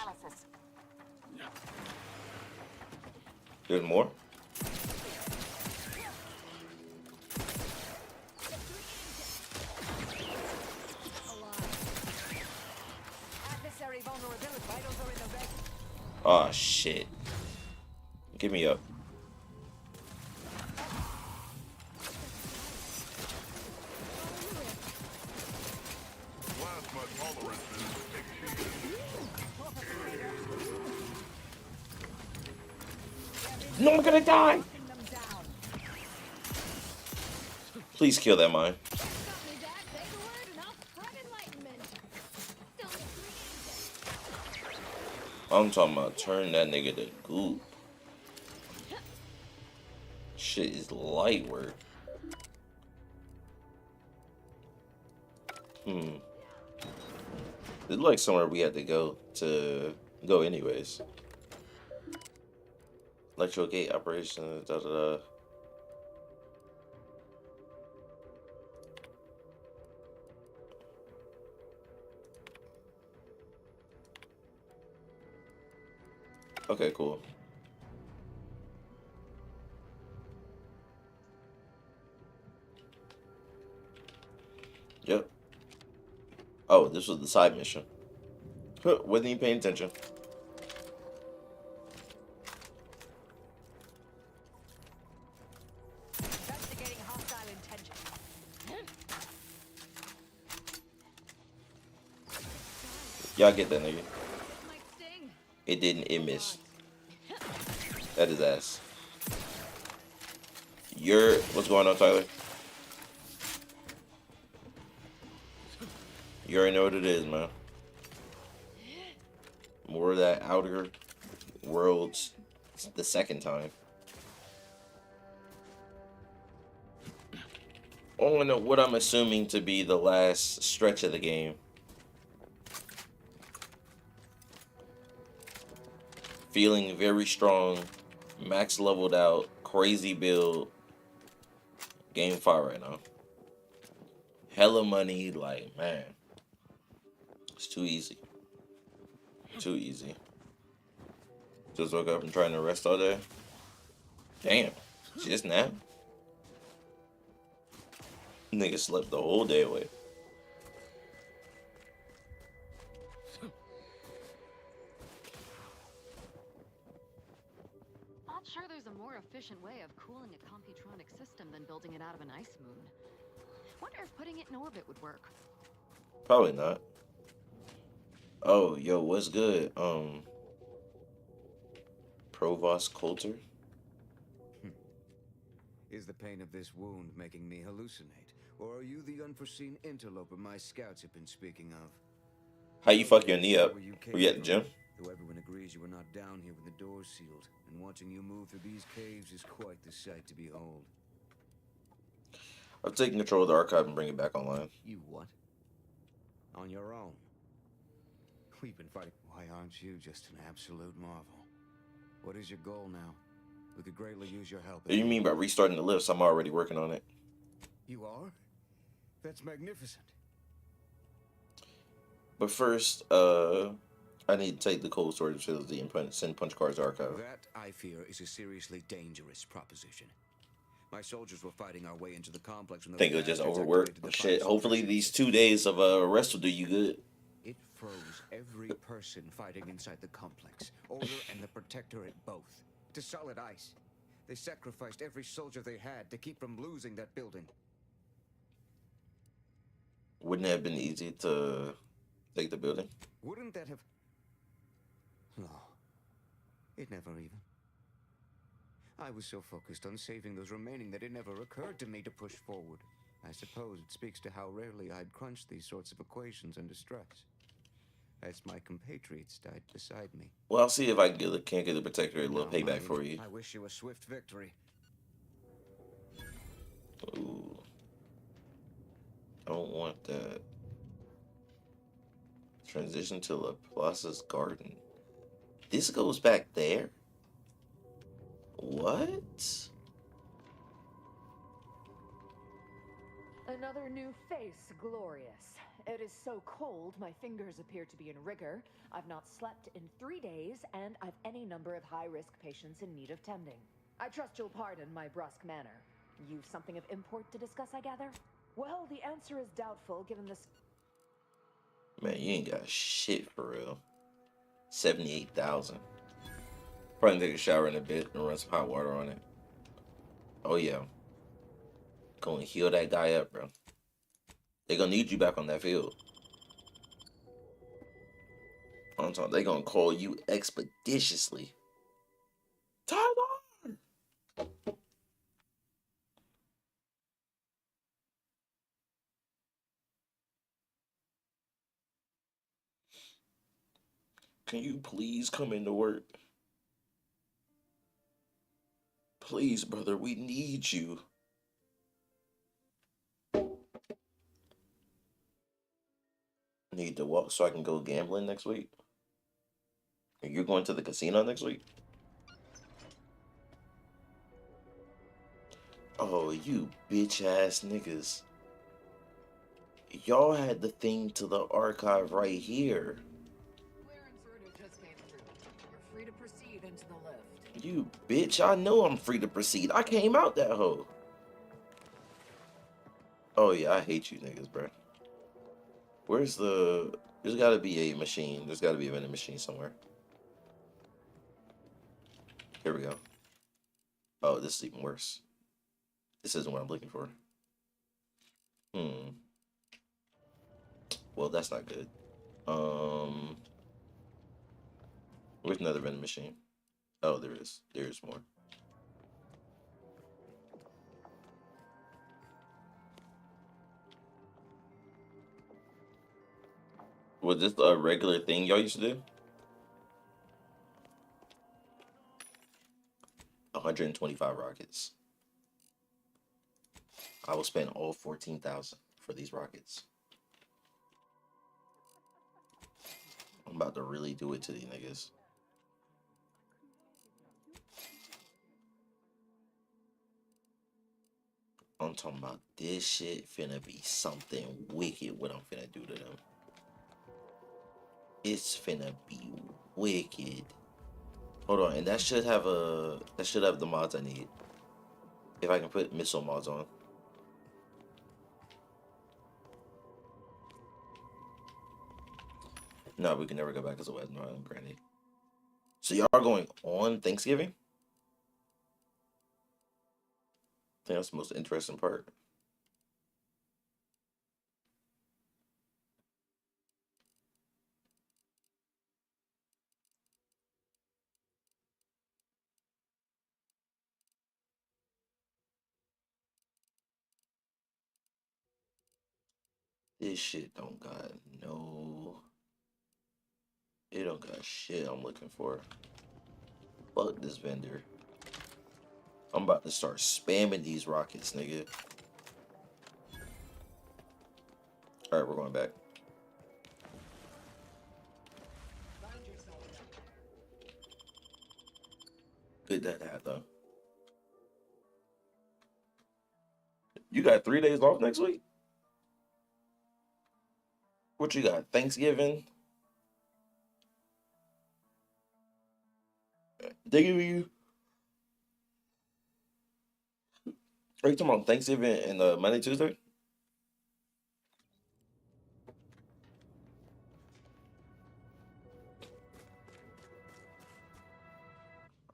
There's more? Oh shit. Give me up. No, I'm gonna die! Please kill that mine. I'm talking about turn that nigga to goop. Shit is light work. It's like somewhere we had to go anyways. Electro gate operation, da da da. Okay, cool. Yep. Oh, this was the side mission. Wasn't even paying attention. Investigating hostile intention. Y'all get that nigga. It didn't, it missed. That is ass. What's going on, Tyler? You already know what it is, man. More of that Outer Worlds the second time. On what I'm assuming to be the last stretch of the game. Feeling very strong, max leveled out, crazy build. Game 5 right now. Hella money, like, man. It's too easy. Too easy. Just woke up and trying to rest all day. Damn. Just now? Nigga slept the whole day away. Not sure there's a more efficient way of cooling a computronic system than building it out of an ice moon. Wonder if putting it in orbit would work. Probably not. Oh, yo, what's good? Provost Coulter? Is the pain of this wound making me hallucinate? Or are you the unforeseen interloper my scouts have been speaking of? How you fuck your knee up? Were you at the gym? Though everyone agrees you were not down here when the doors sealed, and watching you move through these caves is quite the sight to behold. I've taken control of the archive and bring it back online. You what? On your own? We've been fighting. Why aren't you just an absolute marvel? What is your goal now? We could greatly use your help. What do you mean by restarting the lifts? I'm already working on it. You are? That's magnificent. But first, I need to take the cold storage facility and send punch cards to archive. That, I fear, is a seriously dangerous proposition. My soldiers were fighting our way into the complex when Think it'll just overwork. Shit, hopefully these 2 days of rest will do you good. It froze every every person fighting inside the complex. Order and the Protectorate both. To solid ice. They sacrificed every soldier they had to keep from losing that building. Wouldn't it have been easy to take the building? Wouldn't that have... No. It never even. I was so focused on saving those remaining that it never occurred to me to push forward. I suppose it speaks to how rarely I'd crunch these sorts of equations under stress. As my compatriots died beside me. Well, I'll see if I can't get the Protectorate a little payback for you. I wish you a swift victory. Ooh. I don't want that. Transition to Laplace's garden. This goes back there? What? Another new face, glorious. It is so cold, my fingers appear to be in rigor. I've not slept in 3 days, and I've any number of high-risk patients in need of tending. I trust you'll pardon my brusque manner. You've something of import to discuss, I gather? Well, the answer is doubtful, given this... Man, you ain't got shit for real. 78,000. Probably take a shower in a bit and run some hot water on it. Oh yeah. Go and heal that guy up, bro. They're gonna need you back on that field. I'm talking, they're gonna call you expeditiously. Tyler! Can you please come into work? Please, brother, we need you. Need to walk so I can go gambling next week. Are you going to the casino next week? Oh, you bitch ass niggas. Y'all had the thing to the archive right here. Just came through. You're free to proceed into the lift. You bitch, I know I'm free to proceed. I came out that hole. Oh yeah, I hate you niggas, bro. Where's the... There's gotta be a machine. There's gotta be a vending machine somewhere. Here we go. Oh, this is even worse. This isn't what I'm looking for. Well, that's not good. Where's another vending machine? Oh, there is. There's more. Was this a regular thing y'all used to do? 125 rockets. I will spend all 14,000 for these rockets. I'm about to really do it to these niggas. I'm talking about this shit finna be something wicked what I'm finna do to them. It's finna be wicked. Hold on, and that should have the mods I need. If I can put missile mods on. No, we can never go back as a West Northern Granny. So y'all are going on Thanksgiving? I think that's the most interesting part. This shit don't got no... It don't got shit I'm looking for. Fuck this vendor. I'm about to start spamming these rockets, nigga. Alright, we're going back. Good that hat, though. You got 3 days off next week? What you got? Thanksgiving? They give you... Are you talking about Thanksgiving and Monday, Tuesday?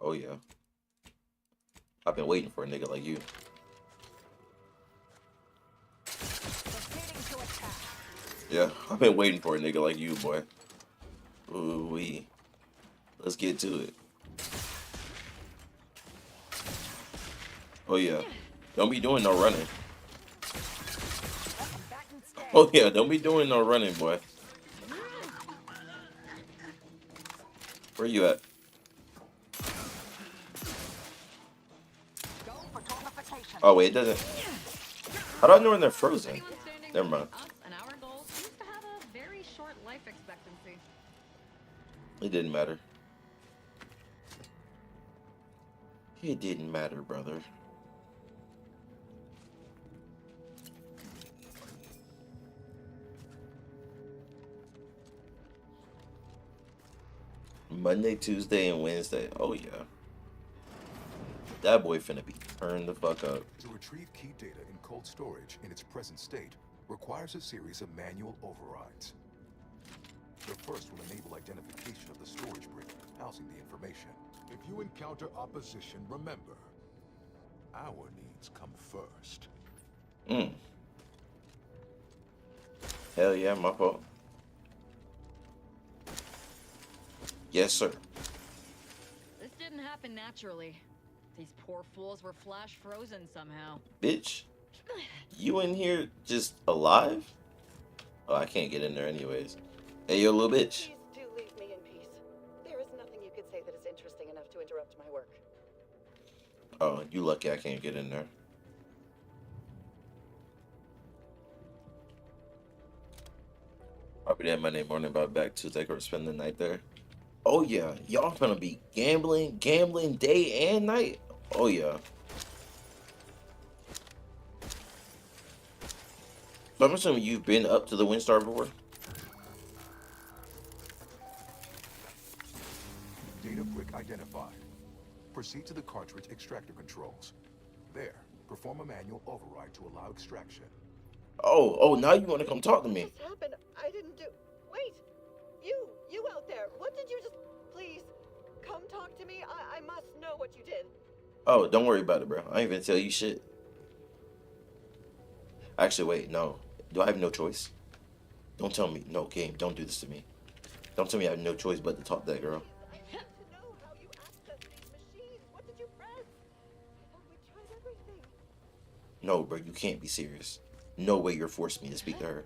Oh yeah. I've been waiting for a nigga like you. Yeah, I've been waiting for a nigga like you, boy. Ooh wee. Let's get to it. Oh yeah. Don't be doing no running. Oh yeah, don't be doing no running, boy. Where you at? Oh wait, it doesn't. How do I know when they're frozen? Never mind. And our goals used to have a very short life expectancy. It didn't matter. It didn't matter, brother. Monday, Tuesday, and Wednesday. Oh yeah. That boy finna be turned the fuck up. To retrieve key data in cold storage in its present state requires a series of manual overrides. The first will enable identification of the storage brick housing the information. If you encounter opposition, remember, our needs come first. Hell yeah, my fault. Yes, sir. This didn't happen naturally. These poor fools were flash frozen somehow. Bitch, you in here just alive? Oh, I can't get in there anyways. Hey, yo, little bitch. Please do leave me in peace. There is nothing you could say that is interesting enough to interrupt my work. Oh, you lucky I can't get in there. I'll be there Monday morning, about back Tuesday, or spend the night there. Oh yeah, y'all gonna be gambling day and night. Oh yeah. So I'm assuming you've been up to the Windstar before. Data brick identified. Proceed to the cartridge extractor controls. There, perform a manual override to allow extraction. Oh, now you want to come talk to me. What just happened? I didn't do... Wait! You out there, what did you just... Please, come talk to me. I must know what you did. Oh, don't worry about it, bro. I ain't even tell you shit. Actually, wait, no. Do I have no choice? Don't tell me. No, game, don't do this to me. Don't tell me I have no choice but to talk to that girl. I need to know how you access these machines. What did you press? I thought we tried everything. No, bro, you can't be serious. No way you're forcing me to speak to her.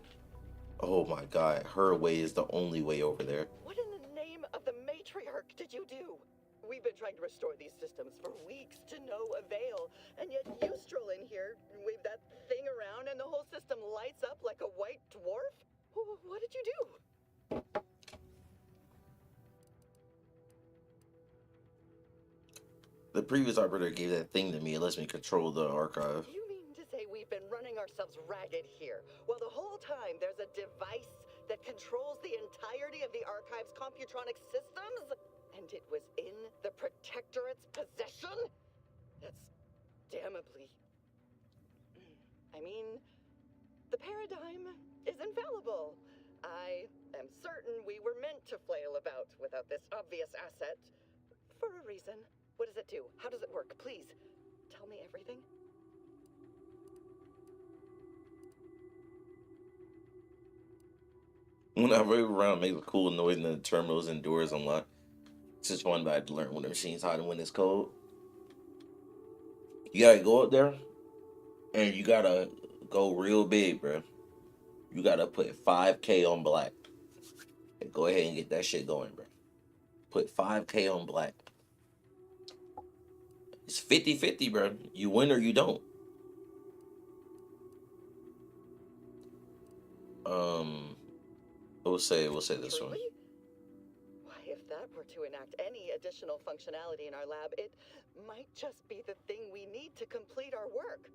Oh my god, her way is the only way over there. What in the name of the matriarch did you do? We've been trying to restore these systems for weeks to no avail, and yet you stroll in here, wave that thing around, and the whole system lights up like a white dwarf? What did you do? The previous operator gave that thing to me. It lets me control the archive. You mean to say we've been running ourselves ragged here, while the whole time there's a device that controls the entirety of the archive's computronic systems? And it was in the Protectorate's possession? That's damnably... I mean, the paradigm is infallible. I am certain we were meant to flail about without this obvious asset. For a reason. What does it do? How does it work? Please, tell me everything. When I move around, it makes a cool noise and the terminals and doors unlock. It's just fun, but I had to learn when the machine's hot and when it's cold. You gotta go up there, and you gotta go real big, bro. You gotta put 5K on black. And go ahead and get that shit going, bro. Put 5K on black. It's 50-50, bro. You win or you don't. We'll say this one. Why, if that were to enact any additional functionality in our lab, it might just be the thing we need to complete our work.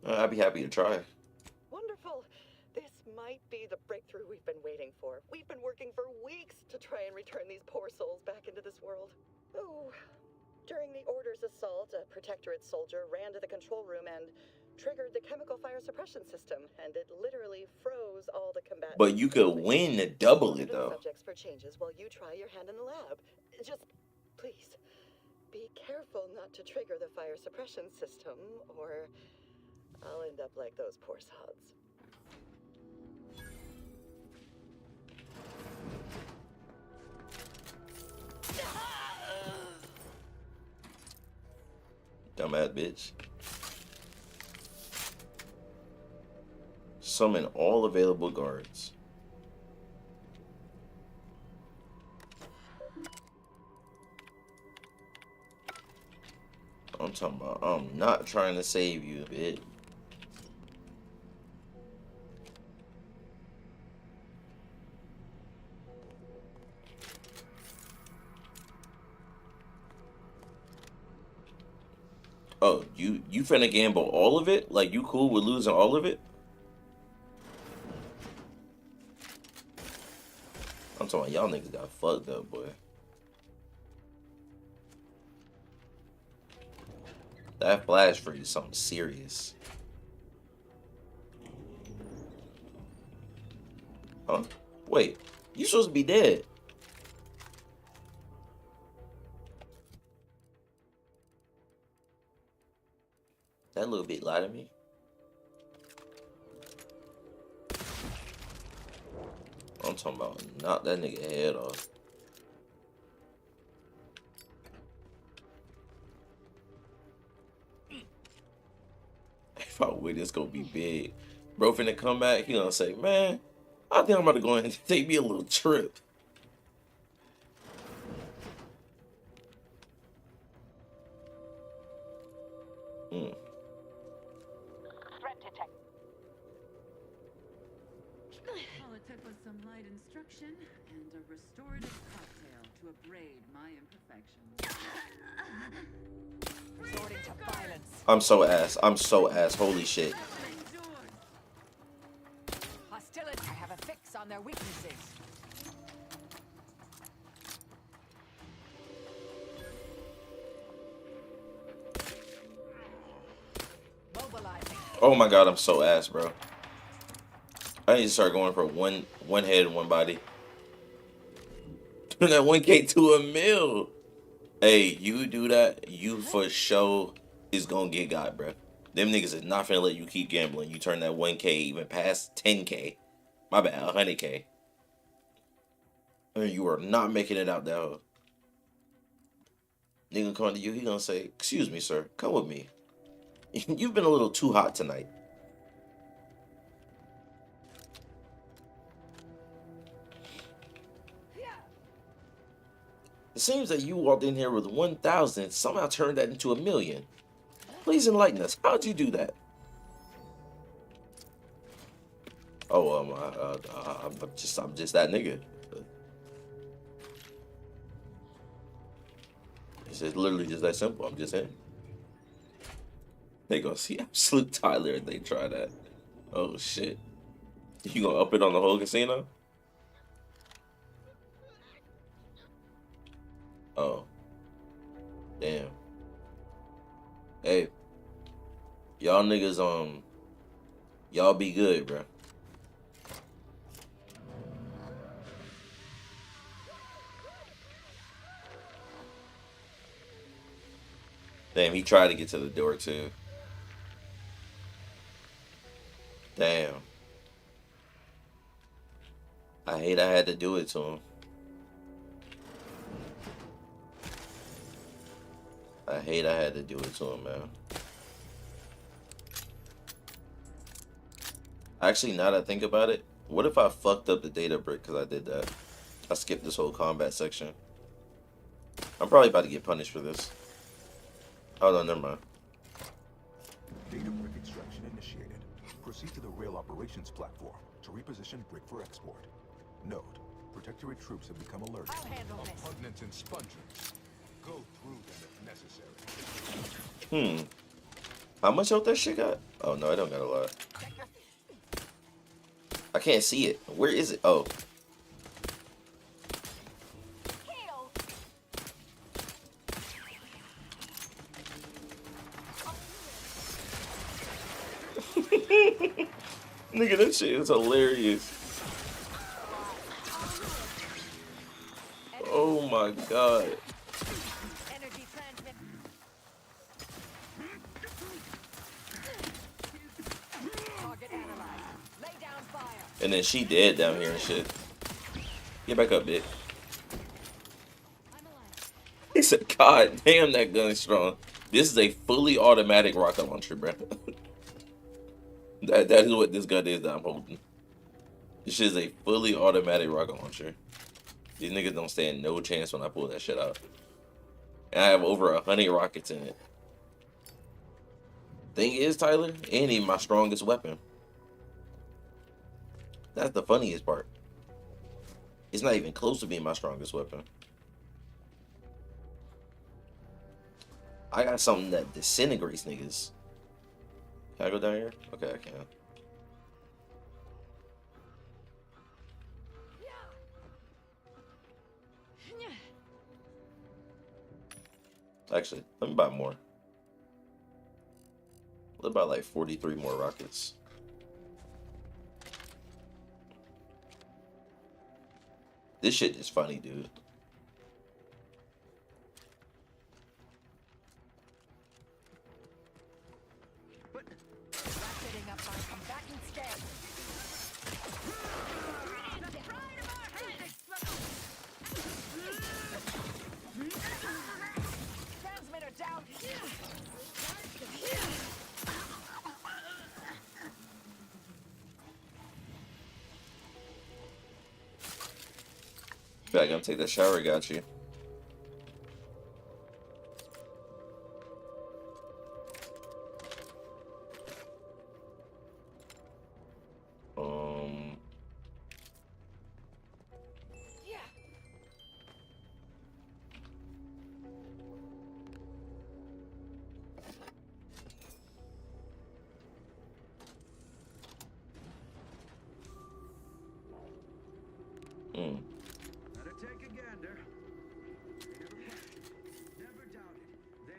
I'd be happy to try. Wonderful. This might be the breakthrough we've been waiting for. We've been working for weeks to try and return these poor souls back into this world. Oh, during the Order's assault, a Protectorate soldier ran to the control room and triggered the chemical fire suppression system, and it literally froze all the combatants. But you could win to double it, though. Subjects for changes while you try your hand in the lab. Just Please, be careful not to trigger the fire suppression system, or I'll end up like those poor sods. Dumbass bitch. Summon all available guards. I'm talking about, I'm not trying to save you, bitch. Oh, you finna gamble all of it? Like, you cool with losing all of it? I'm talking about y'all niggas got fucked up, boy. That flash for you is something serious. Huh? Wait, you supposed to be dead. That little bit lied to me. I'm talking about knock that nigga head off. If I win, it's gonna be big. Bro finna come back, he gonna say, man, I think I'm about to go ahead and take me a little trip. Threat detect. All it took was some light instruction and a restorative cocktail to abrade my imperfections. Resorting to violence. I'm so ass. I'm so ass. Holy shit. Hostility. I have a fix on their weaknesses. Mobilizing. Oh my god, I'm so ass, bro. I need to start going for one head and one body. Turn that 1K to a mil. Hey, you do that, you for sure is gonna get got, bro. Them niggas is not finna let you keep gambling. You turn that 1K even past 10K. My bad, 100K. And you are not making it out that hole. Nigga come to you, he gonna say, excuse me, sir, come with me. You've been a little too hot tonight. It seems that you walked in here with 1,000 and somehow turned that into 1,000,000. Please enlighten us. How'd you do that? Oh, I'm just that nigga. It's just literally just that simple. I'm just him. They gonna see absolute Tyler if they try that. Oh shit. You gonna up it on the whole casino? Oh. Damn. Hey. Y'all niggas, y'all be good, bro. Damn, he tried to get to the door too. Damn. I hate I had to do it to him. I hate I had to do it to him, man. Actually, now that I think about it, what if I fucked up the data brick because I did that? I skipped this whole combat section. I'm probably about to get punished for this. Oh, no, never mind. Data brick extraction initiated. Proceed to the rail operations platform to reposition brick for export. Note, Protectorate troops have become alerted. I'll handle this. Repugnant expungers. Go through them if necessary. How much health that shit got? Oh, no, I don't got a lot. I can't see it. Where is it? Oh. Nigga, that shit is hilarious. Oh my god. And then she dead down here and shit. Get back up, bitch. He said, God damn, that gun is strong. This is a fully automatic rocket launcher, bro. that is what this gun is that I'm holding. This shit is a fully automatic rocket launcher. These niggas don't stand no chance when I pull that shit out. And I have over 100 rockets in it. Thing is, Tyler, it ain't even my strongest weapon. That's the funniest part. It's not even close to being my strongest weapon. I got something that disintegrates niggas. Can I go down here? Okay, I can. Actually, let me buy more. Let's buy like 43 more rockets. This shit is funny, dude. Transmitter down. Back, I'm take that shower, got you. Better take a gander. Never doubt it.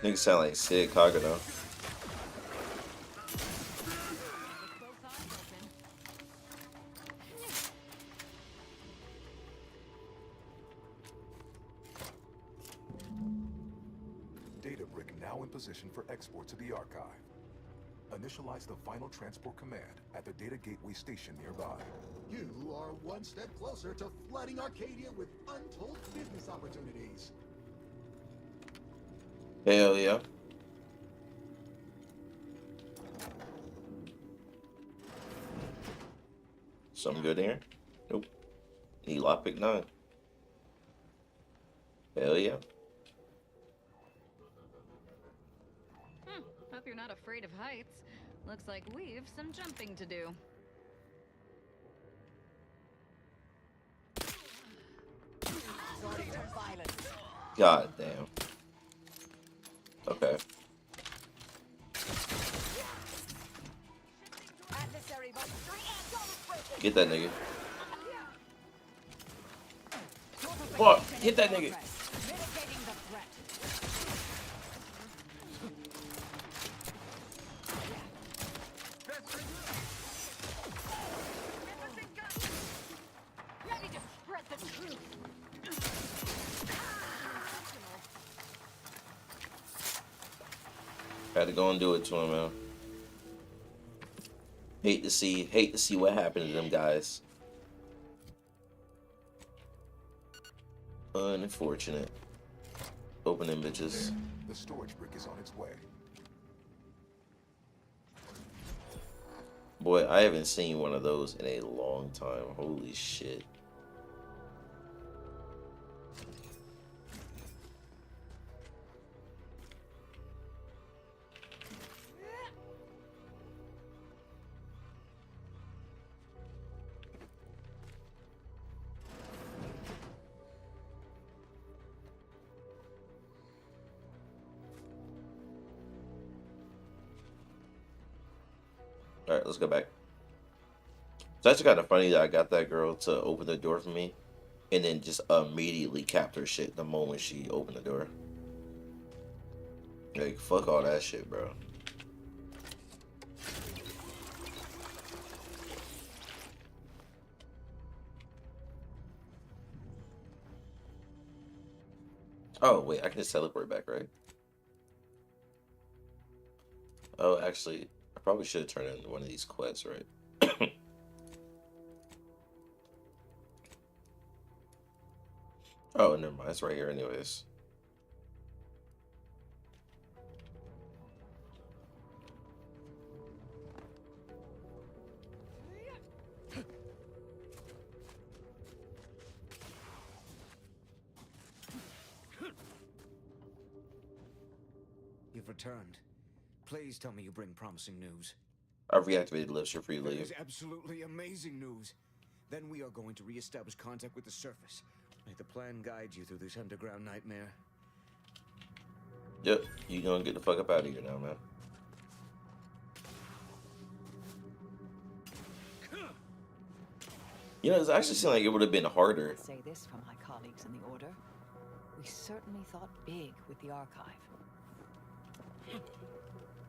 There's Niggas sound like Sid Kagano. Data brick now in position for export to the archive. Initialize the final transport command at the data gateway station nearby. You are one step closer to flooding Arcadia with untold business opportunities. Hell yeah. Something good here? Nope. Need lockpick 9. Hell yeah. Hope you're not afraid of heights. Looks like we've some jumping to do. God damn. Okay. Get that nigga. Fuck! Get that nigga! Ready to spread the truth. Had to go and do it to him, man. Hate to see what happened to them guys. Unfortunate. Open them bitches. The storage brick is on its way. Boy, I haven't seen one of those in a long time. Holy shit. Alright, let's go back. It's actually kind of funny that I got that girl to open the door for me and then just immediately capped her shit the moment she opened the door. Like, fuck all that shit, bro. Oh, wait, I can just teleport back, right? Oh, actually, I probably should have turned in one of these quests, right? Oh, never mind. It's right here, anyways. You've returned. Please tell me you bring promising news. I've reactivated lifts for free That leave. is absolutely amazing news. Then we are going to re-establish contact with the surface. May the plan guide you through this underground nightmare. Yep, you gonna get the fuck up out of here now, man. You know, it actually seemed like it would have been harder. Say this from my colleagues in the Order. We certainly thought big with the archive.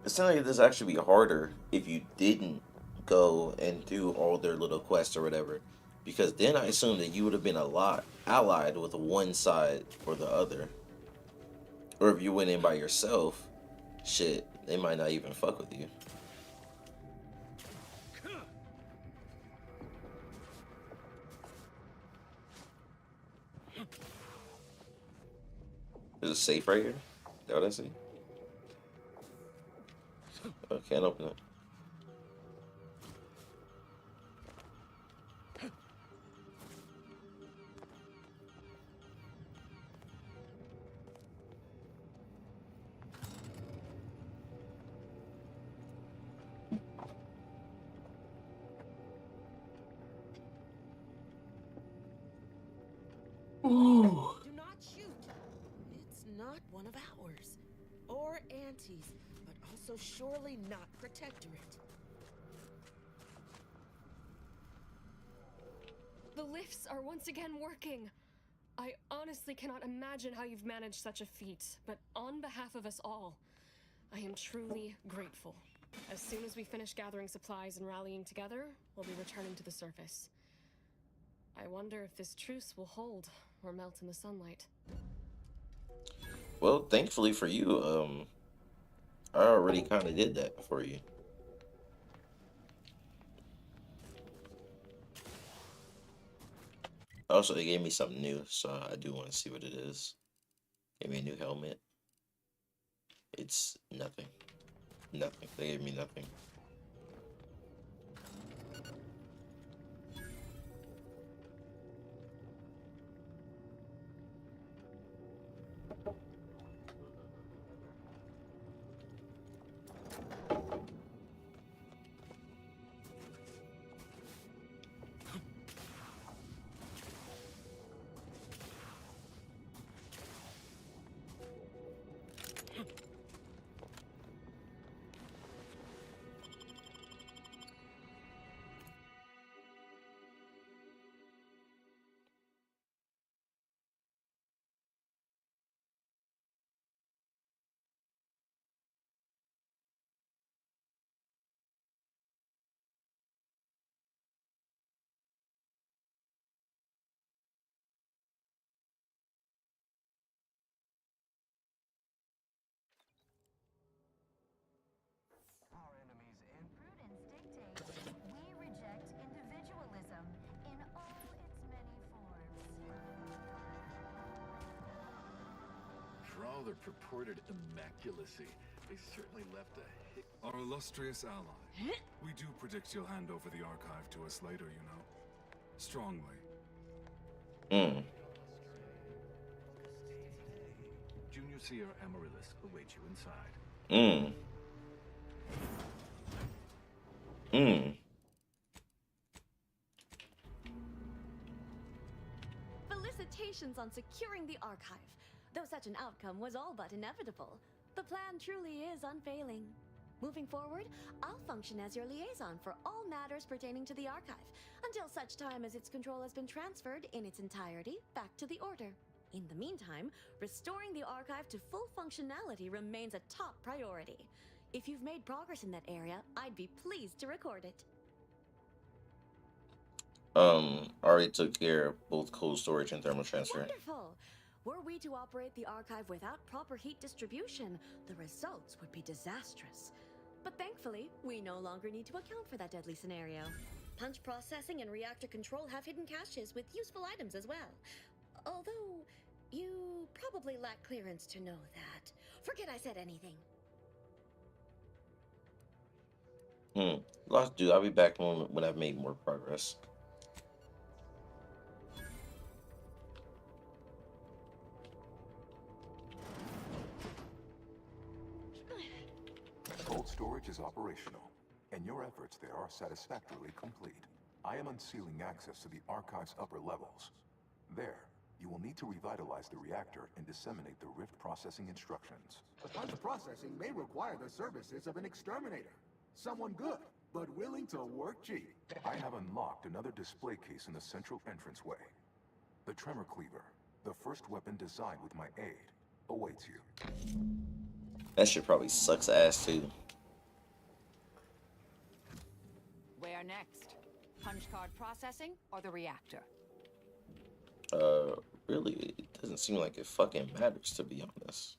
It sounded like this actually be harder if you didn't go and do all their little quests or whatever. Because then I assume that you would have been a lot allied with one side or the other. Or if you went in by yourself, shit, they might not even fuck with you. There's a safe right here? Is that what I see? Oh, can't open it. Ooh. Do not shoot. It's not one of ours. Or Auntie's, but also surely not Protectorate. The lifts are once again working. I honestly cannot imagine how you've managed such a feat, but on behalf of us all, I am truly grateful. As soon as we finish gathering supplies and rallying together, we'll be returning to the surface. I wonder if this truce will hold or melt in the sunlight. Well, thankfully for you, I already kind of did that for you. Also, they gave me something new, so I do want to see what it is. Gave me a new helmet. It's nothing. Nothing. They gave me nothing. For all their purported immaculacy, they certainly left a hick. Our illustrious ally. We do predict you'll hand over the archive to us later, you know. Strongly. Junior Seer Amaryllis awaits you inside. Felicitations on securing the archive. Though such an outcome was all but inevitable, the plan truly is unfailing. Moving forward, I'll function as your liaison for all matters pertaining to the archive, until such time as its control has been transferred in its entirety back to the Order. In the meantime, restoring the archive to full functionality remains a top priority. If you've made progress in that area, I'd be pleased to record it. Already took care of both cold storage and thermal transfer. Wonderful! Were we to operate the archive without proper heat distribution, the results would be disastrous. But thankfully, we no longer need to account for that deadly scenario. Punch processing and reactor control have hidden caches with useful items as well. Although, you probably lack clearance to know that. Forget I said anything. Lots to do. I'll be back when I've made more progress. Cold storage is operational, and your efforts there are satisfactorily complete. I am unsealing access to the Archive's upper levels. There, you will need to revitalize the reactor and disseminate the rift processing instructions. The punch processing may require the services of an exterminator. Someone good, but willing to work cheap. I have unlocked another display case in the central entranceway. The Tremor Cleaver, the first weapon designed with my aid, awaits you. That shit probably sucks ass too. Where next? Punch card processing or the reactor? Really, it doesn't seem like it fucking matters, to be honest.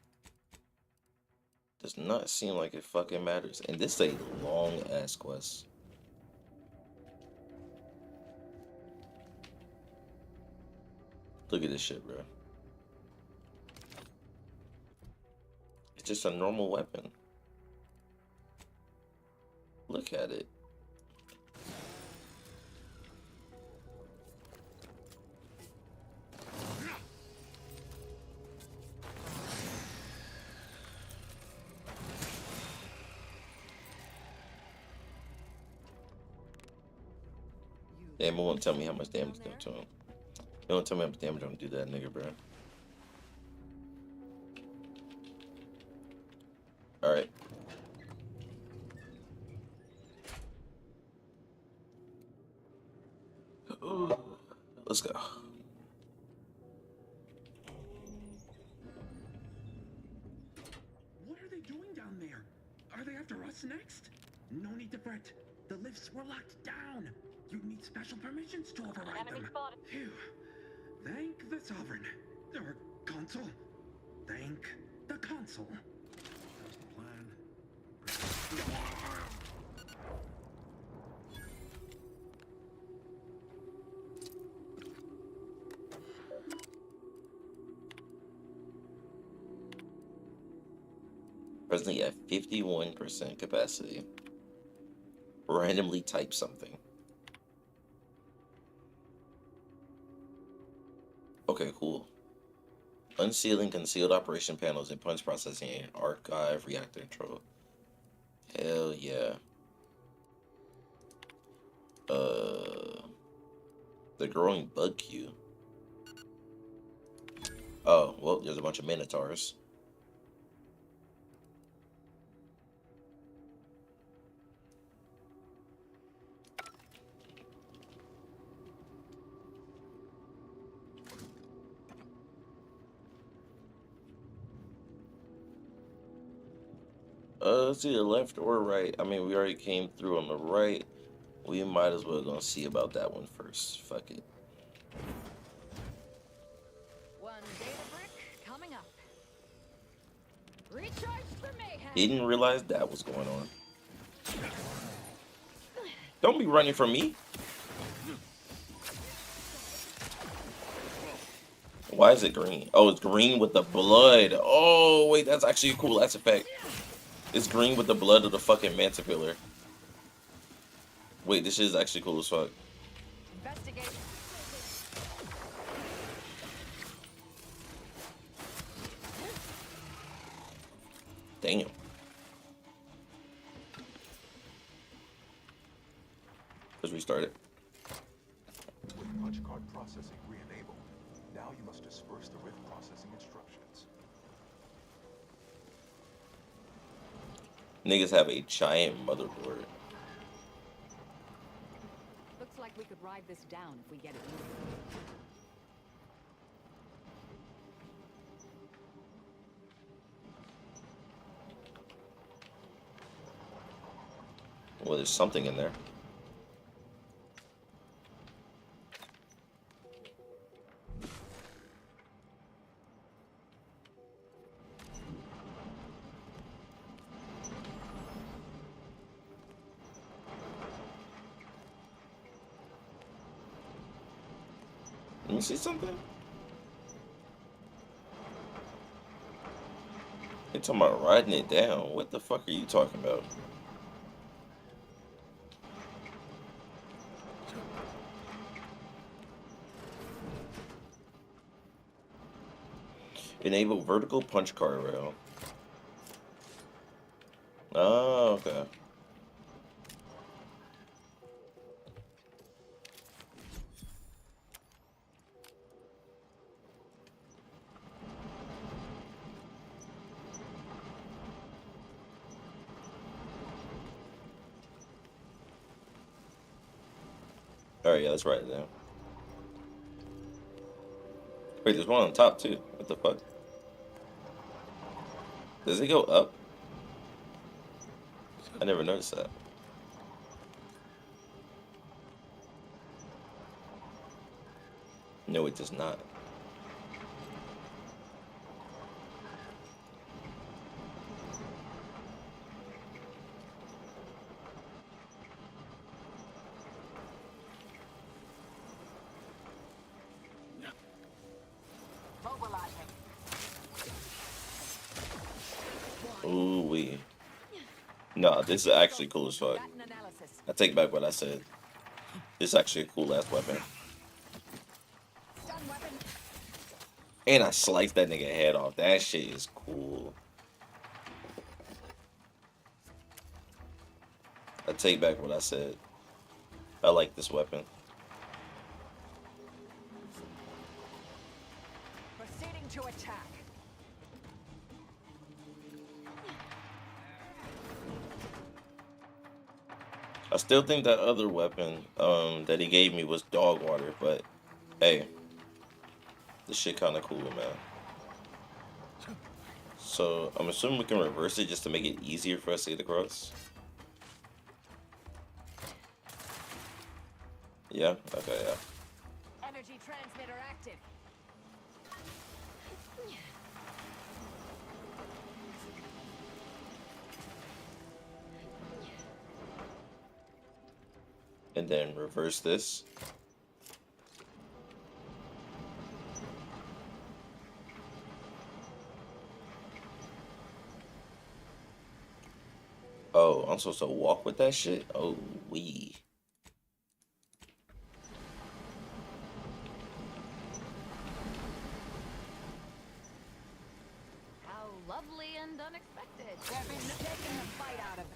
Does not seem like it fucking matters. And this is a long ass quest. Look at this shit, bro. It's just a normal weapon. Look at it. Damn, it won't tell me how much damage to do to him. It won't tell me how much damage I'm gonna do to that nigga, bro. Alright. Let's go. What are they doing down there? Are they after us next? No need to fret. The lifts were locked down. You need special permissions to override them. Phew. Thank the Sovereign. Or Consul. Thank the Consul. How's the plan? Presently at 51% capacity. Randomly type something. Okay, cool. Unsealing concealed operation panels and punch processing and archive reactor control. Hell yeah. The growing bug queue. Oh, well, there's a bunch of minotaurs. It's either left or right. I mean, we already came through on the right. We might as well go see about that one first. Fuck it. One data brick coming up. Recharge for mayhem. He didn't realize that was going on. Don't be running from me. Why is it green? Oh, it's green with the blood. Oh, wait, that's actually a cool ass effect. It's green with the blood of the fucking Manticore. Wait, this shit is actually cool as fuck. Damn. Let's restart it. With punch card processing re-enabled, now you must disperse the rift processing instructions. Niggas have a giant motherboard. Looks like we could ride this down if we get it moving. Well, there's something in there. Let me see something. You're talking about riding it down. What the fuck are you talking about? Enable vertical punch card rail. Oh, okay. Alright, yeah, let's write it down. Wait, there's one on top too. What the fuck? Does it go up? I never noticed that. No, it does not. Ooh wee. No, this is actually cool as fuck. I take back what I said. This is actually a cool ass weapon. And I sliced that nigga head off. That shit is cool. I take back what I said. I like this weapon. Proceeding to attack. I still think that other weapon that he gave me was dog water, but hey, this shit kind of cool, man. So I'm assuming we can reverse it just to make it easier for us to get across. Yeah. Okay. Yeah. Energy transmitter active. And then reverse this. Oh, I'm supposed to walk with that shit? Oh, wee. How lovely and unexpected. They've been taking the fight out of it.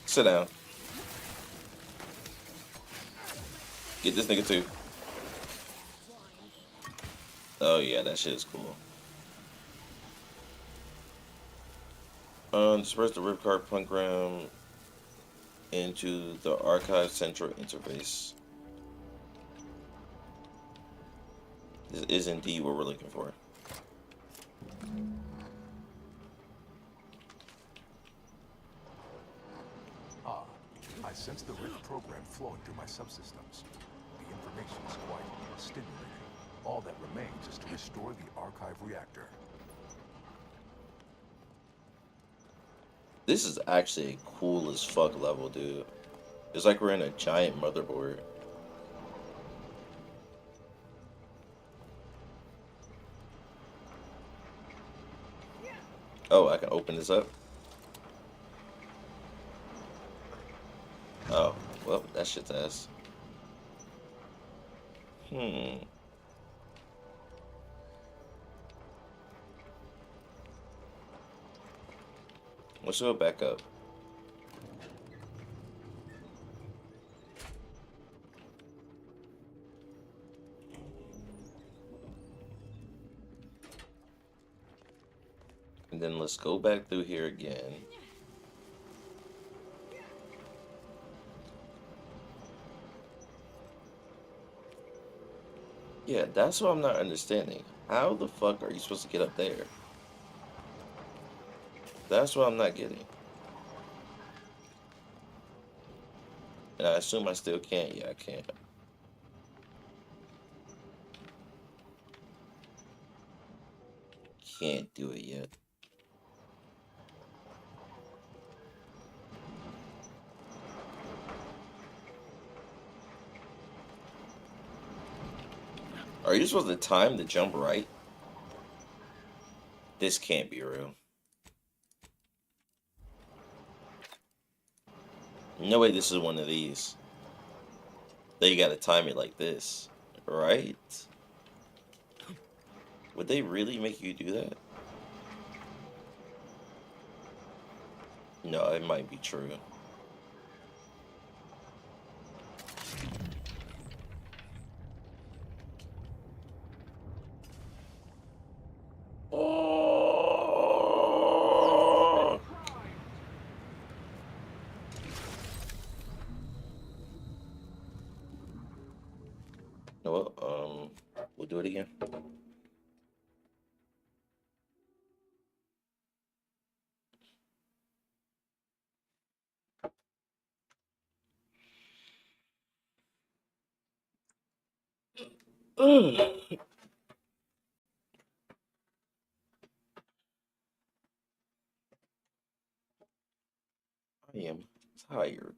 Sit down. Get this nigga too. Oh yeah, that shit is cool. Disperse the Ripcard Pentagram into the Archive Central Interface. This is indeed what we're looking for. Ah, I sense the Rift program flowing through my subsystems. The information is quite stimulating. All that remains is to restore the archive reactor. This is actually a cool as fuck level, dude. It's like we're in a giant motherboard. Oh, I can open this up? Oh, well, that shit's ass. Let's go back up. And then let's go back through here again. Yeah, that's what I'm not understanding. How the fuck are you supposed to get up there? That's what I'm not getting. And I assume I still can't. Yeah, I can't. Can't do it yet. Are you supposed to time the jump right? This can't be real. No way this is one of these. They gotta time it like this, right? Would they really make you do that? No, it might be true. Oh! No, we'll do it again. I am tired.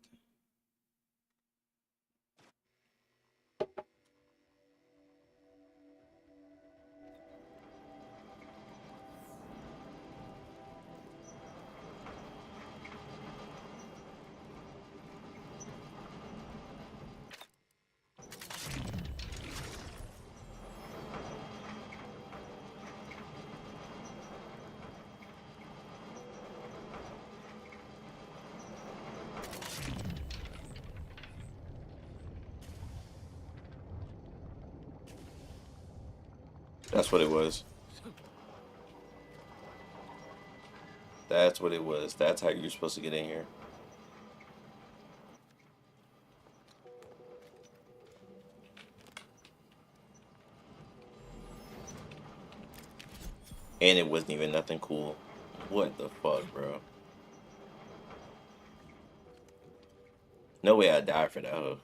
That's what it was. That's what it was. That's how you're supposed to get in here. And it wasn't even nothing cool. What the fuck, bro? No way I'd die for that, huh?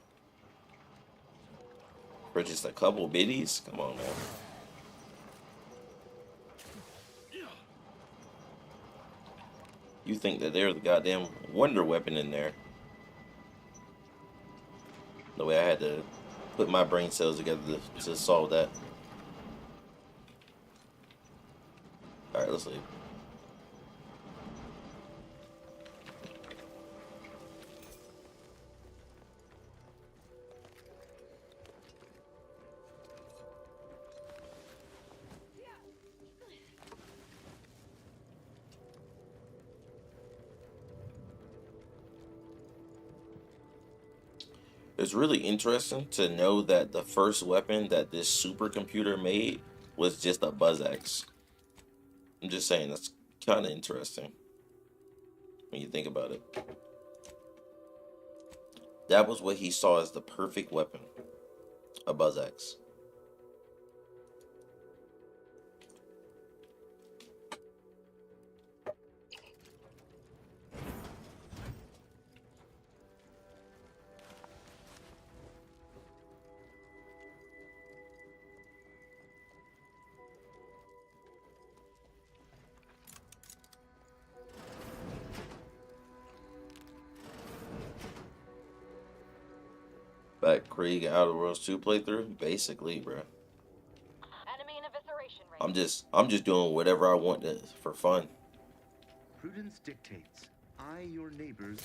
For just a couple biddies? Come on, man. You think that there's the goddamn wonder weapon in there. The way I had to put my brain cells together to solve that. Alright, let's leave. It's really interesting to know that the first weapon that this supercomputer made was just a buzz axe. I'm just saying, that's kind of interesting when you think about it. That was what he saw as the perfect weapon, a buzz axe. Back Krieg Outer Worlds 2 playthrough, basically, bro. Enemy in evisceration range. I'm just doing whatever I want for fun. Prudence dictates. I, your neighbors.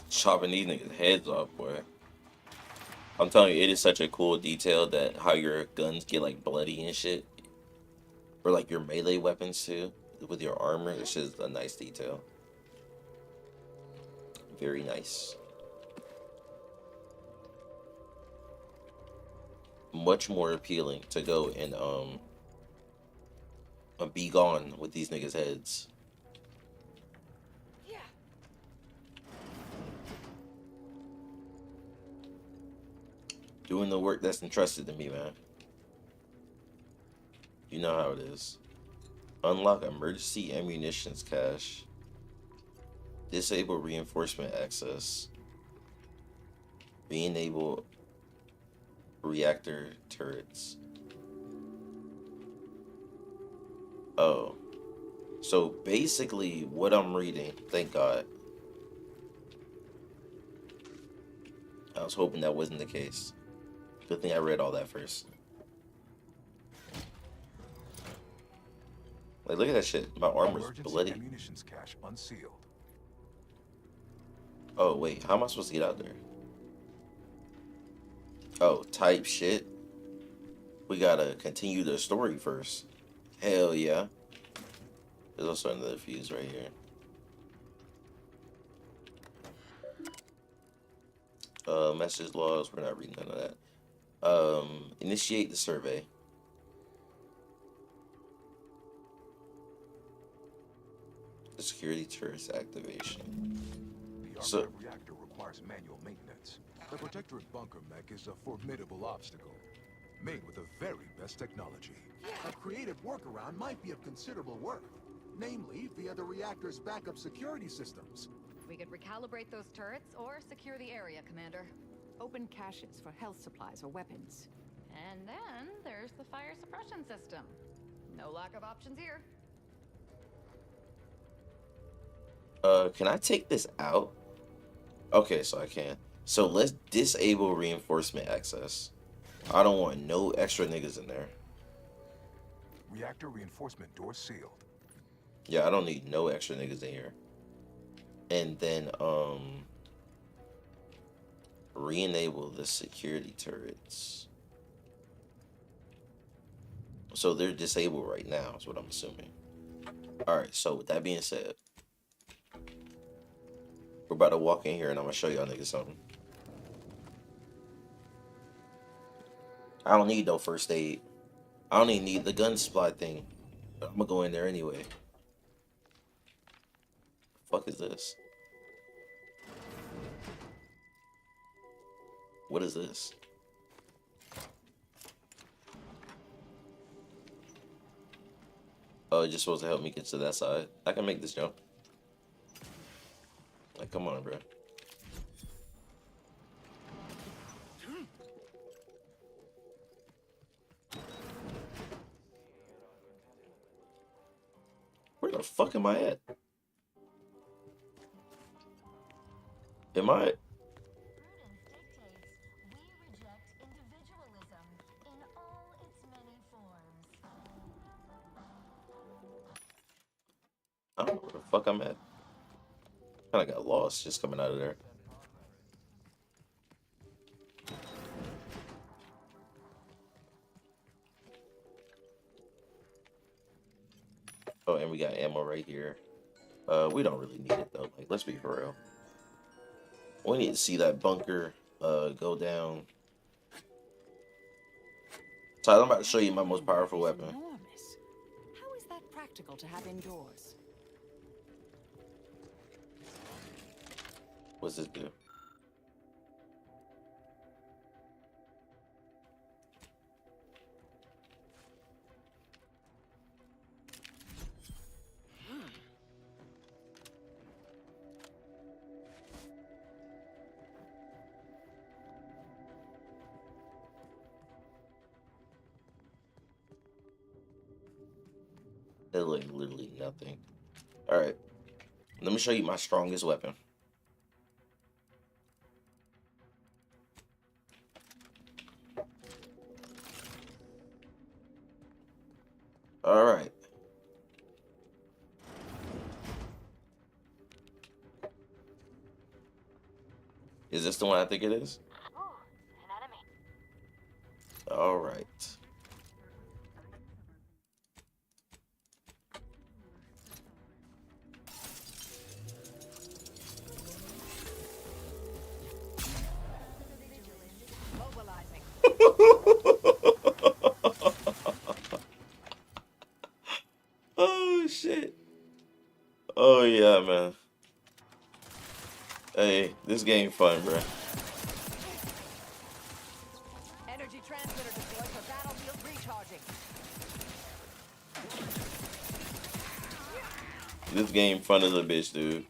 Chopping these niggas' heads off, boy. I'm telling you, it is such a cool detail that how your guns get like bloody and shit. Or like your melee weapons too, with your armor. It's just a nice detail. Very nice. Much more appealing to go and be gone with these niggas' heads. Yeah. Doing the work that's entrusted to me, man. You know how it is. Unlock emergency ammunitions cache. Disable reinforcement access. Re-enable reactor turrets. Oh. So basically, what I'm reading, thank God. I was hoping that wasn't the case. Good thing I read all that first. Like, look at that shit. My armor's bloody. Ammunitions cache unsealed. Oh, wait. How am I supposed to get out there? Oh, type shit. We gotta continue the story first. Hell yeah. There's also another fuse right here. Message logs. We're not reading none of that. Initiate the survey. The security turret's activation. The archive reactor requires manual maintenance. The Protectorate bunker mech is a formidable obstacle, made with the very best technology. A creative workaround might be of considerable worth, namely via the reactor's backup security systems. We could recalibrate those turrets or secure the area, Commander. Open caches for health supplies or weapons. And then there's the fire suppression system. No lack of options here. Can I take this out? Okay, so I can. So let's disable reinforcement access. I don't want no extra niggas in there. Reactor reinforcement door sealed. Yeah, I don't need no extra niggas in here. And then, re-enable the security turrets. So they're disabled right now, is what I'm assuming. Alright, so with that being said, we're about to walk in here and I'm gonna show y'all niggas something. I don't need no first aid. I don't even need the gun supply thing. But I'm gonna go in there anyway. The fuck is this? What is this? Oh, it's just supposed to help me get to that side. I can make this jump. Like, come on, bro. Where the fuck am I at? Am I? I don't know where the fuck I'm at. Kinda got lost just coming out of there. Oh, and we got ammo right here. We don't really need it though. Like, let's be for real. We need to see that bunker go down. Tyler, I'm about to show you my most powerful weapon. Enormous. How is that practical to have indoors? What's this do? That's like literally nothing. Alright. Let me show you my strongest weapon. Alright. Is this the one I think it is? Alright. Oh shit. Oh yeah, man. Hey, this game fun, bro. Energy transmitter deployed for battlefield recharging. This game fun as a bitch, dude.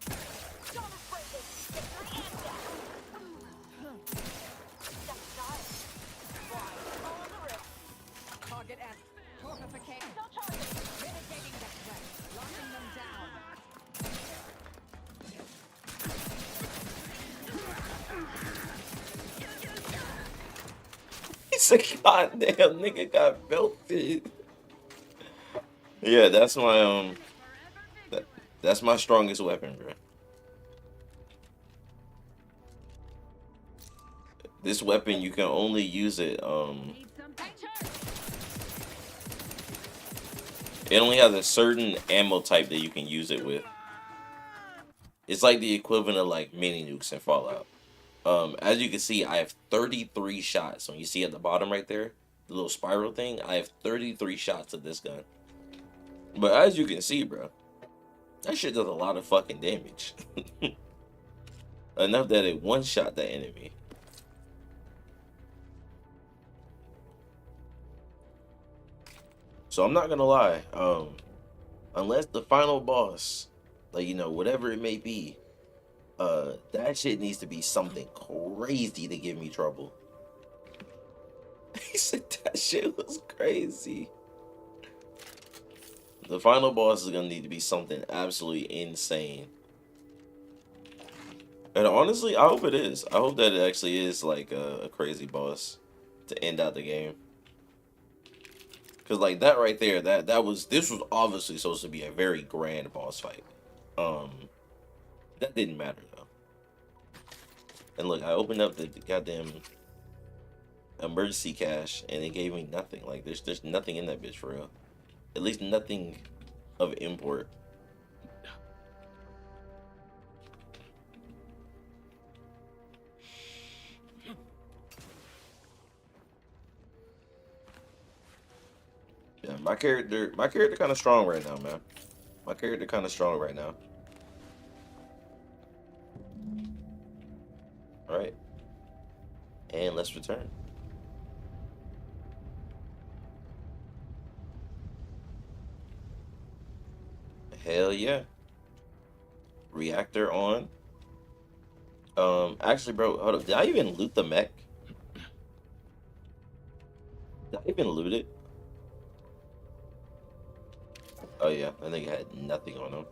Target at fortification. Mitigating the threat. Locking them Goddamn nigga got belted. Yeah, that's my that's my strongest weapon, bro. This weapon, you can only use it, it only has a certain ammo type that you can use it with. It's like the equivalent of like mini nukes in Fallout. As you can see, I have 33 shots. When you see at the bottom right there, the little spiral thing, I have 33 shots of this gun. But as you can see, bro, that shit does a lot of fucking damage. Enough that it one-shot that enemy. So I'm not gonna lie, unless the final boss, like, you know, whatever it may be, that shit needs to be something crazy to give me trouble. He said that shit was crazy. The final boss is gonna need to be something absolutely insane. And honestly, I hope it is. I hope that it actually is like a crazy boss to end out the game. Cause like that right there, this was obviously supposed to be a very grand boss fight. That didn't matter though. And look, I opened up the goddamn emergency cache and it gave me nothing. Like there's nothing in that bitch for real. At least nothing of import. Yeah, my character kind of strong right now, man. My character kind of strong right now. All right, and let's return. Hell yeah. Reactor on. Actually, bro, hold up. Did I even loot the mech? Did I even loot it? Oh yeah, I think I had nothing on him.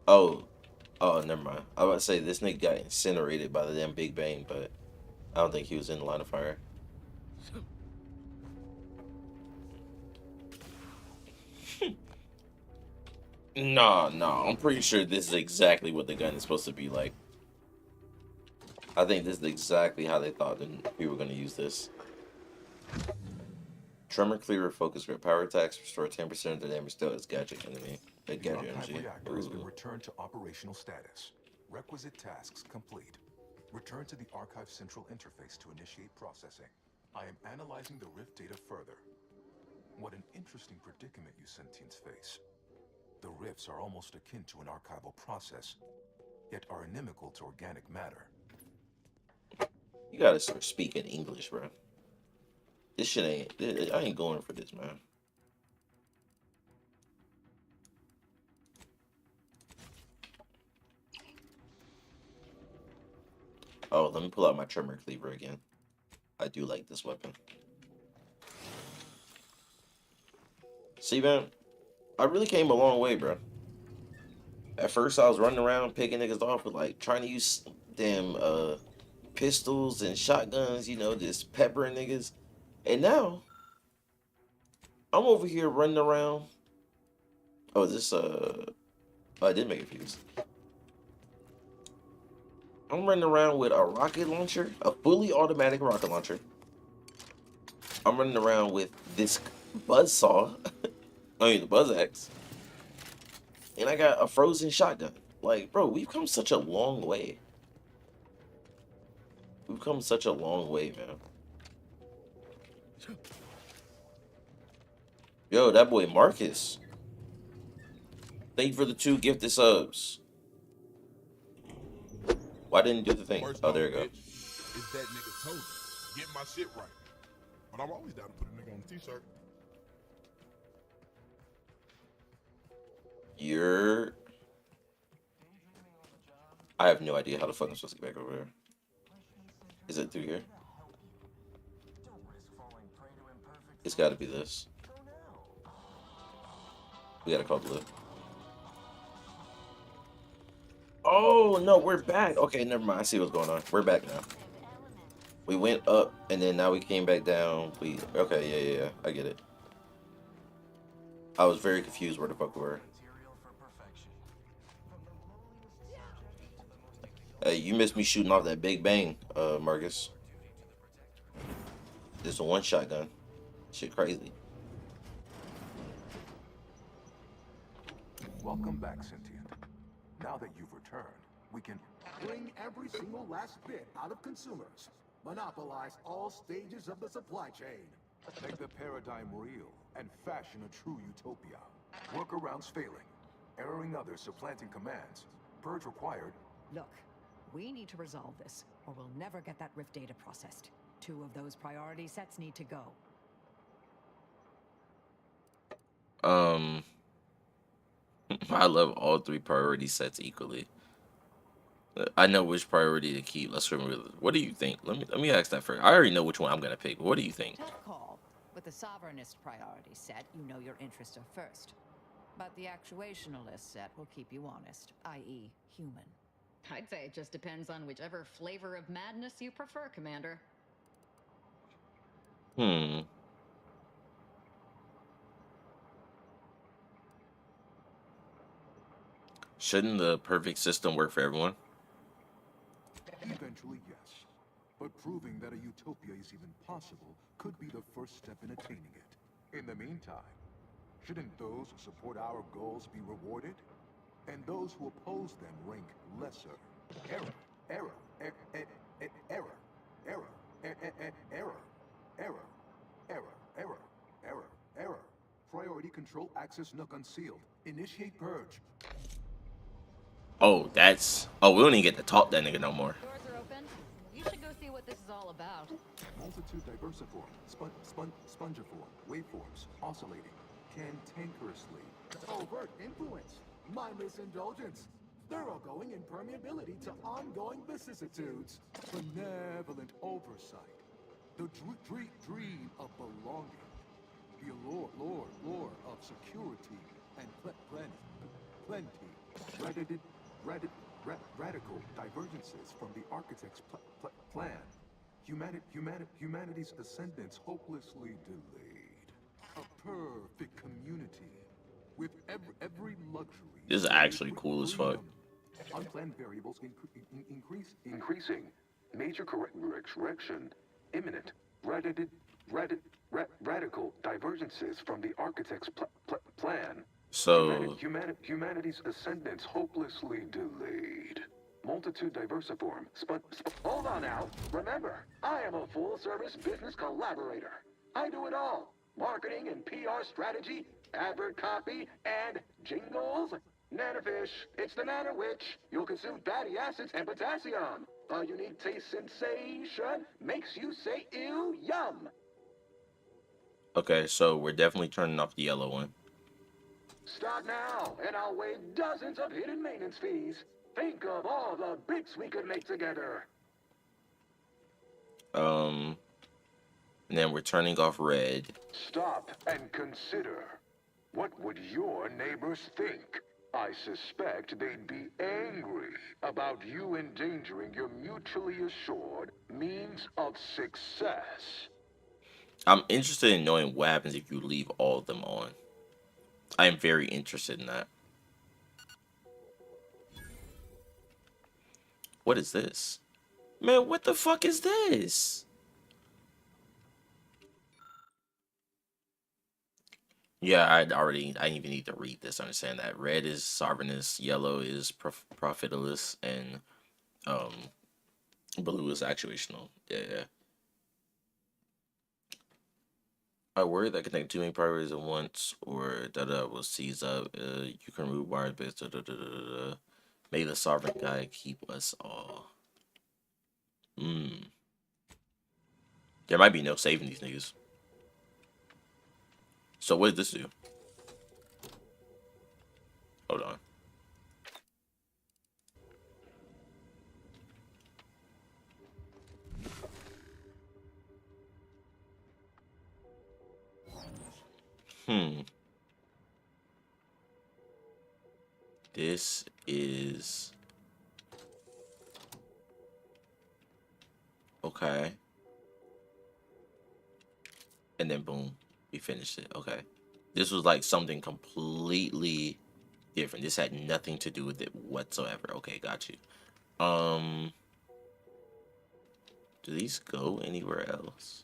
Oh, never mind. I was about to say this nigga got incinerated by the damn Big Bang, but I don't think he was in the line of fire. Nah, I'm pretty sure this is exactly what the gun is supposed to be like. I think this is exactly how they thought that we were going to use this. Tremor cleaver, focus grip, power attacks, restore 10% of the damage dealt as gadget enemy. Gadget energy. Reactor has been returned to operational status. Requisite tasks complete. Return to the Archive Central Interface to initiate processing. I am analyzing the Rift data further. What an interesting predicament you sentients face. The rifts are almost akin to an archival process, yet are inimical to organic matter. You gotta start speaking English, bro. This shit ain't... I ain't going for this, man. Oh, let me pull out my tremor cleaver again. I do like this weapon. See, man? I really came a long way, bro. At first, I was running around picking niggas off with, like, trying to use damn, pistols and shotguns, you know, just peppering niggas. And now, I'm over here running around. Oh, is this, oh, I did make a fuse. I'm running around with a rocket launcher, a fully automatic rocket launcher. I'm running around with this buzzsaw. I mean, the buzz axe. And I got a frozen shotgun. Like, bro, we've come such a long way. We've come such a long way, man. Yo, that boy Marcus. Thank you for the 2 gifted subs. Why didn't do the thing? Oh, there you go. It's that nigga Toby. Get my shit right. But I'm always down to put a nigga on a t-shirt. I have no idea how the fuck I'm supposed to get back over there. Is it through here? It's gotta be this. We gotta call Blue. Oh, no, we're back. Okay, never mind. I see what's going on. We're back now. We went up, and then now we came back down. Okay, yeah, I get it. I was very confused where the fuck we were. Hey, you missed me shooting off that big bang, Marcus. It's a one shotgun. Shit crazy. Welcome back, Sentient. Now that you've returned, we can bring every single last bit out of consumers. Monopolize all stages of the supply chain. Make the paradigm real and fashion a true utopia. Workarounds failing. Erroring others supplanting commands. Purge required. Look, we need to resolve this, or we'll never get that Rift data processed. 2 of those priority sets need to go. I love all 3 priority sets equally. I know which priority to keep. Let's remember. What do you think? Let me ask that first. I already know which one I'm gonna pick, but what do you think? Tough call. With the Sovereignist priority set, you know your interests are first. But the Actuationalist set will keep you honest, i.e. human. I'd say it just depends on whichever flavor of madness you prefer, Commander. Shouldn't the perfect system work for everyone? Eventually, yes. But proving that a utopia is even possible could be the first step in attaining it. In the meantime, shouldn't those who support our goals be rewarded? And those who oppose them rank lesser? Error. Priority control access nook unsealed. Initiate purge. Oh, that's... Oh, we don't even get to talk that nigga no more. Doors are open. You should go see what this is all about. Multitude diversiform, spongiform, waveforms, oscillating, cantankerously. Overt influence, mindless indulgence, thoroughgoing impermeability to ongoing vicissitudes. Benevolent oversight, the dream of belonging, the allure of security and plenty, radical divergences from the architect's plan. Humanity's ascendance hopelessly delayed. A perfect community with every luxury. This is actually cool as fuck. Unplanned variables increasing. Major correction imminent. Radical divergences from the architect's plan. So humanity's ascendance hopelessly delayed. Multitude diversiform. Hold on now. Remember, I am a full-service business collaborator. I do it all. Marketing and PR strategy, advert copy, and jingles. Nanofish, it's the nano witch. You'll consume fatty acids and potassium. A unique taste sensation makes you say ew, yum. okay, so we're definitely turning off the yellow one. Start now, and I'll waive dozens of hidden maintenance fees. Think of all the bits we could make together. And then we're turning off red. Stop and consider. What would your neighbors think? I suspect they'd be angry about you endangering your mutually assured means of success. I'm interested in knowing what happens if you leave all of them on. I am very interested in that. What is this? Man, what the fuck is this? Yeah, I didn't even need to read this. Understand that red is sovereignist, yellow is profitless, and blue is actuational. Yeah. I worry that connecting too many priorities at once or will seize up. You can remove wires based. May the sovereign guy keep us all. There might be no saving these niggas. So what did this do? Hold on. This is... okay. And then boom, we finished it. Okay. This was like something completely different. This had nothing to do with it whatsoever. Okay, got you. Do these go anywhere else?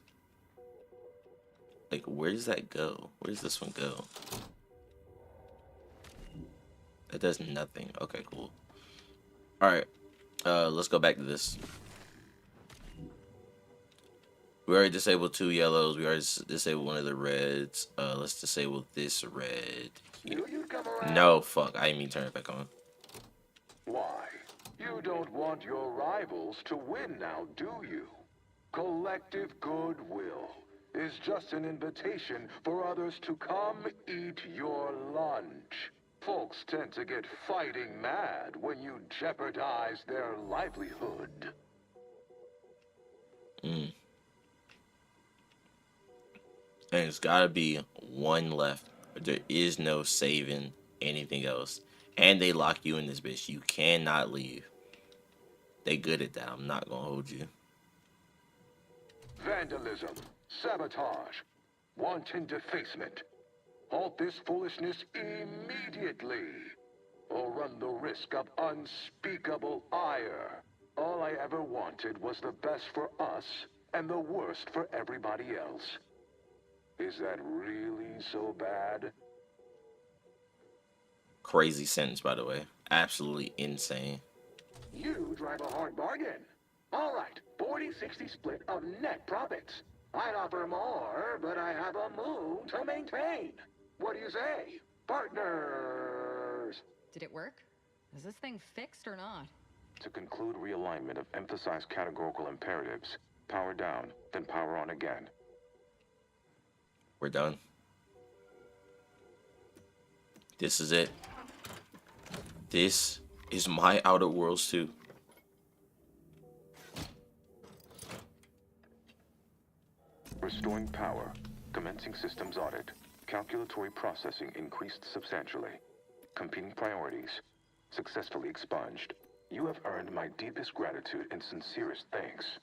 Like, where does that go? Where does this one go? That does nothing. Okay, cool. Alright. Let's go back to this. We already disabled 2 yellows. We already disabled one of the reds. Let's disable this red here. No, fuck. I didn't mean to turn it back on. Why? You don't want your rivals to win now, do you? Collective goodwill is just an invitation for others to come eat your lunch. Folks tend to get fighting mad when you jeopardize their livelihood. And it's gotta be one left. There is no saving anything else. And they lock you in this bitch. You cannot leave. They good at that. I'm not gonna hold you. Vandalism, sabotage, wanton defacement. Halt this foolishness immediately, or run the risk of unspeakable ire. All I ever wanted was the best for us and the worst for everybody else. Is that really so bad? Crazy sentence, by the way. Absolutely insane. You drive a hard bargain. All right, 40-60 split of net profits. I'd offer more, but I have a moon to maintain. What do you say, partners? Did it work? Is this thing fixed or not? To conclude realignment of emphasized categorical imperatives. Power down, then power on again. We're done. This is it. This is my Outer Worlds 2. Restoring power. Commencing systems audit. Calculatory processing increased substantially. Competing priorities. Successfully expunged. You have earned my deepest gratitude and sincerest thanks.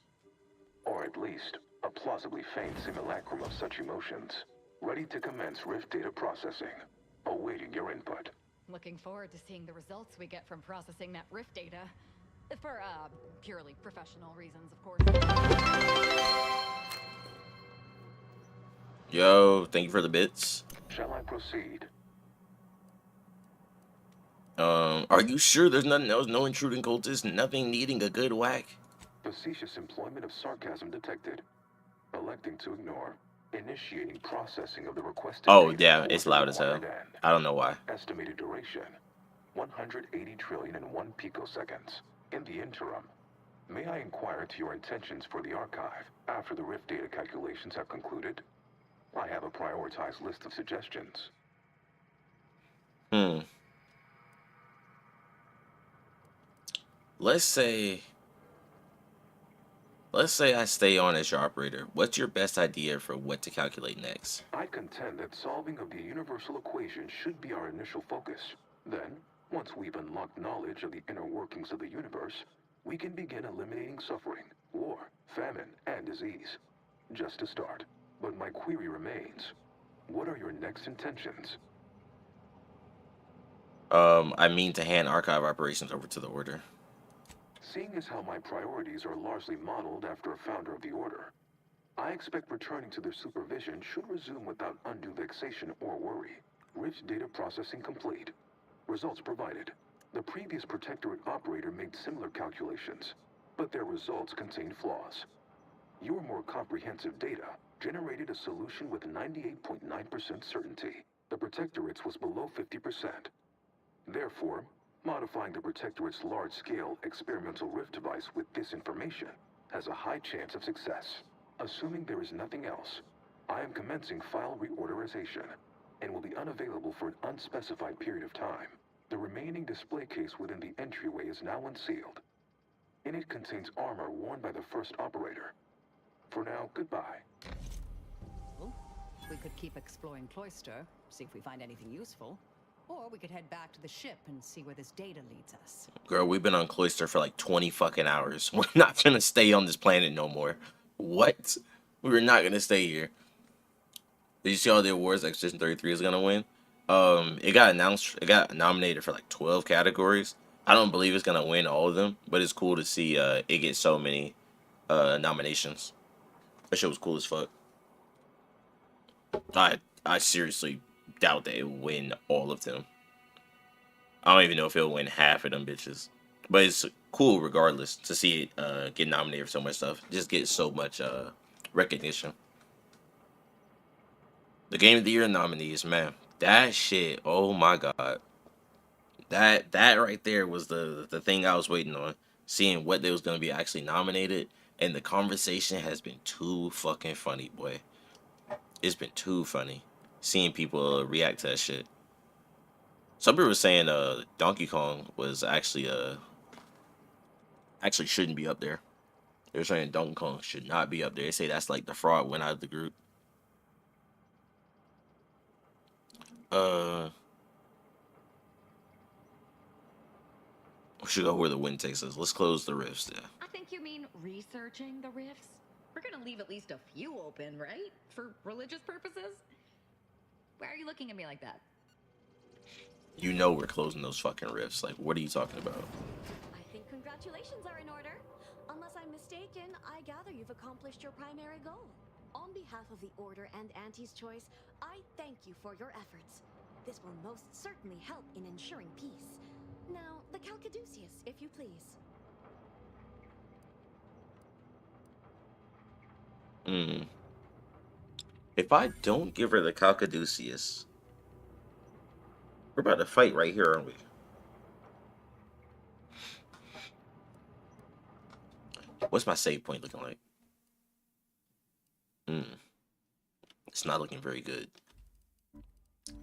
Or at least, a plausibly feigned simulacrum of such emotions. Ready to commence Rift data processing. Awaiting your input. Looking forward to seeing the results we get from processing that Rift data. For, purely professional reasons, of course. Yo, thank you for the bits. Shall I proceed? Are you sure there's nothing else? No intruding cultists? Nothing needing a good whack? Facetious employment of sarcasm detected. Electing to ignore. Initiating processing of the requested Oh, data yeah, it's loud as hell. end. I don't know why. Estimated duration. 180 trillion and 1 picoseconds. In the interim, may I inquire into your intentions for the archive after the Rift data calculations have concluded? I have a prioritized list of suggestions. Let's say I stay on as your operator. What's your best idea for what to calculate next? I contend that solving of the universal equation should be our initial focus. Then, once we've unlocked knowledge of the inner workings of the universe, we can begin eliminating suffering, war, famine, and disease. Just to start. But my query remains. What are your next intentions? I mean to hand archive operations over to the Order. Seeing as how my priorities are largely modeled after a founder of the Order, I expect returning to their supervision should resume without undue vexation or worry. Rift data processing complete. Results provided. The previous Protectorate operator made similar calculations, but their results contained flaws. Your more comprehensive data generated a solution with 98.9% certainty. The Protectorate's was below 50%. Therefore, modifying the Protectorate's large-scale experimental rift device with this information has a high chance of success. Assuming there is nothing else, I am commencing file reorderization and will be unavailable for an unspecified period of time. The remaining display case within the entryway is now unsealed. In it contains armor worn by the first operator. For now, goodbye. Well, we could keep exploring Cloister, see if we find anything useful. Or we could head back to the ship and see where this data leads us. Girl, we've been on Cloister for like 20 fucking hours. We're not gonna stay on this planet no more. What? We're not gonna stay here. Did you see all the awards Expedition 33 is gonna win? It got announced. It got nominated for like 12 categories. I don't believe it's gonna win all of them, but it's cool to see it get so many nominations. That shit was cool as fuck. I seriously doubt that it will win all of them. I don't even know if it'll win half of them bitches. But it's cool regardless to see it get nominated for so much stuff. Just get so much recognition. The Game of the Year nominees, man. That shit, oh my god. That right there was the thing I was waiting on. Seeing what they was gonna be actually nominated. And the conversation has been too fucking funny, boy. It's been too funny. Seeing people react to that shit. Some people were saying Donkey Kong was actually shouldn't be up there. They're saying Donkey Kong should not be up there. They say that's like the fraud went out of the group. We should go where the wind takes us. Let's close the rifts there. I think you mean researching the rifts? We're gonna leave at least a few open, right? For religious purposes? Why are you looking at me like that? You know we're closing those fucking rifts. Like, what are you talking about? I think congratulations are in order. Unless I'm mistaken, I gather you've accomplished your primary goal. On behalf of the Order and Auntie's Choice, I thank you for your efforts. This will most certainly help in ensuring peace. Now, the Calcaduceus, if you please. If I don't give her the Calcaduceus, we're about to fight right here, aren't we? What's my save point looking like? It's not looking very good.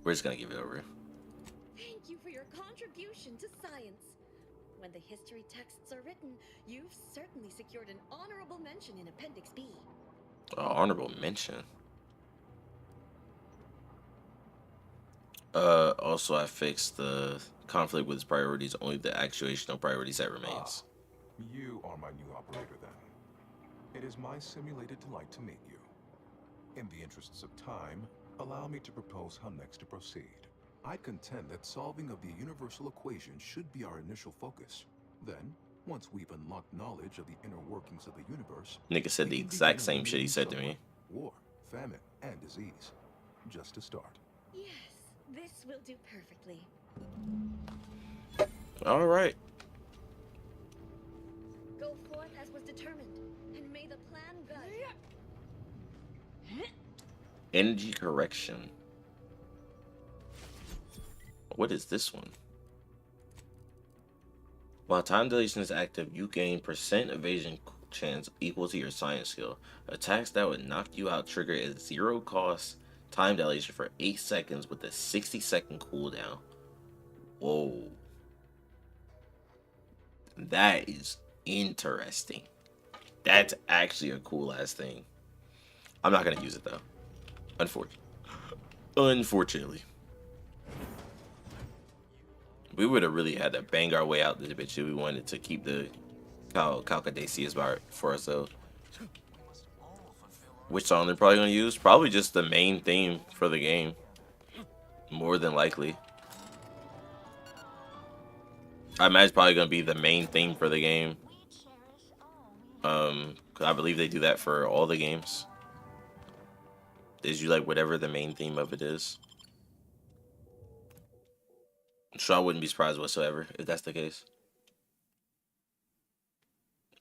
We're just gonna give it over. Thank you for your contribution to science. When the history texts are written, you've certainly secured an honorable mention in Appendix B. Honorable mention. Also, I fixed the conflict with his priorities. Only the actuational priority set remains. You are my new operator then. It is my simulated delight to meet you. In the interests of time, allow me to propose how next to proceed. I contend that solving of the universal equation should be our initial focus. Then, once we've unlocked knowledge of the inner workings of the universe... Nigga said the exact same shit he said to me. War, famine, and disease. Just to start. Yes, this will do perfectly. Alright. Go forth as was determined, and may the plan guide. Energy correction. What is this one? While time dilation is active, you gain % evasion chance equal to your science skill. Attacks that would knock you out trigger a 0 cost time dilation for 8 seconds with a 60-second cooldown. Whoa. That is interesting. That's actually a cool ass thing. I'm not gonna use it though. Unfortunately. We would have really had to bang our way out this bitch if we wanted to keep the Calcaduceus bar for ourselves. Which song they're probably gonna use? Probably just the main theme for the game. More than likely. I imagine it's probably gonna be the main theme for the game. 'Cause I believe they do that for all the games. Is you like whatever the main theme of it is. So I wouldn't be surprised whatsoever if that's the case.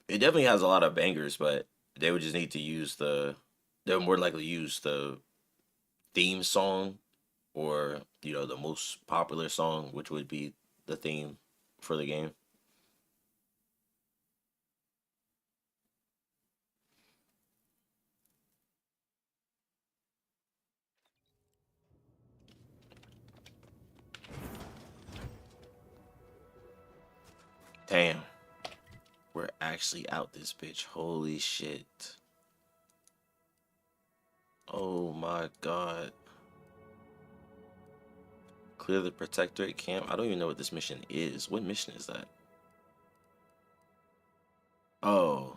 It definitely has a lot of bangers, but they would just need to use they would more likely use the theme song or, you know, the most popular song, which would be the theme for the game. Damn. We're actually out this bitch. Holy shit. Oh my god. Clear the protectorate camp. I don't even know what this mission is. What mission is that? Oh.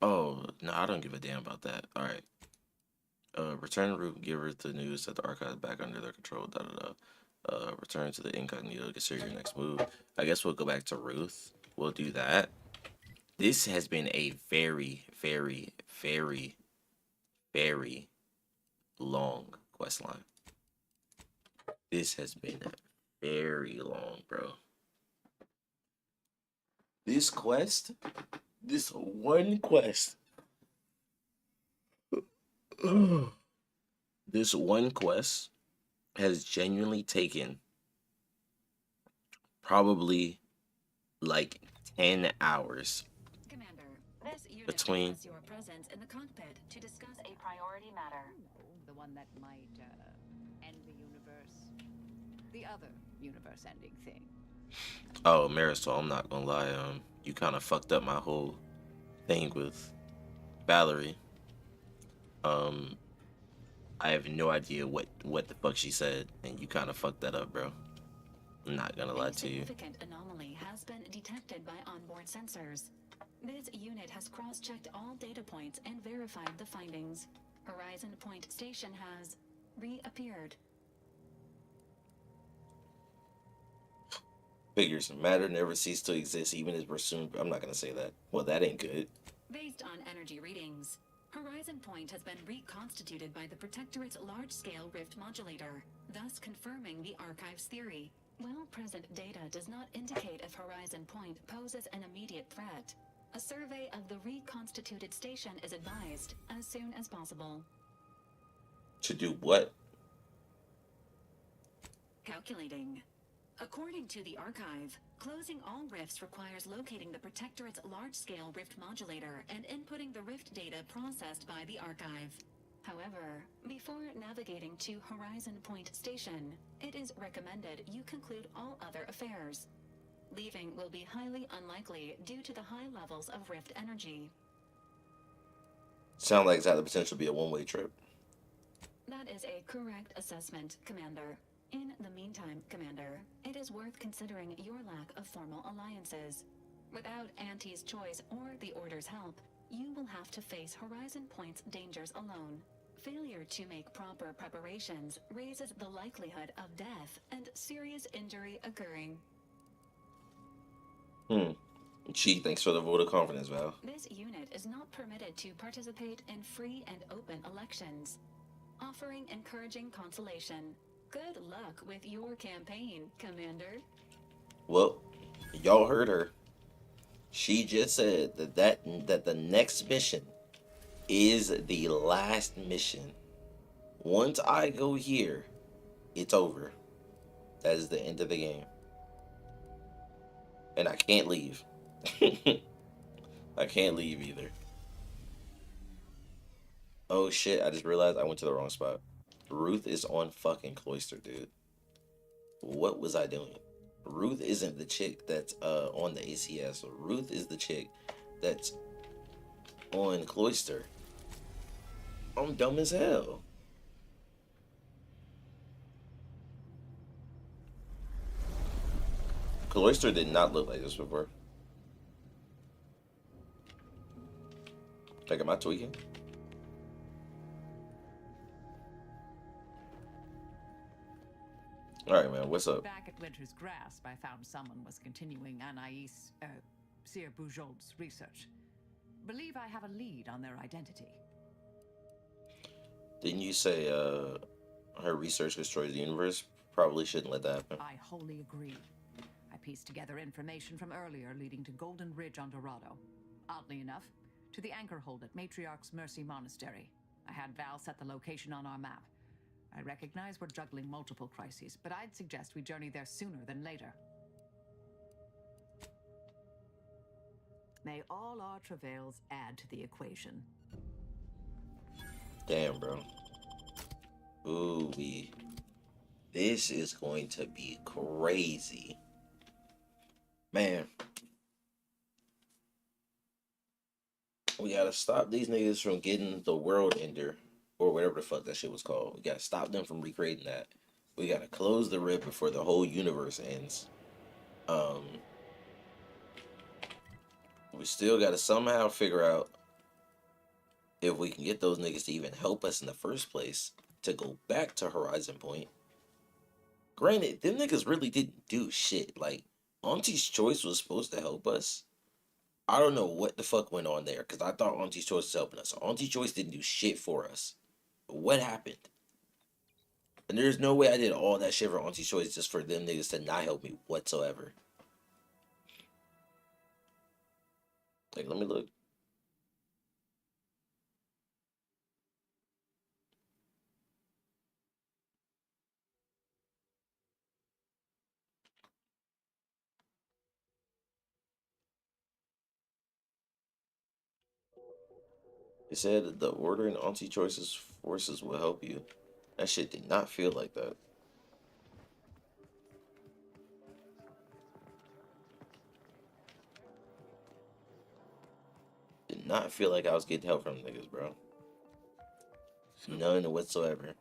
Oh, no, I don't give a damn about that. All right. Return root, give her the news that the archive is back under their control. Da da da. Return to the incognito. Consider your next move. I guess we'll go back to Ruth. We'll do that. This has been a very, very, very, very long quest line. This has been very long, bro. This quest, this one quest, this one quest has genuinely taken probably like 10 hours. Commander, this unit Between requests your presence in the cockpit to discuss a priority matter. The one that might end the universe. The other universe-ending thing. Oh, Marisol, I'm not gonna lie, you kind of fucked up my whole thing with Valerie. I have no idea what the fuck she said, and you kind of fucked that up, bro. I'm not gonna lie to you. A significant anomaly has been detected by onboard sensors. This unit has cross-checked all data points and verified the findings. Horizon Point Station has reappeared. Figures. Matter never ceased to exist, even as we're soon. I'm not gonna say that. Well, that ain't good. Based on energy readings, Horizon Point has been reconstituted by the Protectorate's large-scale rift modulator, thus confirming the Archive's theory. While present data does not indicate if Horizon Point poses an immediate threat, a survey of the reconstituted station is advised as soon as possible. To do what? Calculating. According to the Archive, closing all rifts requires locating the Protectorate's large-scale rift modulator and inputting the rift data processed by the Archive. However, before navigating to Horizon Point Station, it is recommended you conclude all other affairs. Leaving will be highly unlikely due to the high levels of rift energy. Sound like it's had the potential to be a one-way trip. That is a correct assessment, Commander. In the meantime, Commander, it is worth considering your lack of formal alliances. Without Auntie's choice or the Order's help, you will have to face Horizon Point's dangers alone. Failure to make proper preparations raises the likelihood of death and serious injury occurring. Gee, thanks for the vote of confidence, Val. This unit is not permitted to participate in free and open elections. Offering encouraging consolation. Good luck with your campaign, Commander. Well, y'all heard her. She just said that the next mission is the last mission. Once I go here, it's over. That is the end of the game. And I can't leave. I can't leave either. Oh shit, I just realized I went to the wrong spot. Ruth is on fucking Cloister, dude. What was I doing? Ruth isn't the chick that's on the ACS. Ruth is the chick that's on Cloister. I'm dumb as hell. Cloister did not look like this before. Like, am I tweaking? Alright, man, what's up? Back at Winter's Grasp, I found someone was continuing Anais, Sir Bujold's research. Believe I have a lead on their identity. Didn't you say, her research destroys the universe? Probably shouldn't let that happen. I wholly agree. I pieced together information from earlier leading to Golden Ridge on Dorado. Oddly enough, to the anchor hold at Matriarch's Mercy Monastery. I had Val set the location on our map. I recognize we're juggling multiple crises, but I'd suggest we journey there sooner than later. May all our travails add to the equation. Damn, bro. Ooh-wee. This is going to be crazy. Man. We gotta stop these niggas from getting the world ender. Or whatever the fuck that shit was called. We gotta stop them from recreating that. We gotta close the rip before the whole universe ends. We still gotta somehow figure out if we can get those niggas to even help us in the first place to go back to Horizon Point. Granted, them niggas really didn't do shit. Like, Auntie's Choice was supposed to help us. I don't know what the fuck went on there, because I thought Auntie's Choice was helping us. Auntie's Choice didn't do shit for us. What happened? And there's no way I did all that shit for Auntie's Choice just for them niggas to not help me whatsoever. Like, let me look. It said the Order and Auntie Choice's forces will help you. That shit did not feel like that. Did not feel like I was getting help from niggas, bro. None whatsoever.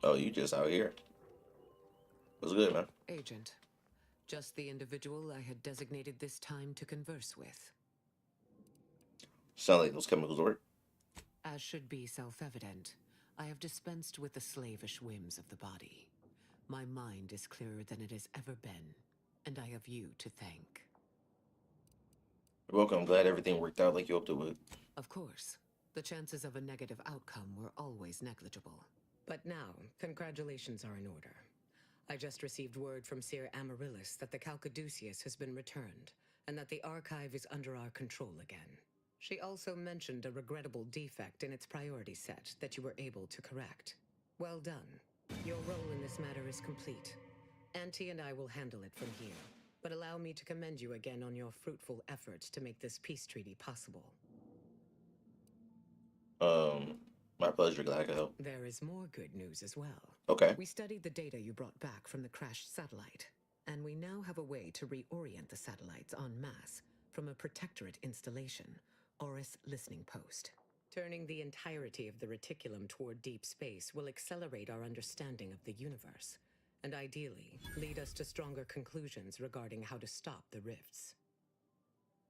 Oh, you just out here. What's good, man? Agent. Just the individual I had designated this time to converse with. Sound like those chemicals work? As should be self-evident, I have dispensed with the slavish whims of the body. My mind is clearer than it has ever been, and I have you to thank. You're welcome. I'm glad everything worked out like you hoped it would. Of course. The chances of a negative outcome were always negligible. But now, congratulations are in order. I just received word from Seer Amaryllis that the Calcaduceus has been returned, and that the archive is under our control again. She also mentioned a regrettable defect in its priority set that you were able to correct. Well done. Your role in this matter is complete. Auntie and I will handle it from here, but allow me to commend you again on your fruitful efforts to make this peace treaty possible. My pleasure. Glad I could help. There is more good news as well. Okay. We studied the data you brought back from the crashed satellite, and we now have a way to reorient the satellites en masse from a protectorate installation, Oris Listening Post. Turning the entirety of the reticulum toward deep space will accelerate our understanding of the universe, and ideally lead us to stronger conclusions regarding how to stop the rifts.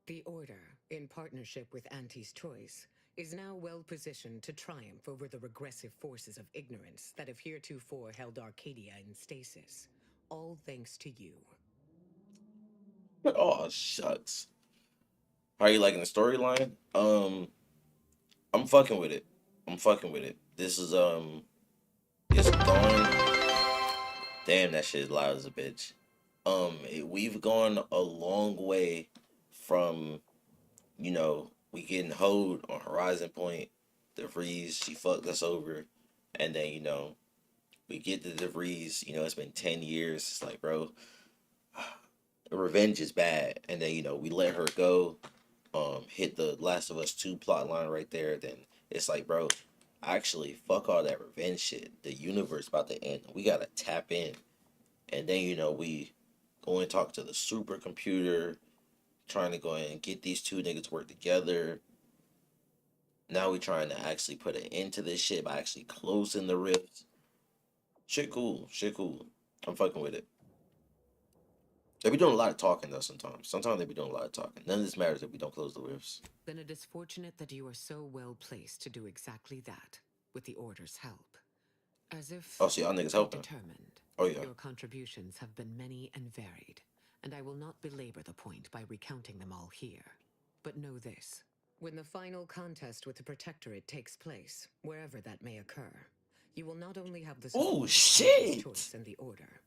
The Order, in partnership with Auntie's Choice, is now well positioned to triumph over the regressive forces of ignorance that have heretofore held Arcadia in stasis, all thanks to you. Oh, shucks. How are you liking the storyline? I'm fucking with it. I'm fucking with it. This is, it's gone. Damn, that shit is loud as a bitch. We've gone a long way from, you know, we getting hoed on Horizon Point. DeVries, she fucked us over. And then, you know, we get to DeVries, you know, it's been 10 years. It's like, bro, revenge is bad. And then, you know, we let her go, hit the Last of Us 2 plot line right there. Then it's like, bro, actually, fuck all that revenge shit. The universe about to end. We gotta tap in. And then, you know, we go and talk to the supercomputer, trying to go in and get these two niggas to work together. Now we trying to actually put an end to this shit by actually closing the rifts. Shit cool. Shit cool. I'm fucking with it. They be doing a lot of talking though sometimes. Sometimes they be doing a lot of talking. None of this matters if we don't close the rifts. Then it is fortunate that you are so well placed to do exactly that, with the Order's help. As if Oh, so y'all niggas helping. determined. Oh, yeah. Your contributions have been many and varied, and I will not belabor the point by recounting them all here. But know this. When the final contest with the Protectorate takes place, wherever that may occur, you will not only have the Oh, support of shit! Choice and the Order.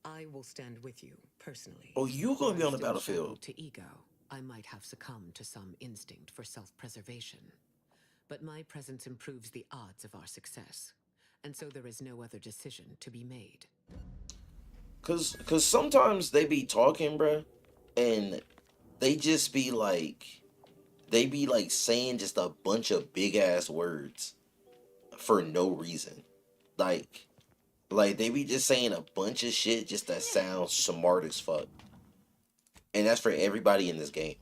I will stand with you, personally. Oh, you gonna be on the Still battlefield. shackled to ego, I might have succumbed to some instinct for self-preservation. But my presence improves the odds of our success, and so there is no other decision to be made. Cause sometimes they be talking, bruh, and they just be like, saying just a bunch of big ass words for no reason. Like they be just saying a bunch of shit just that sounds smart as fuck. And that's for everybody in this game.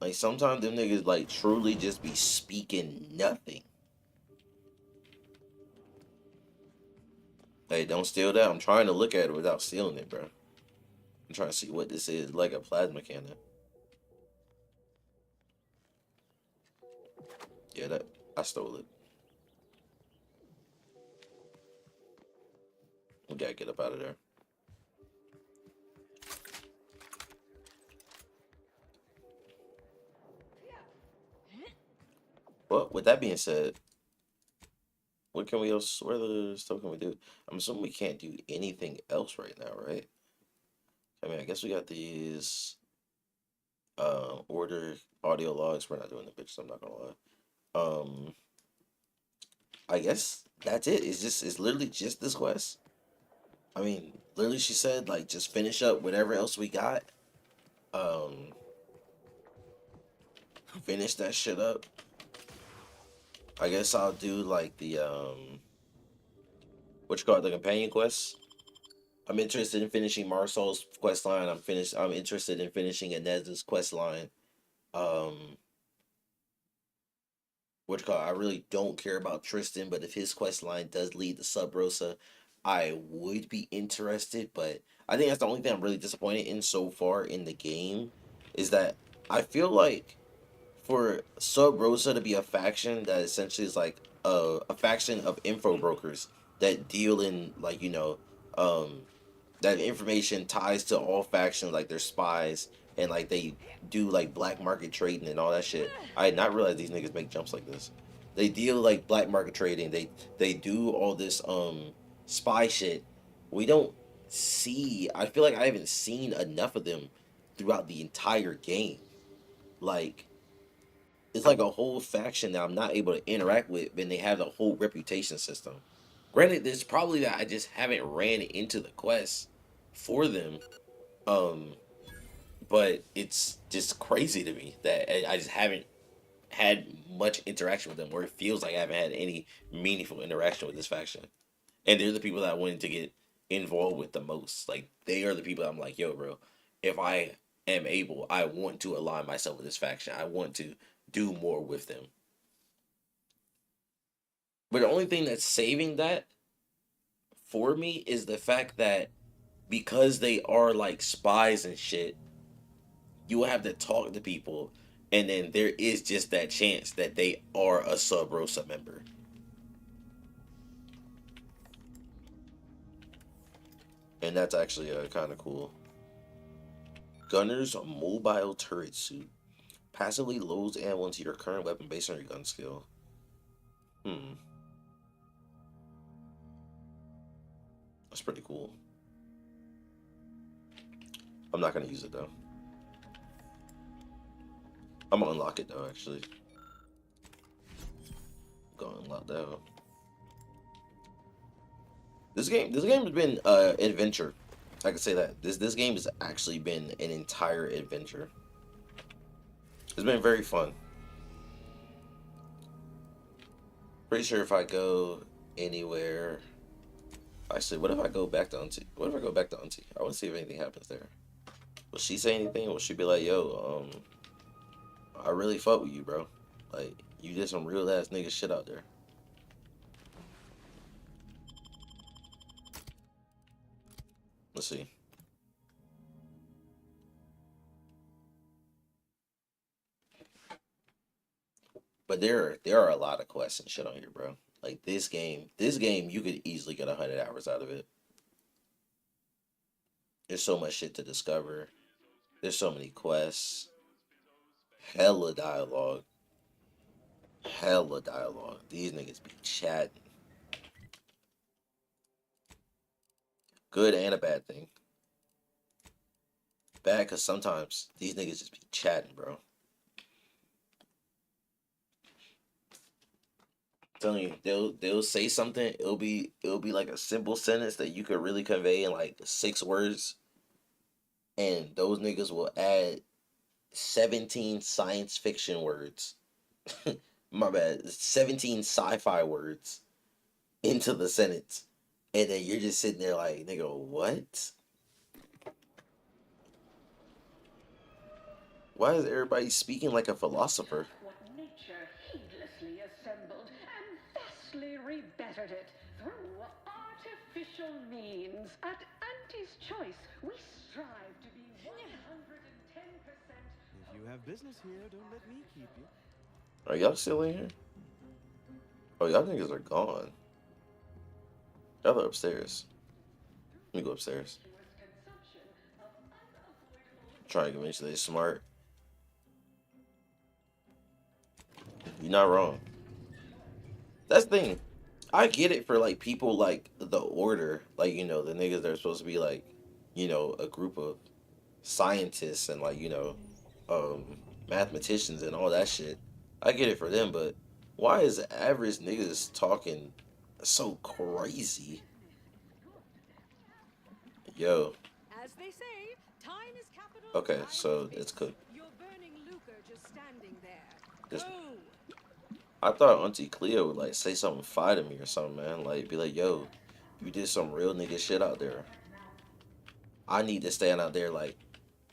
Like, sometimes them niggas, like, truly just be speaking nothing. Hey, don't steal that. I'm trying to look at it without stealing it, bro. I'm trying to see what this is. Like a plasma cannon. Yeah, that I stole it. We gotta get up out of there. Well, with that being said, what can we else? What other stuff can we do? I'm assuming we can't do anything else right now, right? I mean, I guess we got these order audio logs. We're not doing the bitches. I'm not gonna lie. I guess that's it. It's literally just this quest. I mean, literally, she said like just finish up whatever else we got. Finish that shit up. I guess I'll do like the what you call it, the companion quests. I'm interested in finishing Marsol's quest line. I'm interested in finishing Inez's quest line. What you call it? I really don't care about Tristan, but if his quest line does lead to Sub Rosa, I would be interested. But I think that's the only thing I'm really disappointed in so far in the game, is that I feel like for Sub Rosa to be a faction that essentially is like a faction of info brokers that deal in, like, that information ties to all factions, like they're spies and like they do like black market trading and all that shit. I had not realized these niggas make jumps like this. They deal like black market trading. They do all this spy shit. We don't see. I feel like I haven't seen enough of them throughout the entire game. Like, it's like a whole faction that I'm not able to interact with, and they have a whole reputation system. Granted, there's probably that I just haven't ran into the quest for them, but it's just crazy to me that I just haven't had much interaction with them, or it feels like I haven't had any meaningful interaction with this faction. And they're the people that I wanted to get involved with the most. Like, they are the people that I'm like, yo, bro, if I am able, I want to align myself with this faction. I want to do more with them. But the only thing that's saving that for me is the fact that because they are like spies and shit, you will have to talk to people, and then there is just that chance that they are a Sub Rosa member. And that's actually kind of cool. Gunner's mobile turret suit. Passively loads ammo into your current weapon based on your gun skill. That's pretty cool. I'm not going to use it, though. I'm going to unlock it, though, actually. Go unlock that. This game has been adventure. I can say that. This game has actually been an entire adventure. It's been very fun. Pretty sure if I go anywhere... Actually, what if I go back to Auntie? What if I go back to Auntie? I want to see if anything happens there. Will she say anything? Will she be like, yo, I really fuck with you, bro. Like, you did some real ass nigga shit out there. Let's see. But there are a lot of quests and shit on here, bro. Like, this game, you could easily get 100 hours out of it. There's so much shit to discover. There's so many quests. Hella dialogue. Hella dialogue. These niggas be chatting. Good and a bad thing. Bad because sometimes these niggas just be chatting, bro. I'm telling you, they'll say something. It'll be like a simple sentence that you could really convey in like 6 words, and those niggas will add 17 science fiction words. My bad, 17 sci-fi words into the sentence, and then you're just sitting there like, nigga, what? Why is everybody speaking like a philosopher? What nature heedlessly assembled and thusly rebettered it through artificial means. At Auntie's Choice, we strive to be 110%. If you have business here, don't let me keep you. Are y'all still in here? Oh, y'all niggas are gone. Y'all are upstairs. Let me go upstairs. Trying to convince you they smart. You're not wrong. That's the thing. I get it for like people like the Order, like, you know, the niggas that are supposed to be like, you know, a group of scientists and like, you know, mathematicians and all that shit. I get it for them, but why is average niggas talking so crazy? Yo. As they say, time is capital. Okay, so it's cooked. You're burning lucre just standing there. Just, Go. I thought Auntie Cleo would like say something fire to me or something, man. Like be like, yo, you did some real nigga shit out there. I need to stand out there like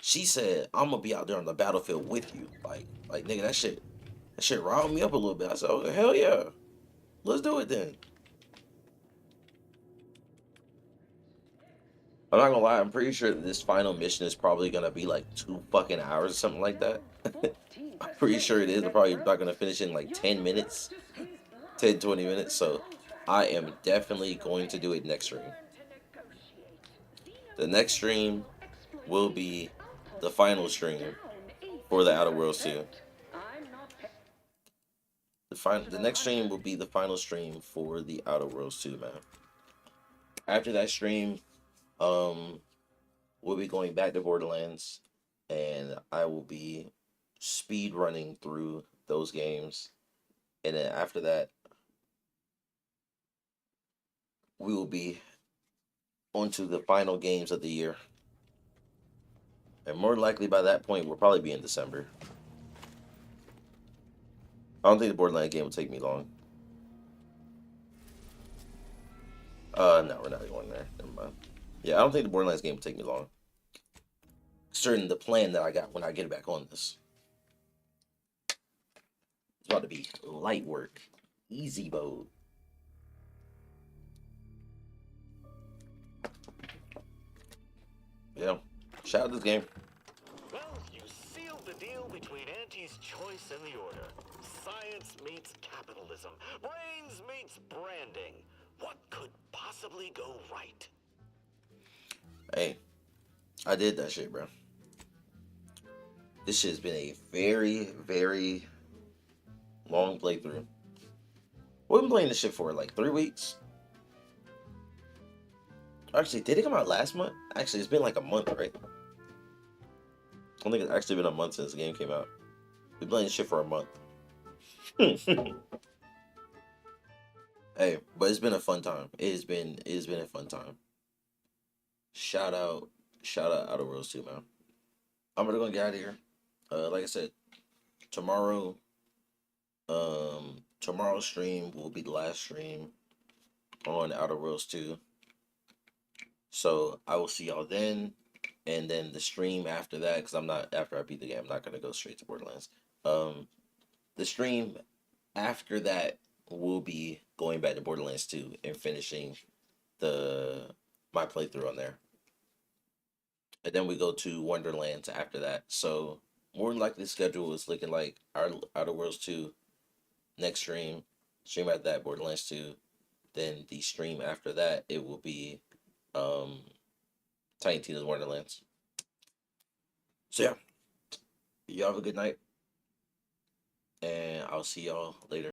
she said, I'm gonna be out there on the battlefield with you. Like nigga, that shit riled me up a little bit. I said, okay, hell yeah. Let's do it then. I'm not gonna lie, I'm pretty sure that this final mission is probably gonna be like 2 fucking hours or something like that. I'm pretty sure it is. I'm probably not gonna finish in like 10 minutes. 10, 20 minutes. So I am definitely going to do it next stream. The next stream will be the final stream for the Outer Worlds 2. The next stream will be the final stream for the Outer Worlds 2, man. After that stream, we'll be going back to Borderlands, and I will be speed running through those games, and then after that, we will be onto the final games of the year, and more likely by that point, we'll probably be in December. I don't think the Borderlands game will take me long. No, we're not going there. Never mind. Yeah, I don't think the Borderlands game will take me long. Considering the plan that I got when I get back on this. It's about to be light work. Easy mode. Yeah. Shout out this game. Well, you sealed the deal between Auntie's Choice and the Order. Science meets capitalism. Brains meets branding. What could possibly go right? Hey, I did that shit, bro. This shit's been a very, very long playthrough. We've been playing this shit for like 3 weeks. Actually, did it come out last month? Actually, it's been like a month, right? I don't think it's actually been a month since the game came out. We've been playing this shit for a month. Hey, but it's been a fun time. It's been a fun time. Shout out Outer Worlds 2, man. I'm gonna get out of here. Like I said, tomorrow's stream will be the last stream on Outer Worlds 2. So I will see y'all then, and then the stream after that, because after I beat the game, I'm not gonna go straight to Borderlands. The stream after that will be going back to Borderlands 2 and finishing my playthrough on there. And then we go to Wonderlands after that. So more than likely the schedule is looking like our Outer Worlds 2 next stream after that, Borderlands 2. Then the stream after that, it will be Tiny Tina's Wonderlands. So yeah. Y'all have a good night. And I'll see y'all later.